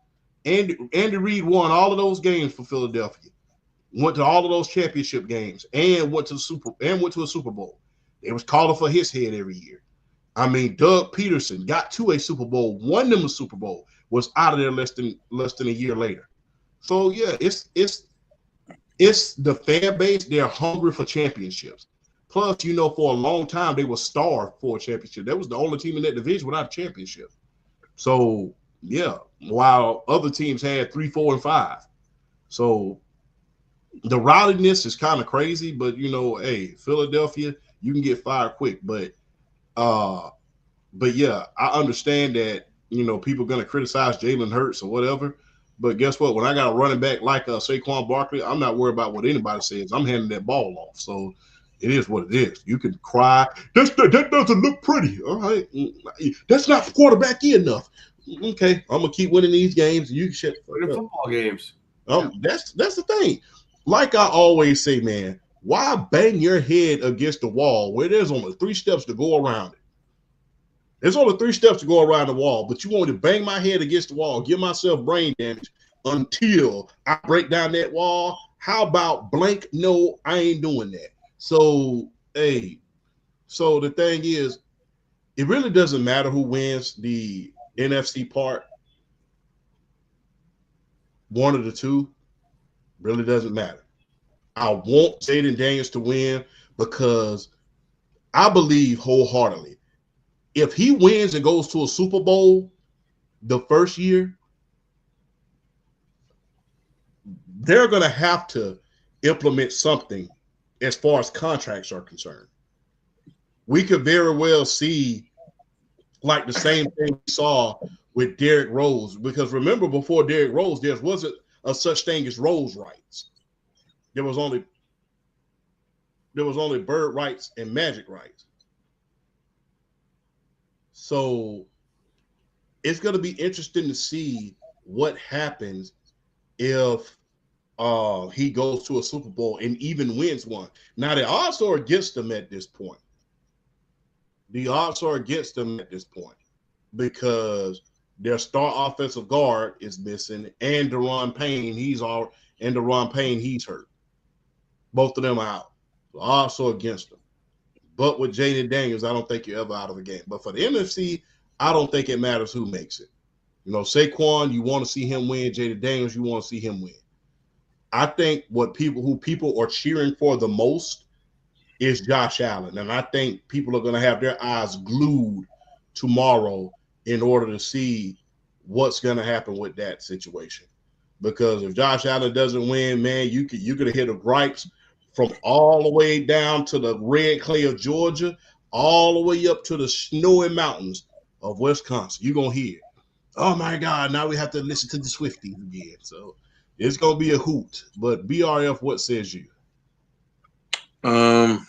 Andy Reid won all of those games for Philadelphia. Went to all of those championship games and went to a Super Bowl. They was calling for his head every year. I mean, Doug Peterson got to a Super Bowl, won them a Super Bowl, was out of there less than a year later. So yeah, it's the fan base. They're hungry for championships. Plus, for a long time, they were starved for a championship. That was the only team in that division without a championship. So, yeah, while other teams had 3, 4, and 5. So, The rowdiness is kind of crazy, but hey, Philadelphia, you can get fired quick. Uh, but yeah, I understand that people are gonna criticize Jalen Hurts or whatever. But guess what? When I got a running back like Saquon Barkley, I'm not worried about what anybody says. I'm handing that ball off. So it is what it is. You can cry. That doesn't look pretty. All right, that's not quarterback enough. Okay, I'm gonna keep winning these games. And you can shut Winning football games. That's the thing. Like I always say, man, why bang your head against the wall where there's only 3 steps to go around it? There's only 3 steps to go around the wall, but you want to bang my head against the wall, give myself brain damage until I break down that wall. How about blank? No, I ain't doing that. So, hey, so the thing is, it really doesn't matter who wins the NFC part. One of the two really doesn't matter. I want Jaden Daniels to win because I believe wholeheartedly if he wins and goes to a Super Bowl the first year, they're going to have to implement something as far as contracts are concerned. We could very well see like the same thing we saw with Derrick Rose, because remember before Derrick Rose, there wasn't a such thing as Rose rights. There was only bird rights and magic rights. So it's going to be interesting to see what happens if he goes to a Super Bowl and even wins one. Now, the odds are against him at this point. The odds are against him at this point because their star offensive guard is missing, and Deron Payne, he's hurt. Both of them are out. The odds are against them. But with Jaden Daniels, I don't think you're ever out of the game. But for the NFC, I don't think it matters who makes it. Saquon, you want to see him win. Jaden Daniels, you want to see him win. I think who people are cheering for the most is Josh Allen. And I think people are going to have their eyes glued tomorrow in order to see what's going to happen with that situation. Because if Josh Allen doesn't win, man, you could hear the gripes from all the way down to the red clay of Georgia, all the way up to the snowy mountains of Wisconsin. You're going to hear, oh, my God, now we have to listen to the Swifties again. So it's going to be a hoot. But BRF, what says you? I'm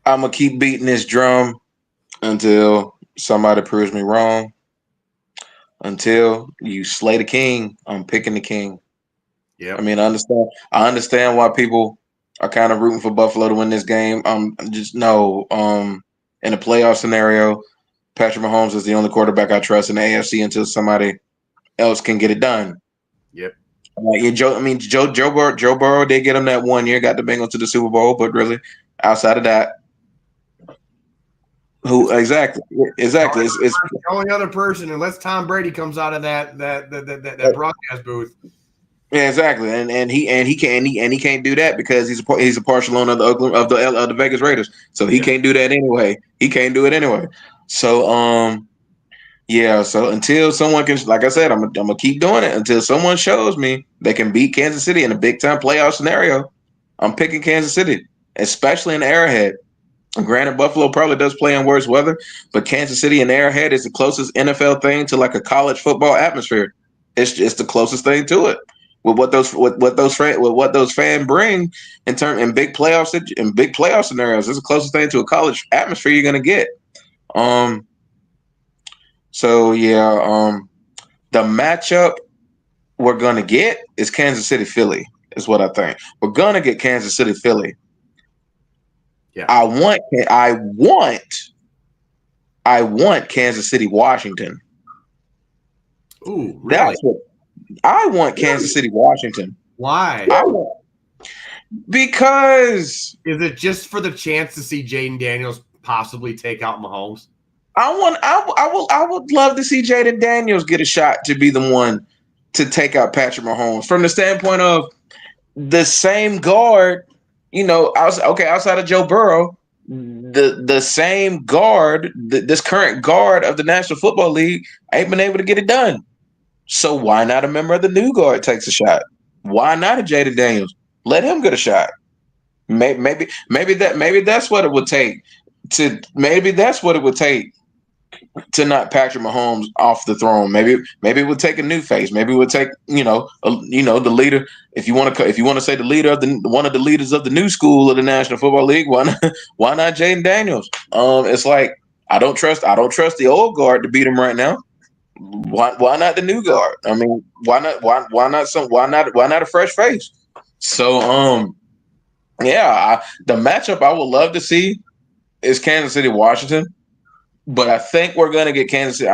gonna keep beating this drum until somebody proves me wrong. Until you slay the king, I'm picking the king. Yeah. I mean, I understand why people are kind of rooting for Buffalo to win this game. Just know, in a playoff scenario, Patrick Mahomes is the only quarterback I trust in the AFC until somebody else can get it done. Yep. Joe Burrow did get him that 1 year, got the Bengals to the Super Bowl, but really, outside of that, who exactly? It's the only other person, unless Tom Brady comes out of that broadcast booth. Yeah, exactly, and he can't do that because he's a partial owner of the Vegas Raiders, so he can't do that anyway. He can't do it anyway. So yeah. So until someone can, like I said, I'm gonna keep doing it until someone shows me they can beat Kansas City in a big time playoff scenario. I'm picking Kansas City, especially in the Arrowhead. Granted, Buffalo probably does play in worse weather, but Kansas City and Arrowhead is the closest NFL thing to like a college football atmosphere. It's the closest thing to it. With what those fans bring in big playoff scenarios, it's the closest thing to a college atmosphere you're gonna get. So yeah, the matchup we're gonna get is Kansas City Philly. Is what I think. We're gonna get Kansas City Philly. Yeah. I want Kansas City Washington. Ooh, really? That's what I want. Kansas City Washington. Why? Because is it just for the chance to see Jaden Daniels possibly take out Mahomes? I would love to see Jaden Daniels get a shot to be the one to take out Patrick Mahomes from the standpoint of the same guard. Outside of Joe Burrow, the same guard, this current guard of the National Football League ain't been able to get it done. So why not a member of the new guard takes a shot? Why not a Jaden Daniels? Let him get a shot. Maybe that's what it would take to knock Patrick Mahomes off the throne. Maybe it would take a new face. Maybe it would take the leader. If you want to say the leader of one of the leaders of the new school of the National Football League, why not Jaden Daniels? It's like I don't trust the old guard to beat him right now. Why not the new guard? I mean, why not a fresh face? So the matchup I would love to see is Kansas City Washington. But I think we're going to get Kansas City.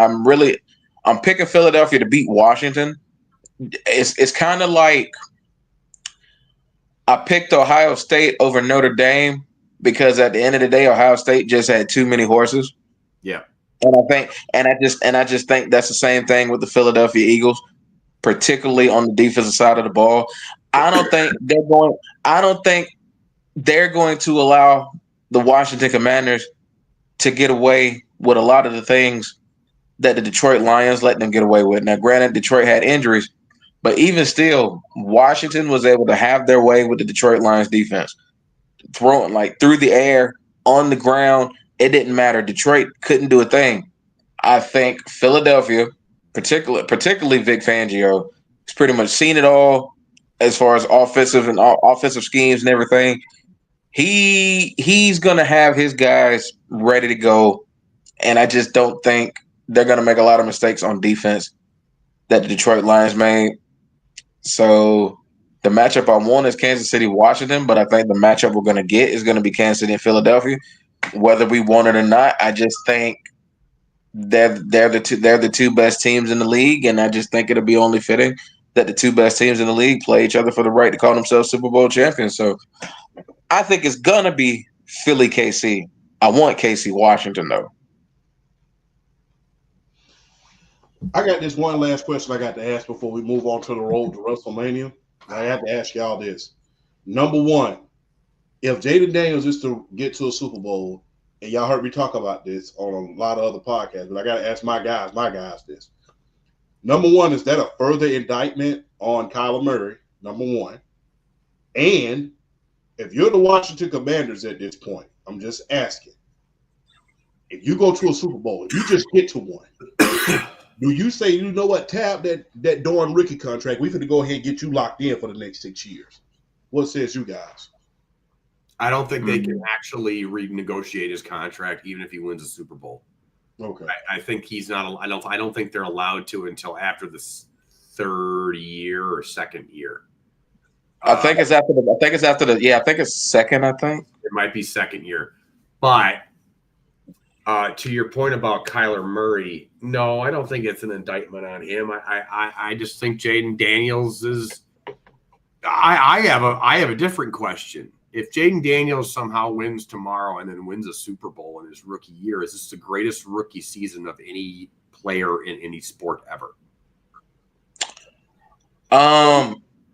I'm picking Philadelphia to beat Washington. It's kind of like I picked Ohio State over Notre Dame because at the end of the day, Ohio State just had too many horses. Yeah. And I just think that's the same thing with the Philadelphia Eagles, particularly on the defensive side of the ball. I don't think they're going to allow the Washington Commanders to get away with a lot of the things that the Detroit Lions let them get away with. Now, granted, Detroit had injuries, but even still, Washington was able to have their way with the Detroit Lions defense. Throwing like through the air, on the ground, it didn't matter. Detroit couldn't do a thing. I think Philadelphia, particularly Vic Fangio, has pretty much seen it all as far as offensive schemes and everything. He's gonna have his guys ready to go, and I just don't think they're gonna make a lot of mistakes on defense that the Detroit Lions made. So the matchup I want is Kansas City, Washington, but I think the matchup we're gonna get is gonna be Kansas City and Philadelphia, whether we want it or not. I just think they're the two best teams in the league, and I just think it'll be only fitting that the two best teams in the league play each other for the right to call themselves Super Bowl champions. So I think it's gonna be Philly KC. I want KC Washington though. I got this one last question I got to ask before we move on to the road to WrestleMania. I have to ask y'all this. Number one, if Jaden Daniels is to get to a Super Bowl, and y'all heard me talk about this on a lot of other podcasts, but I got to ask my guys this. Number one, is that a further indictment on Kyler Murray? Number one. And if you're the Washington Commanders at this point, I'm just asking, if you go to a Super Bowl, if you just get to one, do you say, you know what, tab that Dorn rookie contract, we finna go ahead and get you locked in for the next 6 years? What says you guys? I don't think they can actually renegotiate his contract, even if he wins a Super Bowl. Okay. I think he's not. I don't think they're allowed to until after the third year or second year. I think it's after the. Yeah, I think it's second. I think it might be second year, but to your point about Kyler Murray, no, I don't think it's an indictment on him. I just think Jaden Daniels is. I have a different question. If Jaden Daniels somehow wins tomorrow and then wins a Super Bowl in his rookie year, is this the greatest rookie season of any player in any sport ever?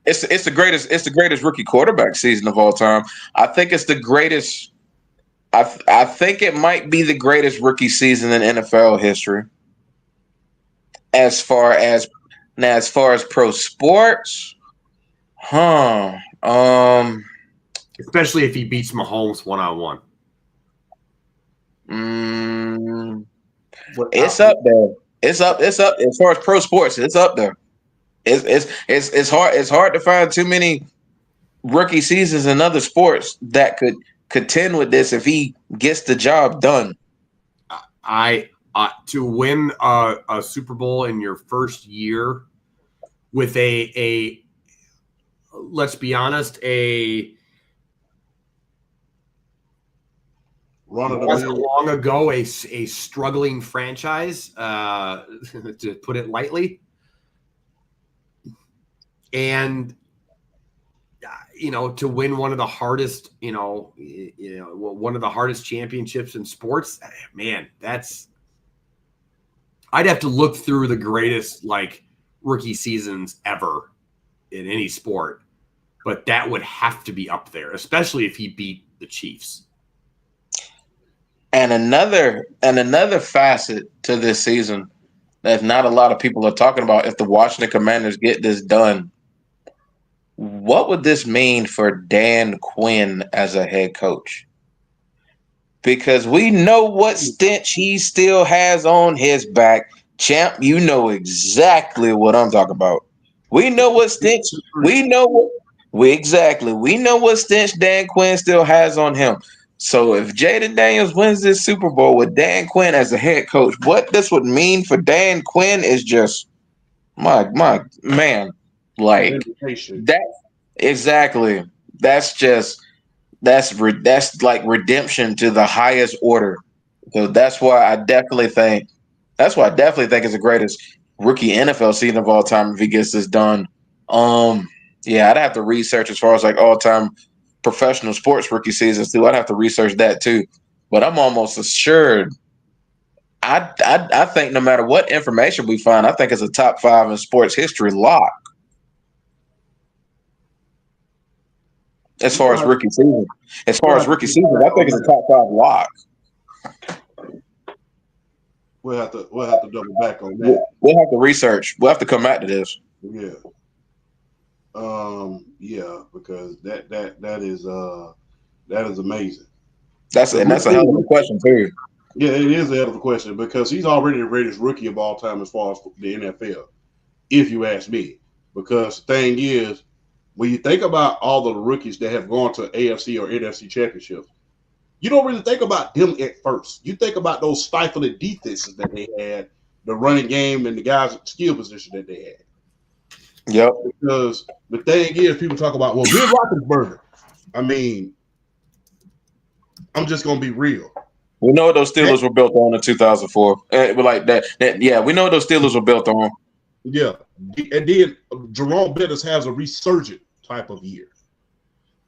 It's the greatest rookie quarterback season of all time. I think it's the greatest. I think it might be the greatest rookie season in NFL history. As far as pro sports, especially if he beats Mahomes one-on-one. It's up there. It's up as far as pro sports. It's up there. It's hard to find too many rookie seasons in other sports that could contend with this if he gets the job done. To win a Super Bowl in your first year with a let's be honest, wasn't long ago a struggling franchise, to put it lightly, and to win one of the hardest, one of the hardest championships in sports, man, I'd have to look through the greatest rookie seasons ever in any sport, but that would have to be up there, especially if he beat the Chiefs. And another facet to this season that not a lot of people are talking about. If the Washington Commanders get this done, what would this mean for Dan Quinn as a head coach? Because we know what stench he still has on his back. Champ, you know exactly what I'm talking about. We know what stench. We know what stench Dan Quinn still has on him. So if Jaden Daniels wins this Super Bowl with Dan Quinn as a head coach, what this would mean for Dan Quinn is just my man. Like that exactly. That's like redemption to the highest order. So that's why I definitely think it's the greatest rookie NFL season of all time if he gets this done. Yeah, I'd have to research as far as like all time professional sports rookie seasons too. I'd have to research that too. But I'm almost assured. I think no matter what information we find, I think it's a top 5 in sports history lock. As far as rookie season, I think it's a top 5 lock. We'll have to double back on that. We'll have to research. We'll have to come back to this. Yeah. Yeah, because that is amazing. That's a hell of a question too. Yeah, it is a hell of a question because he's already the greatest rookie of all time as far as the NFL, if you ask me. Because the thing is, when you think about all of the rookies that have gone to AFC or NFC championships, you don't really think about them at first. You think about those stifling defenses that they had, the running game, and the guys at skill position that they had. Yep. Because the thing is, people talk about, well, Ben Roethlisberger. I mean, I'm just going to be real. We know what those Steelers were built on in 2004. Like that. Yeah, we know what those Steelers were built on. Yeah. And then Jerome Bettis has a resurgent type of year.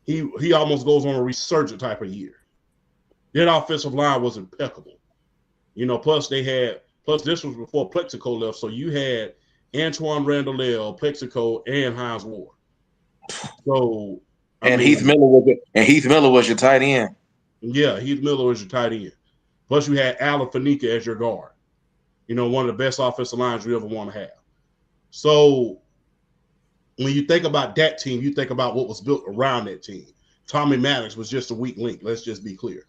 He almost goes on a resurgent type of year. That offensive line was impeccable. Plus this was before Plexico left, so you had Antoine Randall, Plexico, and Hines Ward. So Heath Miller was your tight end. Yeah, Heath Miller was your tight end. Plus you had Alan Faneca as your guard. One of the best offensive lines you ever want to have. So when you think about that team, you think about what was built around that team. Tommy Maddox was just a weak link. Let's just be clear.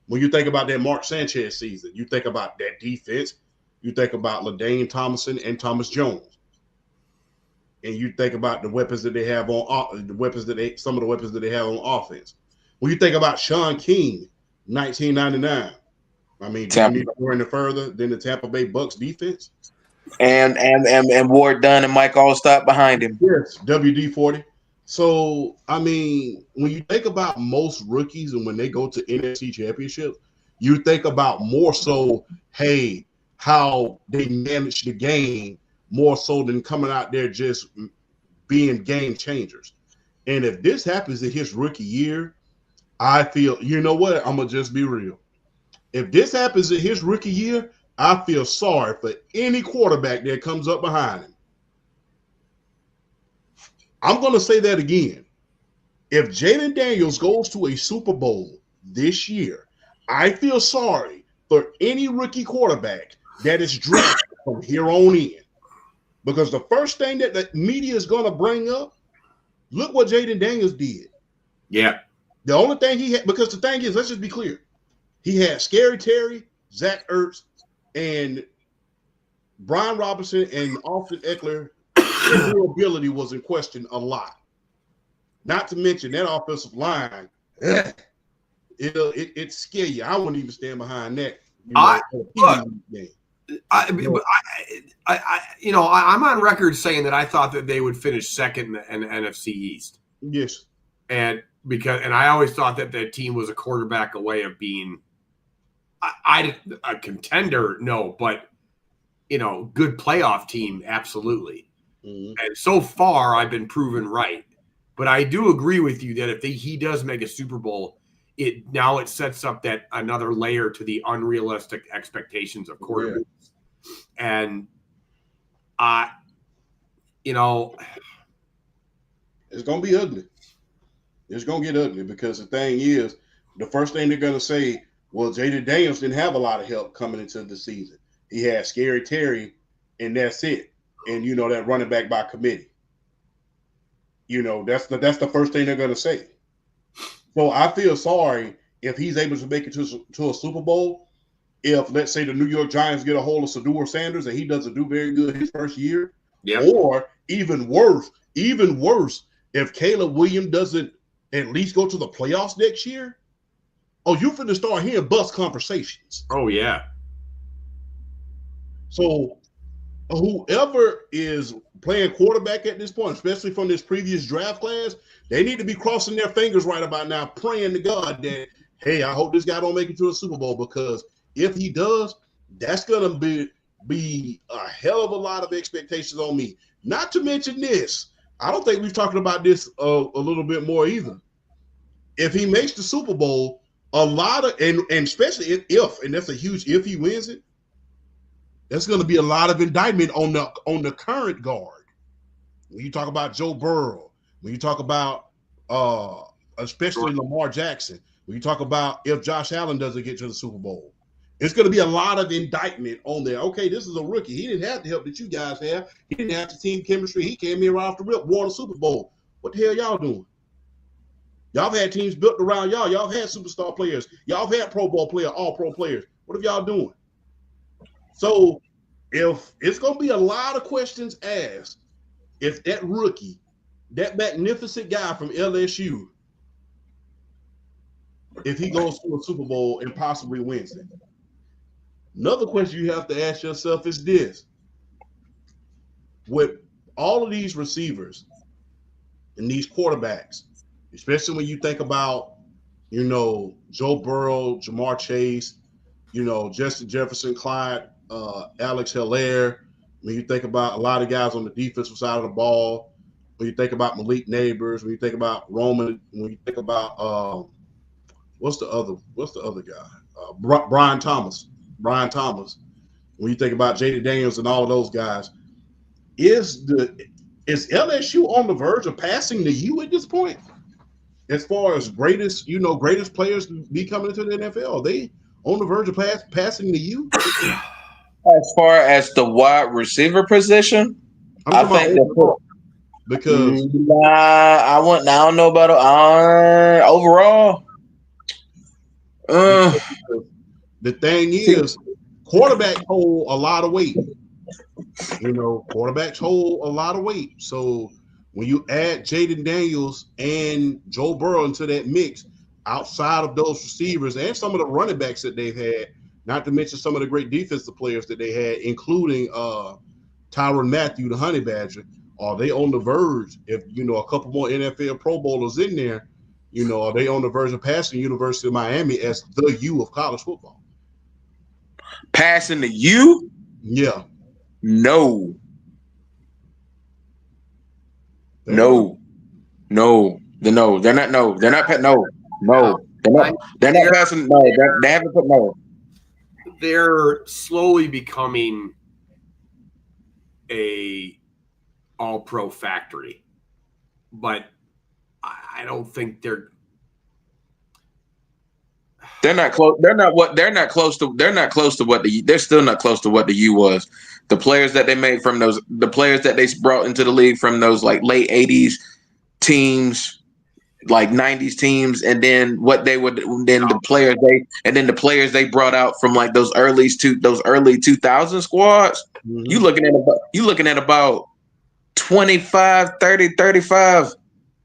When you think about that Mark Sanchez season, you think about that defense. You think about LaDaine Thomason and Thomas Jones. And you think about the weapons that they have on some of the weapons that they have on offense. When you think about Sean King, 1999, I mean, do you need to go any further than the Tampa Bay Bucks defense? And Ward Dunn and Mike Allstott behind him. Yes, WD-40. So, I mean, when you think about most rookies and when they go to NFC championships, you think about more so, hey, how they manage the game more so than coming out there just being game changers. And if this happens in his rookie year, I feel, you know what? I'm going to just be real. If this happens in his rookie year, I feel sorry for any quarterback that comes up behind him. I'm going to say that again. If Jaden Daniels goes to a Super Bowl this year, I feel sorry for any rookie quarterback that is drafted from here on in. Because the first thing that the media is going to bring up, look what Jaden Daniels did. Yeah. The only thing he had, because the thing is, let's just be clear. He had Scary Terry, Zach Ertz, and Brian Robinson and Austin Eckler. Their durability was in question a lot. Not to mention that offensive line, it scare you. I wouldn't even stand behind that. I'm on record saying that I thought that they would finish second in the NFC East. Yes, and I always thought that that team was a quarterback away of being a contender. No, but good playoff team, absolutely. Mm-hmm. And so far, I've been proven right. But I do agree with you that if he does make a Super Bowl, it sets up that another layer to the unrealistic expectations of quarterbacks. Yeah. And it's gonna be ugly. It's gonna get ugly because the thing is, the first thing they're gonna say, well, Jaden Daniels didn't have a lot of help coming into the season. He had Scary Terry and that's it. And that running back by committee. That's the first thing they're going to say. So I feel sorry if he's able to make it to a Super Bowl. If, let's say, the New York Giants get a hold of Shedeur Sanders and he doesn't do very good his first year, or even worse, if Caleb Williams doesn't at least go to the playoffs next year, you finna start hearing bust conversations. Oh, yeah. So whoever is playing quarterback at this point, especially from this previous draft class, they need to be crossing their fingers right about now, praying to God that, hey, I hope this guy don't make it to a Super Bowl, because if he does, that's going to be a hell of a lot of expectations on me. Not to mention this, I don't think we've talked about this a little bit more either. If he makes the Super Bowl, a lot of, and especially if, and that's a huge if he wins it, there's going to be a lot of indictment on the current guard. When you talk about Joe Burrow, when you talk about especially Lamar Jackson, when you talk about if Josh Allen doesn't get to the Super Bowl, it's going to be a lot of indictment on there. Okay, this is a rookie. He didn't have the help that you guys have. He didn't have the team chemistry. He came in right off the rip, won a Super Bowl. What the hell y'all doing? Y'all have had teams built around y'all. Y'all have had superstar players. Y'all have had Pro Bowl players, all-pro players. What are y'all doing? So if it's going to be a lot of questions asked, if that rookie, that magnificent guy from LSU, if he goes to a Super Bowl and possibly wins it. Another question you have to ask yourself is this. With all of these receivers and these quarterbacks, especially when you think about, Joe Burrow, Jamar Chase, Justin Jefferson, Clyde, Alex Hilaire, when you think about a lot of guys on the defensive side of the ball, when you think about Malik Neighbors, when you think about Roman, when you think about what's the other guy? Brian Thomas. When you think about Jaden Daniels and all of those guys, is LSU on the verge of passing the U at this point? As far as greatest players be coming into the NFL, are they on the verge of passing the U? As far as the wide receiver position, I think because I don't know about overall. The thing is, quarterbacks hold a lot of weight. Quarterbacks hold a lot of weight. So when you add Jaden Daniels and Joe Burrow into that mix, outside of those receivers and some of the running backs that they've had, not to mention some of the great defensive players that they had, including Tyrann Mathieu, the Honey Badger, are they on the verge? If a couple more NFL Pro Bowlers in there, are they on the verge of passing University of Miami as the U of college football? Passing the U? Yeah. No. They're not. No. They're not passing. No, they haven't put no. They're slowly becoming a all-pro factory, but I don't think they're not close. They're not close to what they're still not close to what the U was. The players that they made from those, the players that they brought into the league from those like late 80s teams, like 90s teams, and then the players they brought out from like those early 2000 squads. Mm-hmm. You looking at about 25, 30, 35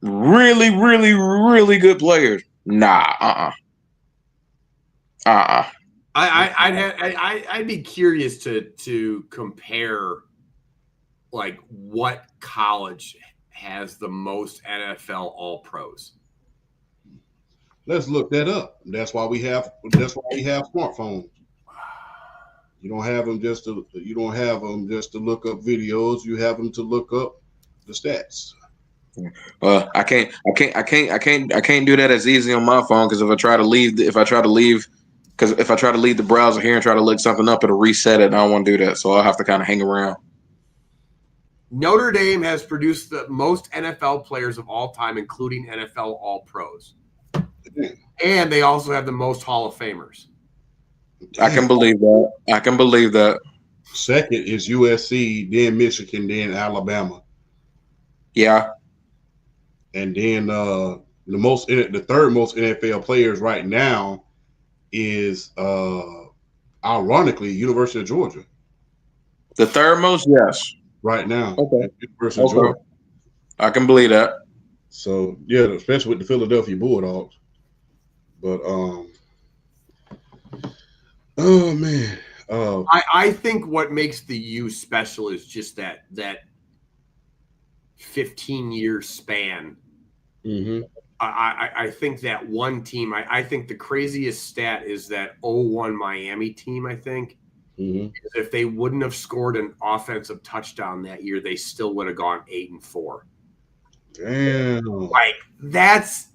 really, really, really good players. Nah, I'd be curious to compare like what college has the most NFL All Pros. Let's look that up. That's why we have smartphones. You don't have them just to look up videos. You have them to look up the stats. I can't do that as easy on my phone, because if I try to leave the browser here and try to look something up, it'll reset it. And I don't want to do that, so I'll have to kind of hang around. Notre Dame has produced the most NFL players of all time, including NFL All Pros. And they also have the most Hall of Famers. I can believe that. Second is USC, then Michigan, then Alabama, Yeah. and then the third most NFL players right now is ironically University of Georgia The third most, yes. right now. Okay. University of Georgia. I can believe that. So yeah, especially with the Philadelphia Bulldogs. But oh man. I think what makes the U special is just that 15-year span. Mm-hmm. I think that one team, I think the craziest stat is that 0-1 Miami team, I think. Mm-hmm. If they wouldn't have scored an offensive touchdown that year, they still would have gone 8-4. Damn. Like that's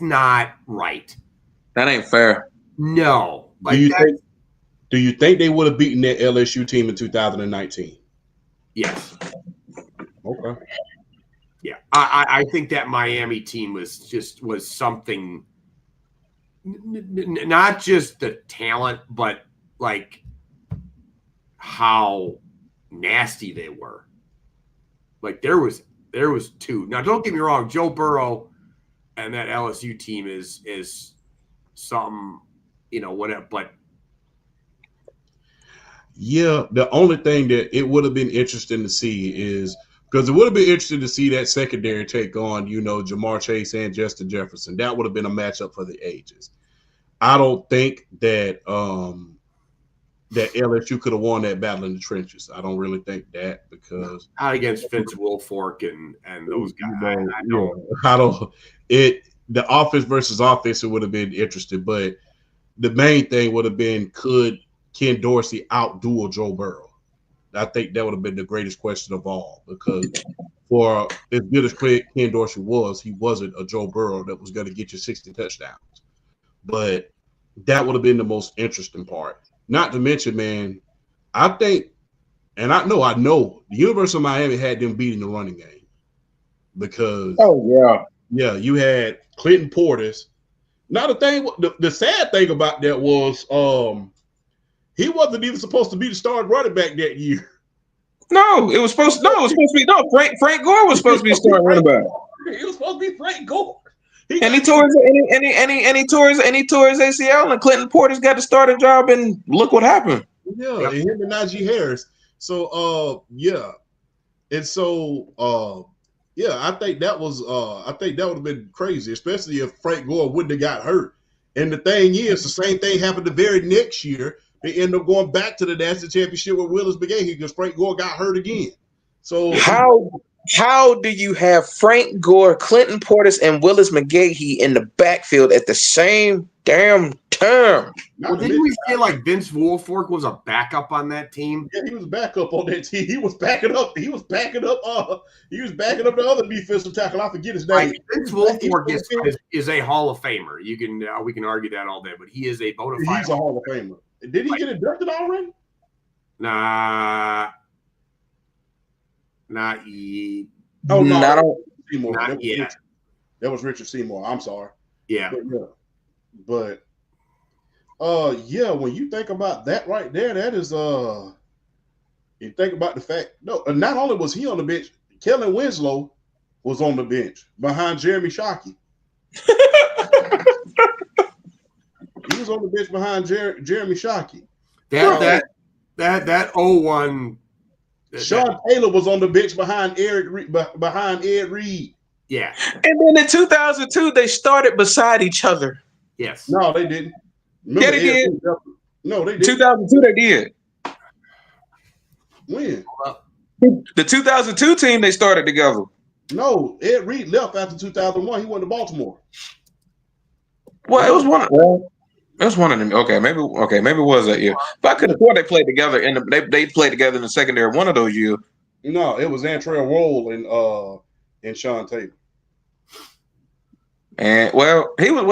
not right. That ain't fair. No. Like do you think they would have beaten that LSU team in 2019? Yes. Okay. Yeah. I think that Miami team was something, not just the talent, but like how nasty they were. Like there was two. Now don't get me wrong, Joe Burrow and that LSU team is something, whatever, but yeah, the only thing that it would have been interesting to see is because it would have been interesting to see that secondary take on, Jamar Chase and Justin Jefferson. That would have been a matchup for the ages. I don't think that that LSU could have won that battle in the trenches. I don't really think that because not against Vince Wilfork and those guys. The offense versus offense, it would have been interesting, but the main thing would have been, could Ken Dorsey outduel Joe Burrow? I think that would have been the greatest question of all, because for as good as Ken Dorsey was, he wasn't a Joe Burrow that was going to get you 60 touchdowns. But that would have been the most interesting part. Not to mention, man, I think, and I know the University of Miami had them beating the running game because you had Clinton Portis. Now the sad thing about that was he wasn't even supposed to be the starting running back that year. No, it was supposed to be Frank Gore was supposed to be starting running back. It was supposed to be Frank Gore. He tore his ACL, and Clinton Portis got the starting job, and look what happened. Yeah, and him and Najee Harris. So and so I think that would have been crazy, especially if Frank Gore wouldn't have got hurt. And the thing is, the same thing happened the very next year. They end up going back to the national championship with Willis McGahee because Frank Gore got hurt again. So how do you have Frank Gore, Clinton Portis, and Willis McGahee in the backfield at the same damn time? Well, didn't we say like Vince Wilfork was a backup on that team? Yeah, he was a backup on that team. He was backing up the other defensive tackle. I forget his name. Like, Vince Wilfork is a Hall of Famer. We can argue that all day, but he is a bona fide. He's a Hall of Famer. Did he get inducted already? Nah. Not yet. Oh no, not yet. That was Richard Seymour. I'm sorry. Yeah. But when you think about that right there, that is you think about the fact, not only was he on the bench, Kellen Winslow was on the bench behind Jeremy Shockey. He was on the bench behind Jeremy Shockey. That 0-1. Sean Taylor was on the bench behind Ed Reed. Yeah. And then in 2002, they started beside each other. Yes. No, they didn't. Remember they did. No, they didn't. 2002, they did. When? The 2002 team, they started together. No, Ed Reed left after 2001. He went to Baltimore. Well, it was one of them. Okay, maybe it was that year. But I could have thought they played together they played together in the secondary one of those years. No, it was Antrell Roll and Sean Taylor. And he was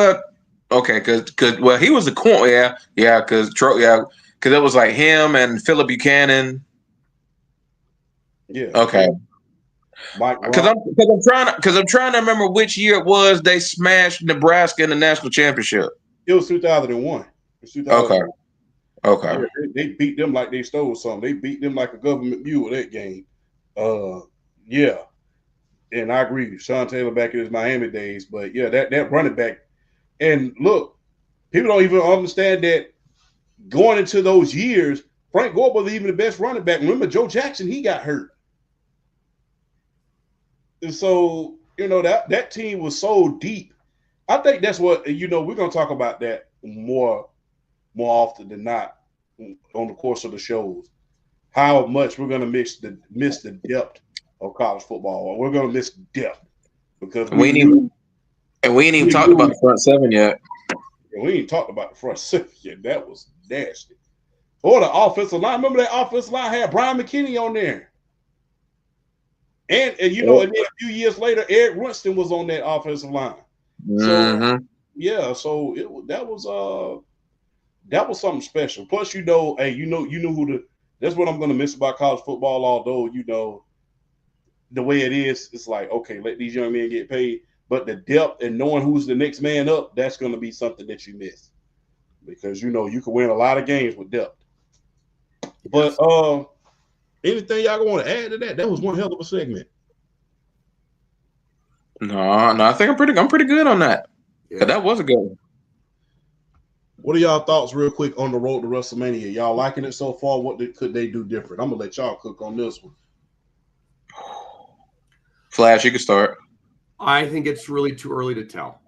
because he was the corner, because it was like him and Philip Buchanan. Yeah. Okay. Because I'm trying to remember which year it was they smashed Nebraska in the national championship. It was 2001. Okay. Yeah, they beat them like they stole something. They beat them like a government mule that game. Yeah, and I agree. Sean Taylor back in his Miami days, but yeah, that running back. And look, people don't even understand that going into those years, Frank Gore was even the best running back. Remember Joe Jackson? He got hurt, and so that team was so deep. I think that's what we're gonna talk about that more often than not on the course of the shows. How much we're gonna miss the depth of college football. We're gonna miss depth because We ain't even talked about the front seven yet. we ain't talked about the front seven yet. That was nasty. Or the offensive line. Remember that offensive line had Brian McKinney on there. And and then a few years later, Eric Winston was on that offensive line. So yeah, so that was something special. Plus, hey, you know who that's what I'm gonna miss about college football, although the way it is, it's like, okay, let these young men get paid. But the depth and knowing who's the next man up, that's gonna be something that you miss. Because you can win a lot of games with depth. But anything y'all want to add to that? That was one hell of a segment. No, I think I'm pretty good on that. Yeah. That was a good one. What are y'all thoughts, real quick, on the road to WrestleMania? Y'all liking it so far? What could they do different? I'm gonna let y'all cook on this one. Flash, you can start. I think it's really too early to tell.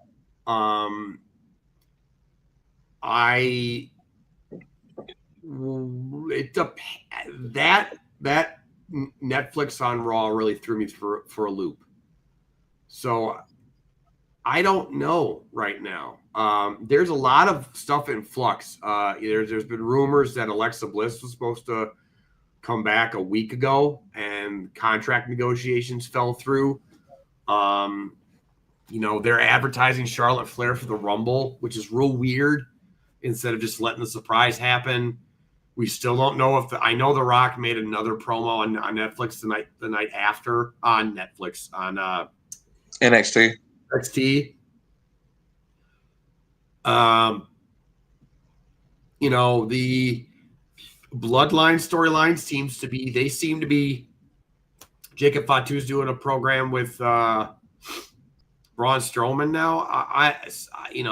That Netflix on Raw really threw me for a loop. So I don't know right now. There's a lot of stuff in flux. There's been rumors that Alexa Bliss was supposed to come back a week ago, and contract negotiations fell through. They're advertising Charlotte Flair for the Rumble, which is real weird, instead of just letting the surprise happen. We still don't know I know The Rock made another promo on Netflix the night after on Netflix on NXT. The Bloodline storyline seem to be Jacob Fatu's doing a program with Braun Strowman now. I don't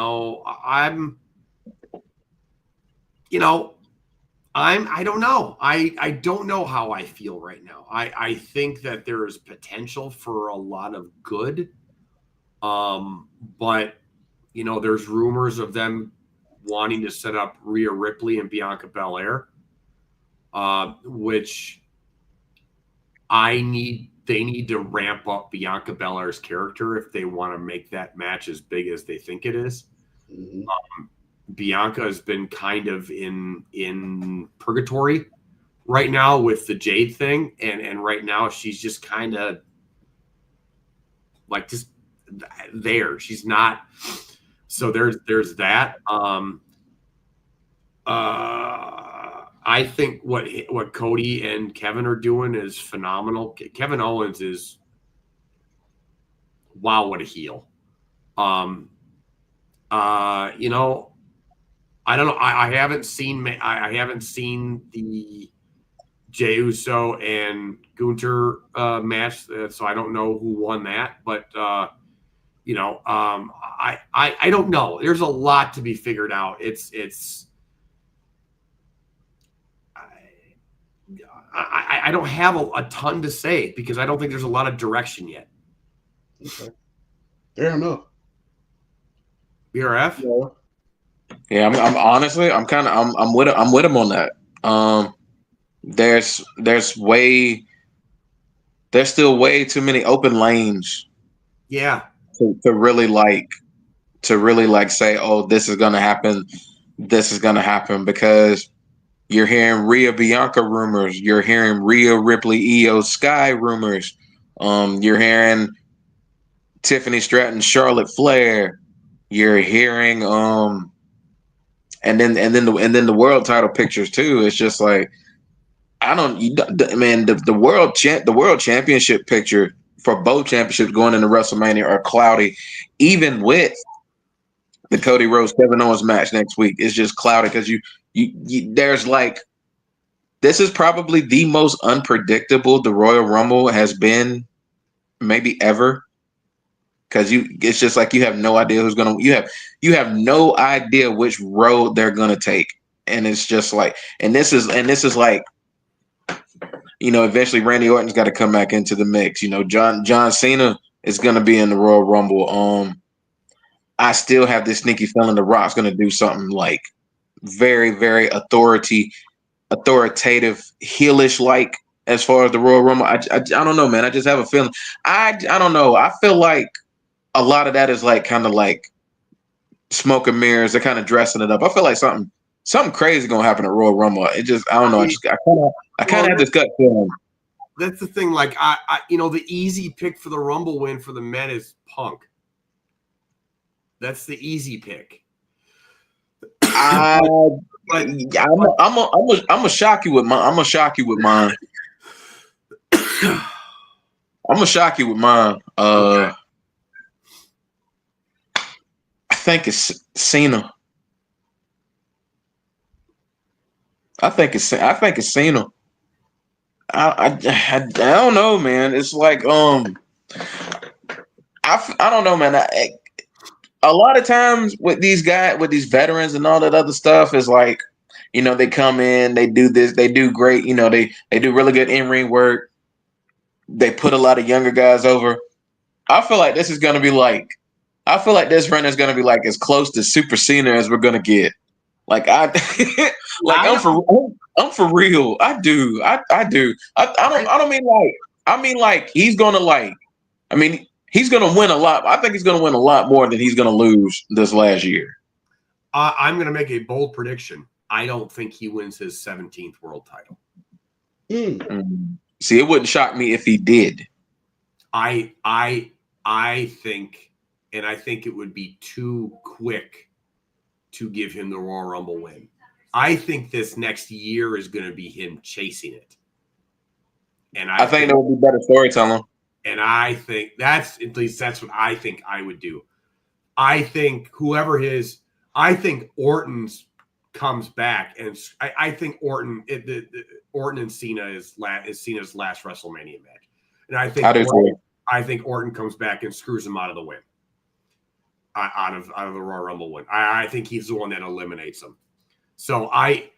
know. I don't know how I feel right now. I think that there is potential for a lot of good. But there's rumors of them wanting to set up Rhea Ripley and Bianca Belair, which they need to ramp up Bianca Belair's character if they want to make that match as big as they think it is. Mm-hmm. Bianca has been kind of in purgatory right now with the Jade thing, and right now she's just kind of like just there. She's not. So there's that. I think what Cody and Kevin are doing is phenomenal. Kevin Owens is wow, what a heel. I don't know. I haven't seen the Jey Uso and Gunther match, so I don't know who won that. But I don't know. There's a lot to be figured out. I don't have a ton to say because I don't think there's a lot of direction yet. Okay, fair enough. BRF. Yeah. Yeah, I'm honestly, I'm with him on that. There's still way too many open lanes. Yeah. To really say, oh, this is gonna happen. This is gonna happen because you're hearing Rhea Bianca rumors. You're hearing Rhea Ripley Io Sky rumors. You're hearing Tiffany Stratton Charlotte Flair. You're hearing and then the world title pictures too. It's just like the world championship picture for both championships going into WrestleMania are cloudy, even with the Cody Rhodes Kevin Owens match next week is just clouded because you there's like this is probably the most unpredictable the Royal Rumble has been maybe ever. Because it's just like you have no idea who's gonna you have no idea which road they're gonna take, and it's just like and this is like eventually Randy Orton's got to come back into the mix. John Cena is gonna be in the Royal Rumble. I still have this sneaky feeling The Rock's gonna do something like very very authoritative heelish like as far as the Royal Rumble. I don't know, man. I just have a feeling. I don't know. I feel like a lot of that is like kind of like smoke and mirrors. They're kind of dressing it up. I feel like something crazy gonna happen at Royal Rumble. It just I don't know. I kind of have this gut feeling. That's the thing. Like I the easy pick for the Rumble win for the men is Punk. That's the easy pick. I'm gonna shock you with mine. I'm gonna shock you with mine. Okay. I think it's Cena. I think it's Cena. I don't know, man. It's like I don't know, man. A lot of times with these guys, with these veterans and all that other stuff, is like they come in, they do this, they do great. They do really good in-ring work. They put a lot of younger guys over. I feel like this is gonna be like. I feel like this run is gonna be like as close to Super Cena as we're gonna get. Like I'm for real. I do. I do. I don't mean like. I mean like he's gonna like. I mean he's gonna win a lot. I think he's gonna win a lot more than he's gonna lose this last year. I'm gonna make a bold prediction. I don't think he wins his 17th world title. See, it wouldn't shock me if he did. I think, and I think it would be too quick to give him the Royal Rumble win. I think this next year is going to be him chasing it. And I think that would be better storytelling. And I think that's what I think I would do. I think I think Orton's comes back, and I think Orton and Cena is Cena's last WrestleMania match, and I think Orton comes back and screws him out of the win, out of the Royal Rumble win. I think he's the one that eliminates him. So I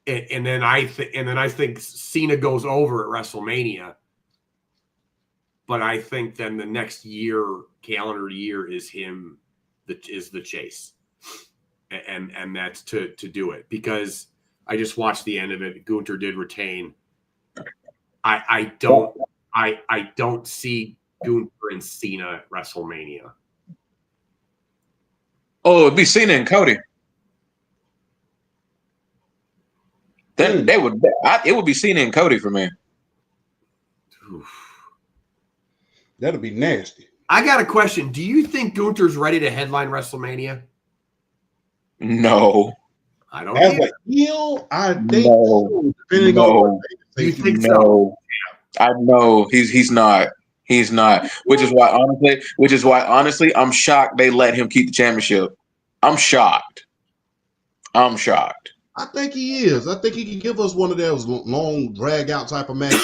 think Cena goes over at WrestleMania, but I think then the next calendar year is him is the chase. And that's to do it, because I just watched the end of it. Gunther did retain. I don't see Gunther and Cena at WrestleMania. Oh, it'd be Cena and Cody. Then it would be Cena and Cody for me. That'll be nasty. I got a question. Do you think Gunther's ready to headline WrestleMania? No. I don't As a heel, I think so, depending on what you think so. I know he's not. He's not. Which is why honestly, I'm shocked they let him keep the championship. I'm shocked. I think he is. I think he can give us one of those long drag out type of matches.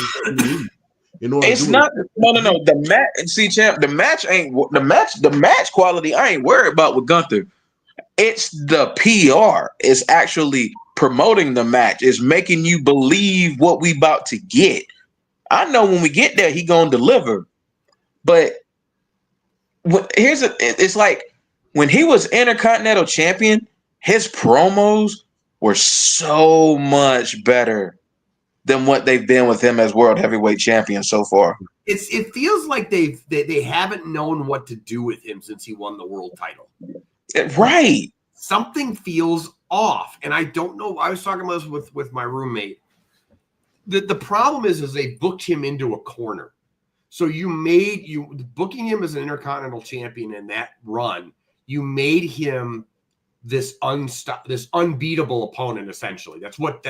It's not no. The match, see, champ. The match quality. I ain't worried about with Gunther. It's the PR. It's actually promoting the match. It's making you believe what we about to get. I know when we get there, he gonna deliver. But it's like when he was Intercontinental Champion, his promos were so much better than what they've been with him as World Heavyweight Champion so far. It feels like they haven't known what to do with him since he won the world title. Right. Something feels off, and I don't know. I was talking about this with my roommate. The problem is they booked him into a corner. So booking him as an Intercontinental Champion in that run, you made him this unbeatable opponent, essentially. That's what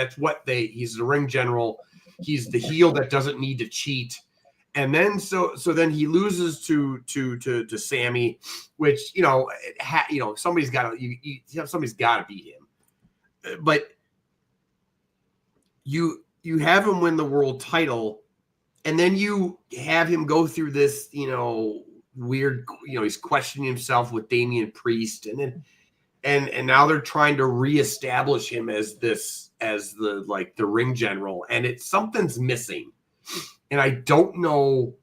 he's the ring general. He's the heel that doesn't need to cheat. And then so then he loses to Sammy, which somebody's got to beat him. But you have him win the world title, and then you have him go through this weird, he's questioning himself with Damian Priest, and then and now they're trying to reestablish him as the ring general, and something's missing. And I don't know.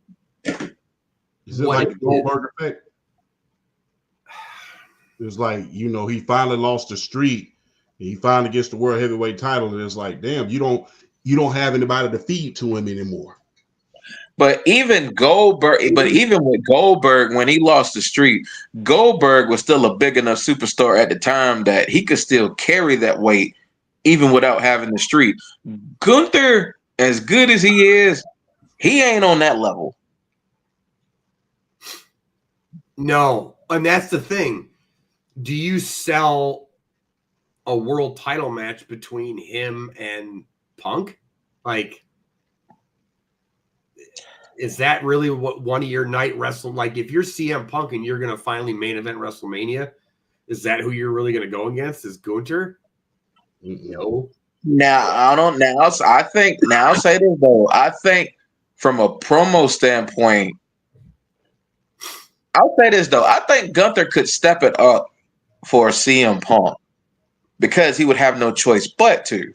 Is it like the Goldberg effect? It's like, he finally lost the streak. He finally gets the world heavyweight title, and it's like, damn, you don't have anybody to feed to him anymore. But even with Goldberg, when he lost the streak, Goldberg was still a big enough superstar at the time that he could still carry that weight, even without having the streak. Gunther, as good as he is, he ain't on that level. No, and that's the thing. Do you sell a world title match between him and Punk? Like, is that really what one of your night wrestling? Like, if you're CM Punk and you're going to finally main event WrestleMania, is that who you're really going to go against? Is Gunther? No. I think I'll say this though. I think from a promo standpoint, I'll say this though. I think Gunther could step it up for CM Punk because he would have no choice but to.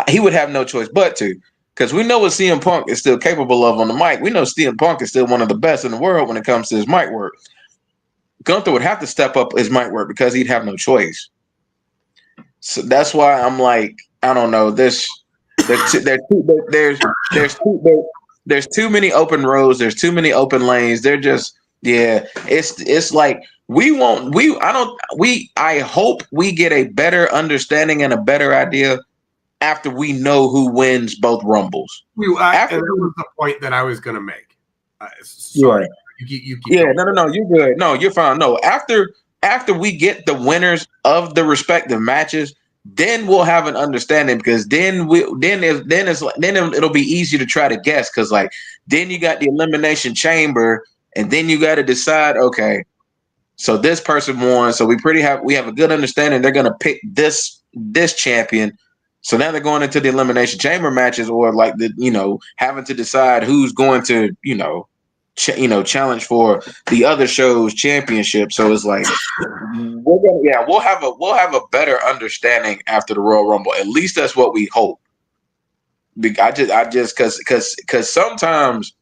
He would have no choice but to, because we know what CM Punk is still capable of on the mic. We know CM Punk is still one of the best in the world when it comes to his mic work. Gunther would have to step up his mic work because he'd have no choice. So that's why I'm like, I don't know. There's too many open roads. There's too many open lanes. They're just, it's like I hope we get a better understanding and a better idea after we know who wins both Rumbles. And that was the point that I was going to make. Sorry. You keep going. No, you're good. No, you're fine. No, after we get the winners of the respective matches, then we'll have an understanding, because then it'll be easier to try to guess, because like then you got the Elimination Chamber, and then you got to decide, okay, so this person won, so we have a good understanding they're gonna pick this champion. So now they're going into the Elimination Chamber matches, or like having to decide who's going to challenge for the other show's championship. So it's like we'll have a better understanding after the Royal Rumble. At least that's what we hope. I just because sometimes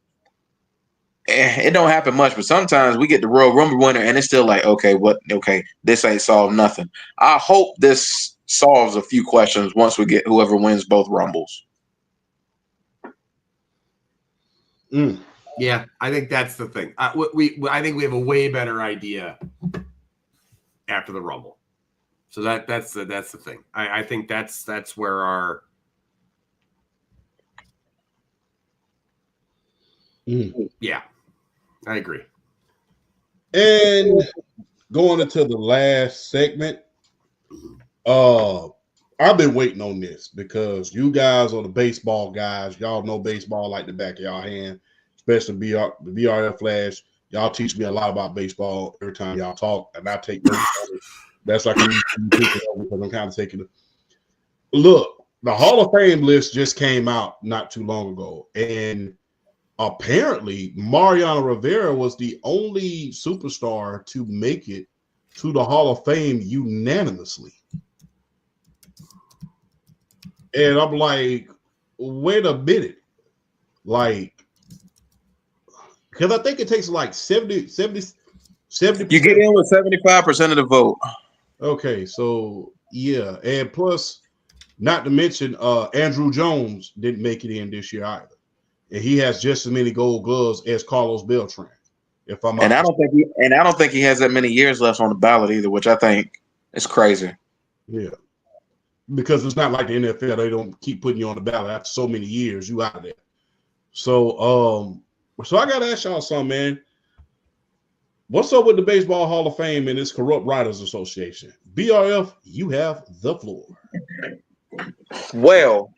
it don't happen much, but sometimes we get the Royal Rumble winner and it's still like, okay, this ain't solved nothing. I hope this solves a few questions once we get whoever wins both Rumbles. Yeah, I think that's the thing. I think we have a way better idea after the Rumble. So that's the thing. I think that's where our yeah, I agree. And going into the last segment, I've been waiting on this because you guys are the baseball guys. Y'all know baseball like the back of y'all hand, especially the BRF Flash. Y'all teach me a lot about baseball every time y'all talk, and I take notes on it. That's like I'm because I'm kind of taking it. Look, the Hall of Fame list just came out not too long ago, and apparently Mariano Rivera was the only superstar to make it to the Hall of Fame unanimously. And I'm like, wait a minute. Like, because I think it takes like 70. You get in with 75% of the vote. Okay, so yeah. And plus, not to mention, Andrew Jones didn't make it in this year either. And he has just as many gold gloves as Carlos Beltran. I don't think he has that many years left on the ballot either, which I think is crazy. Yeah. Because it's not like the NFL, they don't keep putting you on the ballot after so many years, you out of there. So I gotta ask y'all something, man. What's up with the Baseball Hall of Fame and this Corrupt Writers Association? BRF, you have the floor. Well,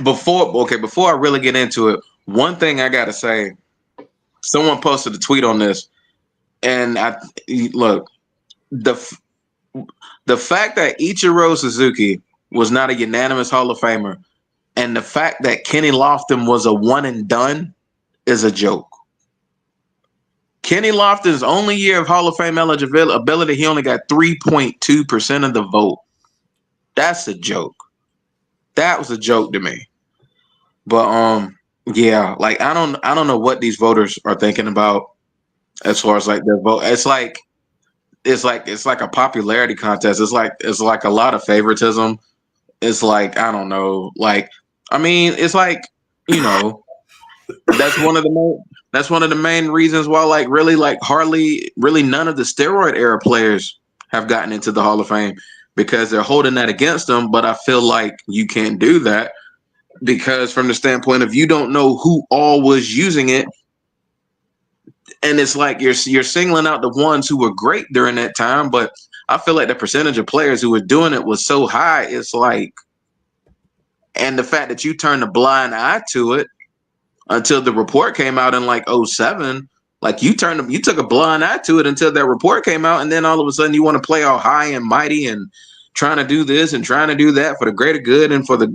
before I really get into it, one thing I gotta say, someone posted a tweet on this, and look, the fact that Ichiro Suzuki was not a unanimous Hall of Famer, and the fact that Kenny Lofton was a one and done is a joke. Kenny Lofton's only year of Hall of Fame eligibility, he only got 3.2% of the vote. That's a joke. That was a joke to me. But yeah, like I don't know what these voters are thinking about as far as like their vote. It's like a popularity contest. It's like a lot of favoritism. It's like, I don't know. Like, I mean, it's like, that's one of the main reasons why hardly really none of the steroid era players have gotten into the Hall of Fame, because they're holding that against them. But I feel like you can't do that, because from the standpoint of, you don't know who all was using it, and it's like you're singling out the ones who were great during that time. But I feel like the percentage of players who were doing it was so high. It's like, and the fact that you turned a blind eye to it until the report came out in like 2007, like you took a blind eye to it until that report came out, and then all of a sudden you want to play all high and mighty and trying to do this and trying to do that for the greater good and for the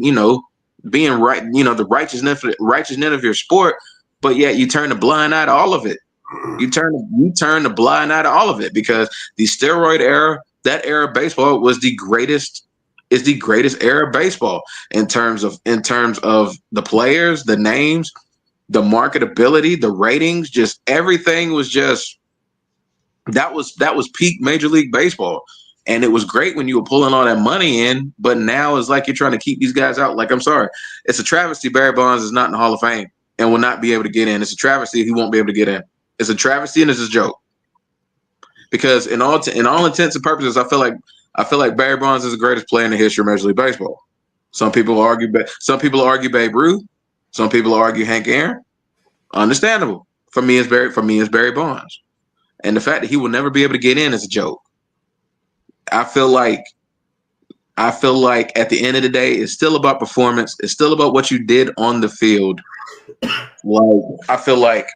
being right, the righteousness of your sport, but yet you turn a blind eye to all of it. You turn the blind eye to all of it, because the steroid era, that era of baseball was the greatest era of baseball in terms of the players, the names, the marketability, the ratings, just everything was just that was peak Major League Baseball. And it was great when you were pulling all that money in, but now it's like you're trying to keep these guys out. Like, I'm sorry, it's a travesty Barry Bonds is not in the Hall of Fame and will not be able to get in. It's a travesty he won't be able to get in. It's a travesty and it's a joke. Because in all intents and purposes, I feel like Barry Bonds is the greatest player in the history of Major League Baseball. Some people argue Babe Ruth. Some people argue Hank Aaron. Understandable. For me, it's Barry Bonds. And the fact that he will never be able to get in is a joke. I feel like at the end of the day, it's still about performance. It's still about what you did on the field. Like, I feel like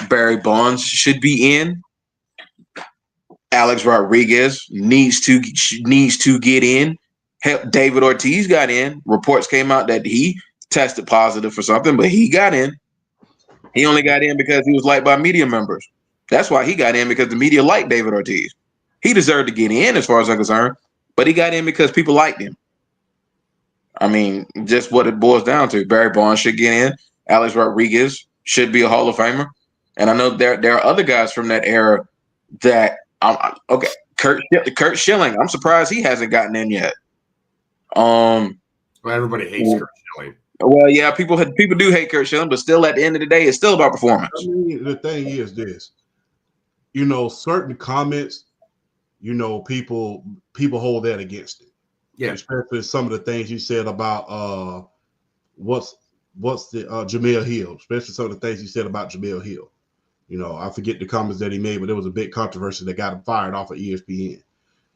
Barry Bonds should be in. Alex Rodriguez needs to get in. David Ortiz got in. Reports came out that he tested positive for something, but he got in. He only got in because he was liked by media members. That's why he got in, because the media liked David Ortiz. He deserved to get in as far as I'm concerned, but he got in because people liked him. I mean, just what it boils down to. Barry Bonds should get in. Alex Rodriguez should be a Hall of Famer. And I know there are other guys from that era that okay. Kurt Schilling. I'm surprised he hasn't gotten in yet. Well, everybody hates Kurt Schilling. Well, yeah, people do hate Kurt Schilling, but still, at the end of the day, it's still about performance. I mean, the thing is this, certain comments, people hold that against it. Yeah, especially some of the things you said about what's the Jamil Hill, especially some of the things you said about Jamil Hill. I forget the comments that he made, but there was a big controversy that got him fired off of ESPN.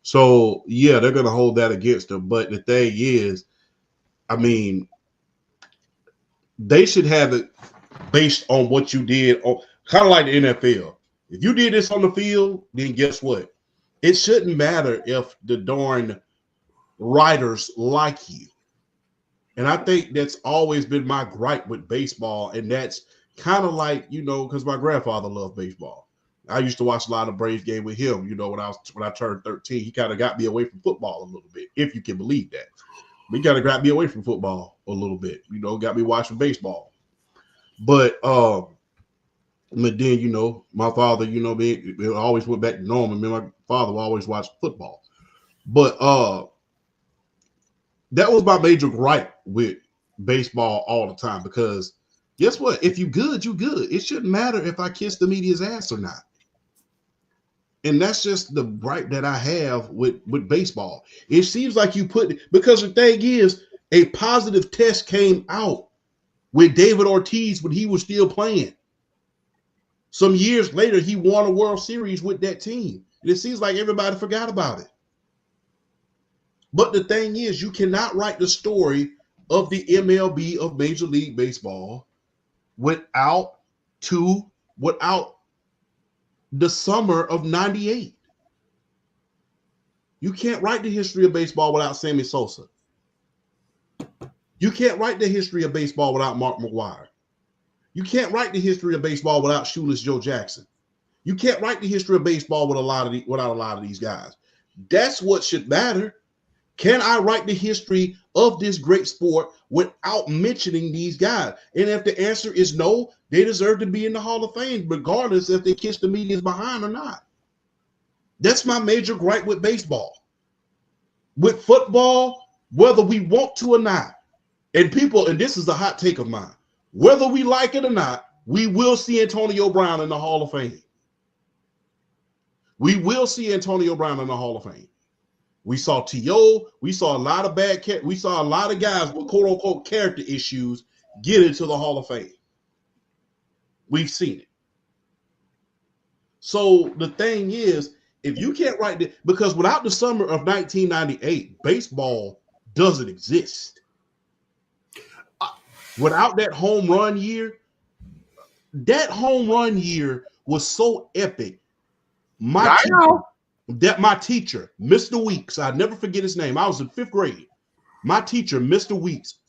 So yeah, they're gonna hold that against him. But the thing is, I mean, they should have it based on what you did, kind of like the NFL. If you did this on the field, then guess what? It shouldn't matter if the darn writers like you. And I think that's always been my gripe with baseball. And that's kind of like, because my grandfather loved baseball. I used to watch a lot of Braves game with him, when I turned 13. He kind of got me away from football a little bit, if you can believe that. He kind of got me away from football a little bit, got me watching baseball. But then, my father, we always went back to normal. My father would always watch football. But that was my major gripe with baseball all the time, because guess what? If you good, you good. It shouldn't matter if I kiss the media's ass or not. And that's just the gripe that I have with baseball. It seems like because the thing is, a positive test came out with David Ortiz when he was still playing. Some years later, he won a World Series with that team. And it seems like everybody forgot about it. But the thing is, you cannot write the story of the MLB of Major League Baseball without the summer of 98. You can't write the history of baseball without Sammy Sosa. You can't write the history of baseball without Mark McGwire. You can't write the history of baseball without Shoeless Joe Jackson. You can't write the history of baseball without a lot of these guys. That's what should matter. Can I write the history of this great sport without mentioning these guys? And if the answer is no, they deserve to be in the Hall of Fame, regardless if they kiss the media's behind or not. That's my major gripe with baseball. With football, whether we want to or not, and this is a hot take of mine, whether we like it or not, we will see Antonio Brown in the Hall of Fame. We will see Antonio Brown in the Hall of Fame. We saw T.O., we saw a lot of we saw a lot of guys with quote unquote character issues get into the Hall of Fame. We've seen it. So the thing is, if you can't write it, because without the summer of 1998, baseball doesn't exist. Without that home run year was so epic. My teacher, Mr. Weeks, I'll never forget his name. I was in 5th grade. My teacher, Mr. Weeks,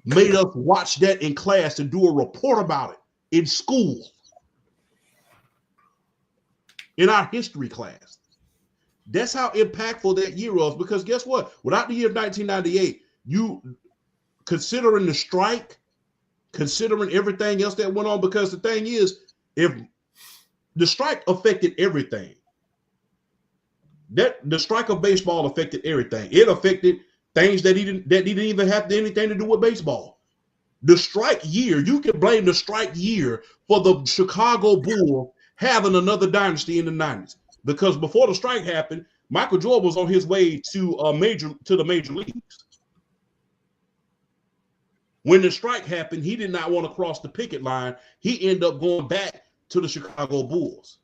made us watch that in class and do a report about it in school. In our history class. That's how impactful that year was, because guess what? Without the year of 1998, you considering the strike, considering everything else that went on, because the thing is, if the strike affected everything, that the strike of baseball affected everything. It affected things that didn't even have anything to do with baseball. The strike year, you can blame the strike year for the Chicago Bulls having another dynasty in the 90s, because before the strike happened, Michael Jordan was on his way to the major leagues. When the strike happened, he did not want to cross the picket line. He ended up going back to the Chicago Bulls.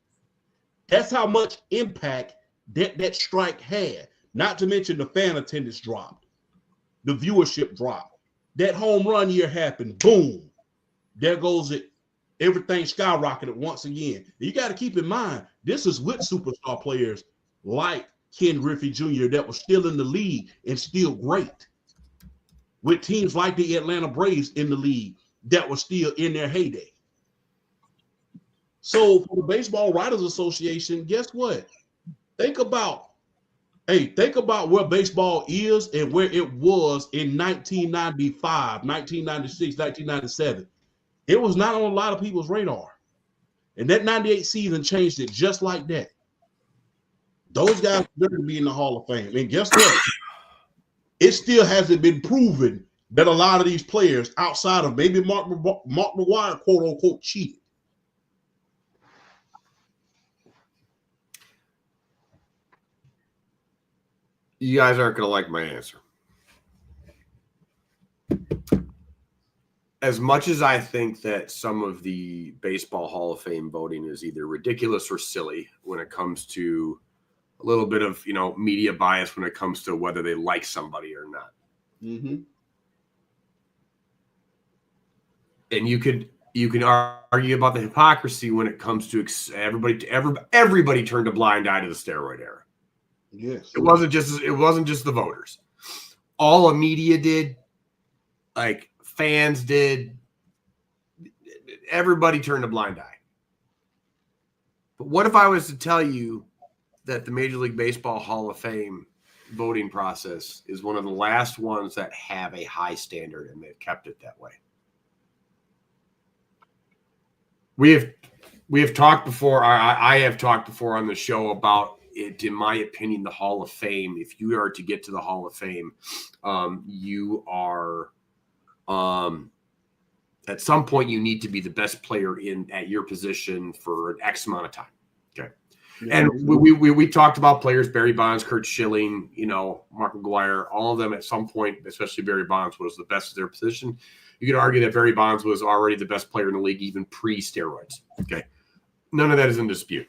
That's how much impact that strike had. Not to mention the fan attendance dropped. The viewership dropped. That home run year happened. Boom. There goes it. Everything skyrocketed once again. You got to keep in mind, this is with superstar players like Ken Griffey Jr. that was still in the league and still great. With teams like the Atlanta Braves in the league that were still in their heyday. So for the Baseball Writers Association, guess what? Think about where baseball is and where it was in 1995, 1996, 1997. It was not on a lot of people's radar. And that 98 season changed it just like that. Those guys are going to be in the Hall of Fame. And guess what? It still hasn't been proven that a lot of these players outside of maybe Mark McGwire, quote unquote, cheated. You guys aren't going to like my answer. As much as I think that some of the Baseball Hall of Fame voting is either ridiculous or silly when it comes to a little bit of, media bias when it comes to whether they like somebody or not. Mm-hmm. And you could argue about the hypocrisy when it comes to everybody turned a blind eye to the steroid era. Yes. It wasn't just the voters. All of media did, like fans did. Everybody turned a blind eye. But what if I was to tell you that the Major League Baseball Hall of Fame voting process is one of the last ones that have a high standard and they've kept it that way? We have talked before. I have talked before on the show about it. In my opinion, the Hall of Fame, if you are to get to the Hall of Fame, you are at some point you need to be the best player at your position for an X amount of time. Okay. Yeah. And we talked about players, Barry Bonds, Curt Schilling, Mark McGwire, all of them at some point, especially Barry Bonds, was the best at their position. You could argue that Barry Bonds was already the best player in the league, even pre-steroids. Okay. None of that is in dispute.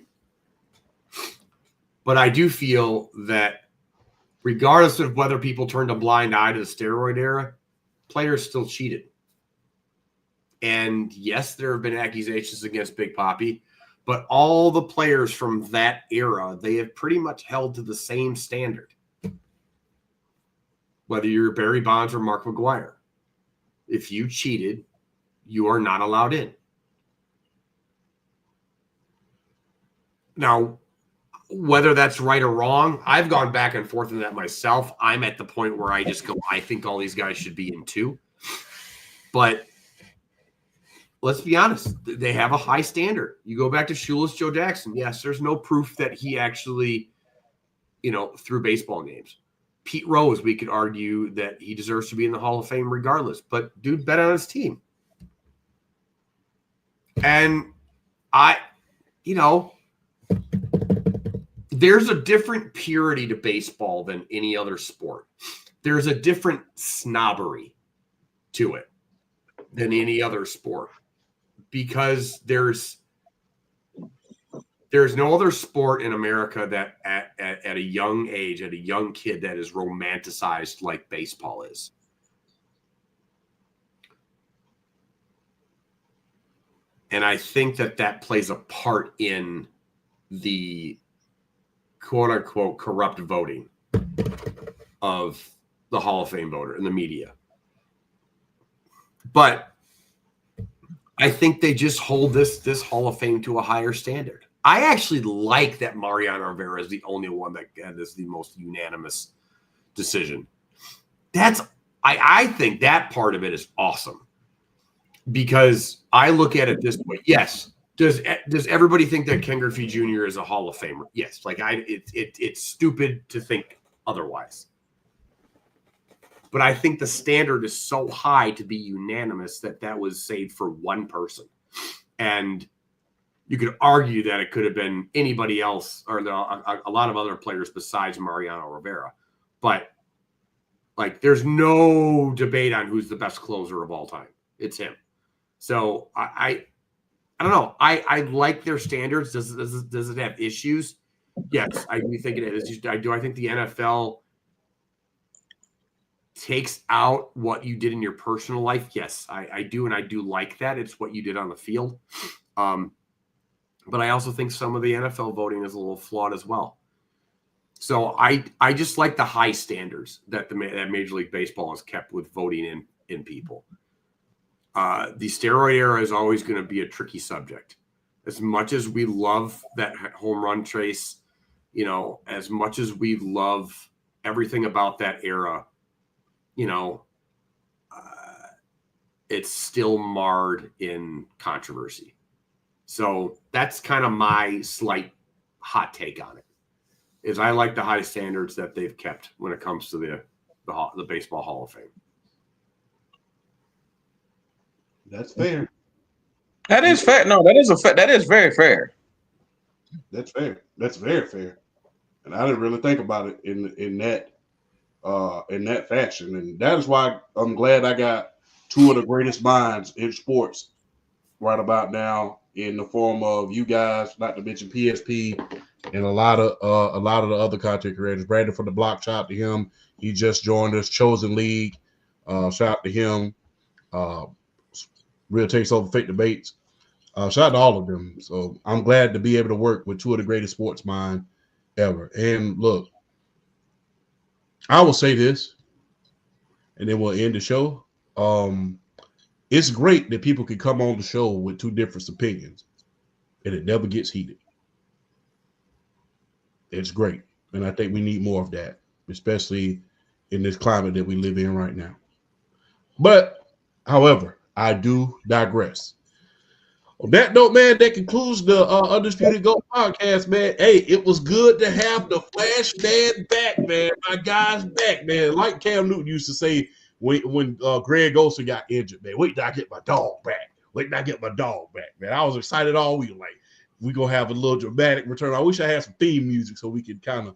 But I do feel that regardless of whether people turned a blind eye to the steroid era, players still cheated. And yes, there have been accusations against Big Papi, but all the players from that era, they have pretty much held to the same standard. Whether you're Barry Bonds or Mark McGwire, if you cheated, you are not allowed in. Now, whether that's right or wrong, I've gone back and forth on that myself. I'm at the point where I just go, I think all these guys should be in too. But let's be honest, they have a high standard. You go back to Shoeless Joe Jackson. Yes, there's no proof that he actually, threw baseball games. Pete Rose, we could argue that he deserves to be in the Hall of Fame regardless, but dude bet on his team. And there's a different purity to baseball than any other sport. There's a different snobbery to it than any other sport, because there's no other sport in America that at a young age, at a young kid, that is romanticized like baseball is. And I think that plays a part in the quote unquote corrupt voting of the Hall of Fame voter and the media. But I think they just hold this Hall of Fame to a higher standard. I actually like that Mariano Rivera is the only one that is the most unanimous decision. I think that part of it is awesome, because I look at it this way. Yes. Does everybody think that Ken Griffey Jr. is a Hall of Famer? Yes. It's stupid to think otherwise. But I think the standard is so high to be unanimous that was saved for one person. And you could argue that it could have been anybody else, or a lot of other players besides Mariano Rivera. But there's no debate on who's the best closer of all time. It's him. So I don't know. I like their standards. Does it have issues? Yes, I do think it is. I think the NFL takes out what you did in your personal life. Yes, I do, and I do like that. It's what you did on the field. But I also think some of the NFL voting is a little flawed as well. So I just like the high standards that that Major League Baseball has kept with voting in people. The steroid era is always going to be a tricky subject. As much as we love that home run chase, as much as we love everything about that era, it's still marred in controversy. So that's kind of my slight hot take on it, is I like the high standards that they've kept when it comes to the Baseball Hall of Fame. That's fair. That is fair. No, that is very fair. That's fair. That's very fair. And I didn't really think about it in that fashion. And that is why I'm glad I got two of the greatest minds in sports right about now, in the form of you guys, not to mention PSP and a lot of the other content creators. Brandon from the Block, shout out to him. He just joined us. Chosen League, shout out to him. Real Takes Over Fake Debates. Shout out to all of them. So I'm glad to be able to work with two of the greatest sports minds ever. And look, I will say this, and then we'll end the show. It's great that people can come on the show with two different opinions, and it never gets heated. It's great, and I think we need more of that, especially in this climate that we live in right now. But, however, I do digress. On that note, man, that concludes the Undisputed GOAT podcast, man. Hey, it was good to have the Flash Man back, man. My guy's back, man. Like Cam Newton used to say when Greg Olsen got injured, man. Wait till I get my dog back. Wait till I get my dog back, man. I was excited all week. Like, we're going to have a little dramatic return. I wish I had some theme music so we could kind of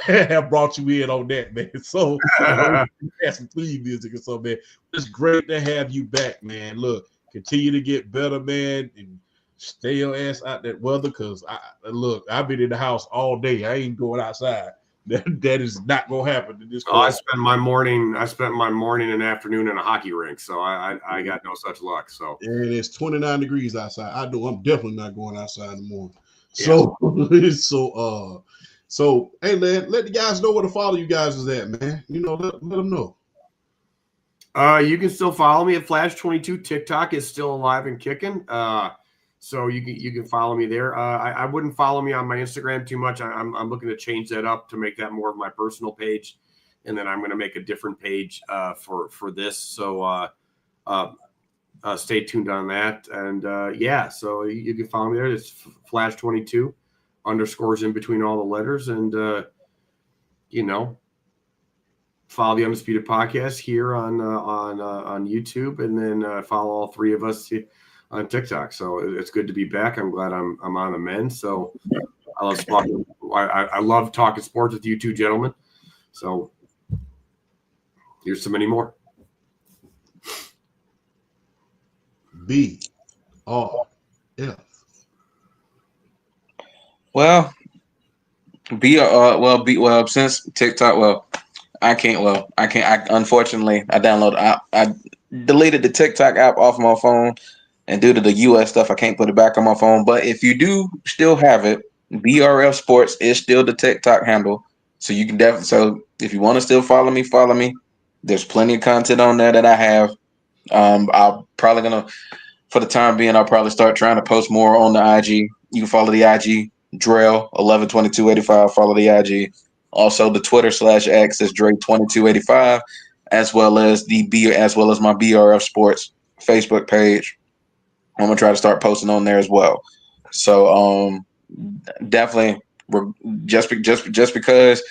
have brought you in on that, man. So, have some theme music or something, man. It's great to have you back, man. Look, continue to get better, man, and stay your ass out that weather, because I've been in the house all day. I ain't going outside. That is not gonna happen in this. I spent my morning and afternoon in a hockey rink, so I got no such luck. So and it's 29 degrees outside. I'm definitely not going outside in the morning. So so hey man, let the guys know where to follow you guys is at, man. Let them know. You can still follow me at Flash22. TikTok is still alive and kicking. So you can follow me there. I wouldn't follow me on my Instagram too much. I'm looking to change that up to make that more of my personal page, and then I'm going to make a different page for this. So stay tuned on that. And so you can follow me there. It's Flash22 underscores in between all the letters, and follow the Undisputed Podcast here on YouTube, and then follow all three of us on TikTok. So it's good to be back. I'm glad I'm on the mend. So I love I love talking sports with you two gentlemen. So here's so many more. BRF. Well, since TikTok, I can't. Unfortunately, I deleted the TikTok app off my phone, and due to the US stuff, I can't put it back on my phone. But if you do still have it, BRF Sports is still the TikTok handle. So you can definitely. So if you want to still follow me. There's plenty of content on there that I have. I'll probably gonna, for the time being, I'll probably start trying to post more on the IG. You can follow the IG Drell 112285. Follow the IG. Also, the Twitter /X is Dre2285, as well as my BRF Sports Facebook page. I'm gonna try to start posting on there as well. So definitely, we're just because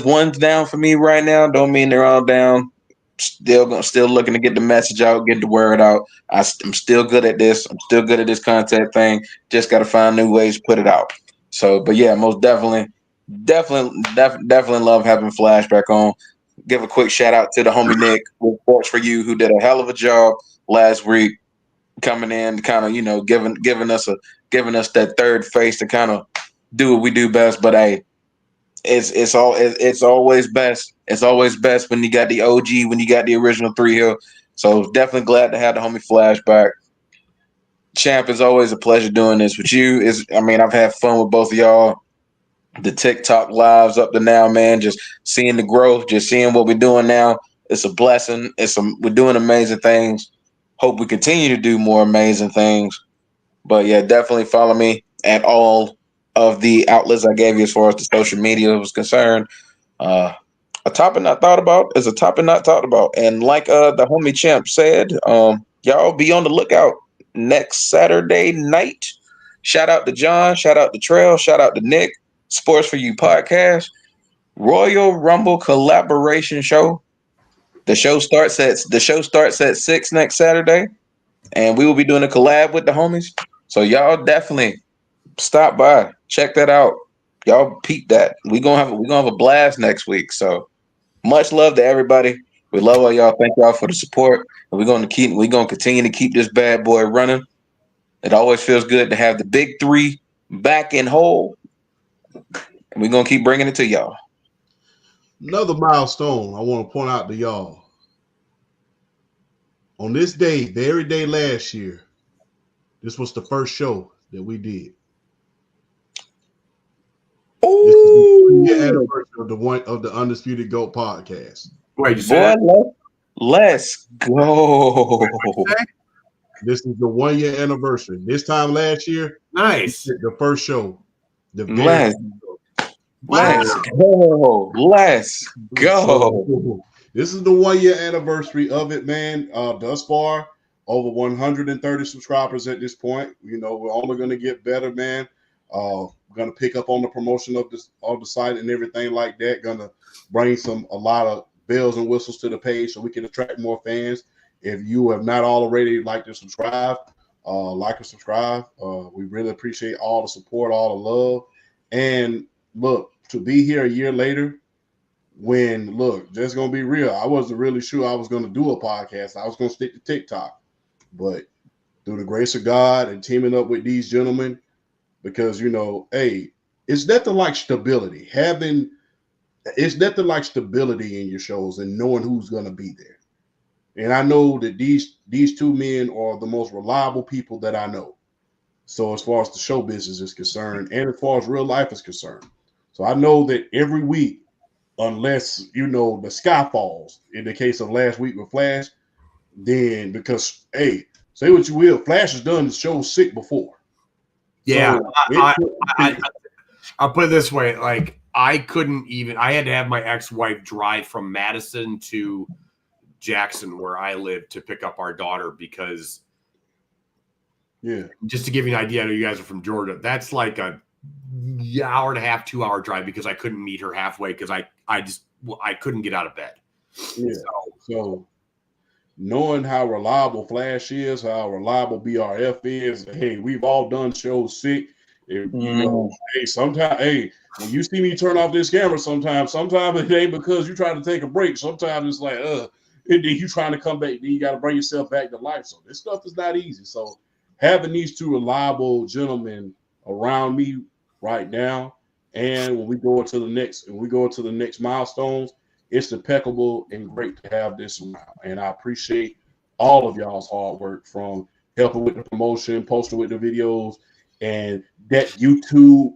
one's down for me right now, don't mean they're all down. Still looking to get the message out, get the word out. I'm still good at this. I'm still good at this content thing. Just got to find new ways to put it out. So, but yeah, most definitely love having Flashback on. Give a quick shout out to the homie Nick with Sports for You, who did a hell of a job last week, coming in, kind of giving us that third face to kind of do what we do best. But hey, it's always best. It's always best when you got the OG, when you got the original 3 Hill. So definitely glad to have the homie Flashback. Champ, is always a pleasure doing this with you. I've had fun with both of y'all. The TikTok lives up to now, man. Just seeing the growth, just seeing what we're doing now. It's a blessing. We're doing amazing things. Hope we continue to do more amazing things. But yeah, definitely follow me at all of the outlets I gave you as far as the social media was concerned. A topic not thought about is a topic not talked about. And like the homie Champ said, y'all be on the lookout next Saturday night. Shout out to John, shout out to Trail, shout out to Nick. Sports for You podcast, Royal Rumble collaboration show. The show starts at 6 next Saturday, and we will be doing a collab with the homies. So y'all definitely stop by, check that out. Y'all peep that. We're gonna have a blast next week. So much love to everybody. We love all y'all. Thank y'all for the support. And we're gonna continue to keep this bad boy running. It always feels good to have the big three back and whole. And we're going to keep bringing it to y'all. Another milestone I want to point out to y'all. On this day, very day last year, this was the first show that we did. Ooh. This is the anniversary of the Undisputed GOAT podcast. Wait, you say let's go. This is the 1 year anniversary. This time last year, nice. The first show. Let's go. Let's go. So, this is the 1 year anniversary of it, man. Thus far, over 130 subscribers at this point. We're only going to get better, man. Going to pick up on the promotion of the site and everything like that. Going to bring a lot of bells and whistles to the page so we can attract more fans. If you have not already liked and subscribe, like and subscribe. We really appreciate all the support, all the love. And look, to be here a year later, just going to be real. I wasn't really sure I was going to do a podcast. I was going to stick to TikTok. But through the grace of God and teaming up with these gentlemen, because, hey, it's nothing like stability. Having it's nothing like stability in your shows and knowing who's going to be there. And I know that these two men are the most reliable people that I know. So as far as the show business is concerned, and as far as real life is concerned. So I know that every week, unless the sky falls, in the case of last week with Flash, then because hey, say what you will, Flash has done the show sick before. Yeah, So I'll put it this way: like I had to have my ex-wife drive from Madison to Jackson, where I live, to pick up our daughter because. Yeah. Just to give you an idea, I know you guys are from Georgia. That's like a hour and a half, 2 hour drive because I couldn't meet her halfway because I couldn't get out of bed. Yeah. So knowing how reliable Flash is, how reliable BRF is, hey, we've all done shows sick. Hey, sometimes, when you see me turn off this camera, sometimes it ain't because you trying to take a break. Sometimes it's like, and then you trying to come back, then you got to bring yourself back to life. So this stuff is not easy. So having these two reliable gentlemen around me right now, and when we go into the next milestones, it's impeccable and great to have this around. And I appreciate all of y'all's hard work, from helping with the promotion, posting with the videos, and that YouTube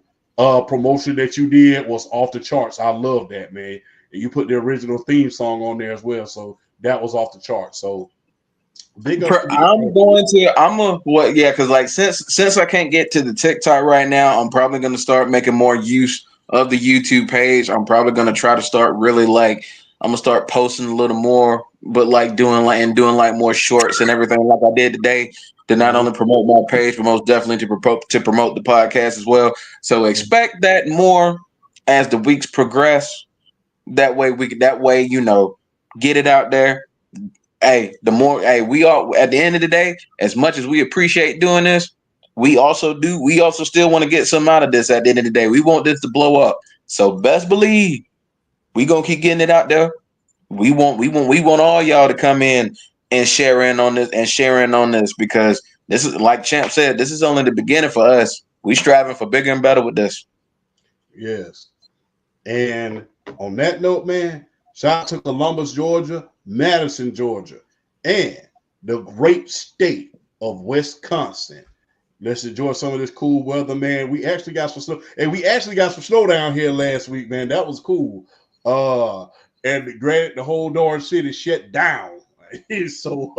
promotion that you did was off the charts. I love that, man. And you put the original theme song on there as well, so that was off the charts. So big up. Because like since I can't get to the TikTok right now, I'm probably gonna start making more use of the YouTube page. I'm probably gonna try to start really I'm gonna start posting a little more, but doing more shorts and everything like I did today to not only promote my page, but most definitely to promote the podcast as well. So expect that more as the weeks progress. That way get it out there. Hey, we all, at the end of the day, as much as we appreciate doing this, we also still want to get some out of this at the end of the day. We want this to blow up. So best believe we gonna keep getting it out there. We want all y'all to come in and share in on this because this is, like Champ said, this is only the beginning for us. We striving for bigger and better with this. Yes. And on that note, man, shout out to Columbus, Georgia, Madison, Georgia, and the great state of Wisconsin. Let's enjoy some of this cool weather, man. We actually got some snow, and we actually got some snow down here last week, man. That was cool. And granted, the whole darn city shut down. So,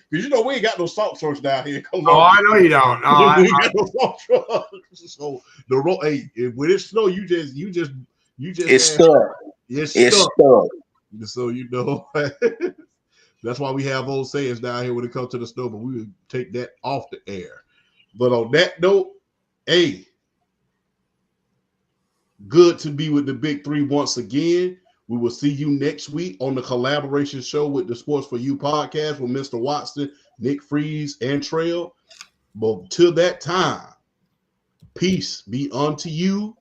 because we ain't got no salt trucks down here. I know you don't. We ain't got no salt trucks. So the road, when it snow, you just it's stuck. It's stuck. So that's why we have old sayings down here when it comes to the snow, but we would take that off the air. But on that note, good to be with the Big Three once again. We will see you next week on the collaboration show with the Sports for You podcast with Mr. Watson, Nick Freeze, and Trail. But till that time, peace be unto you,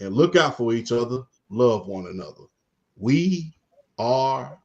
and look out for each other. Love one another. We are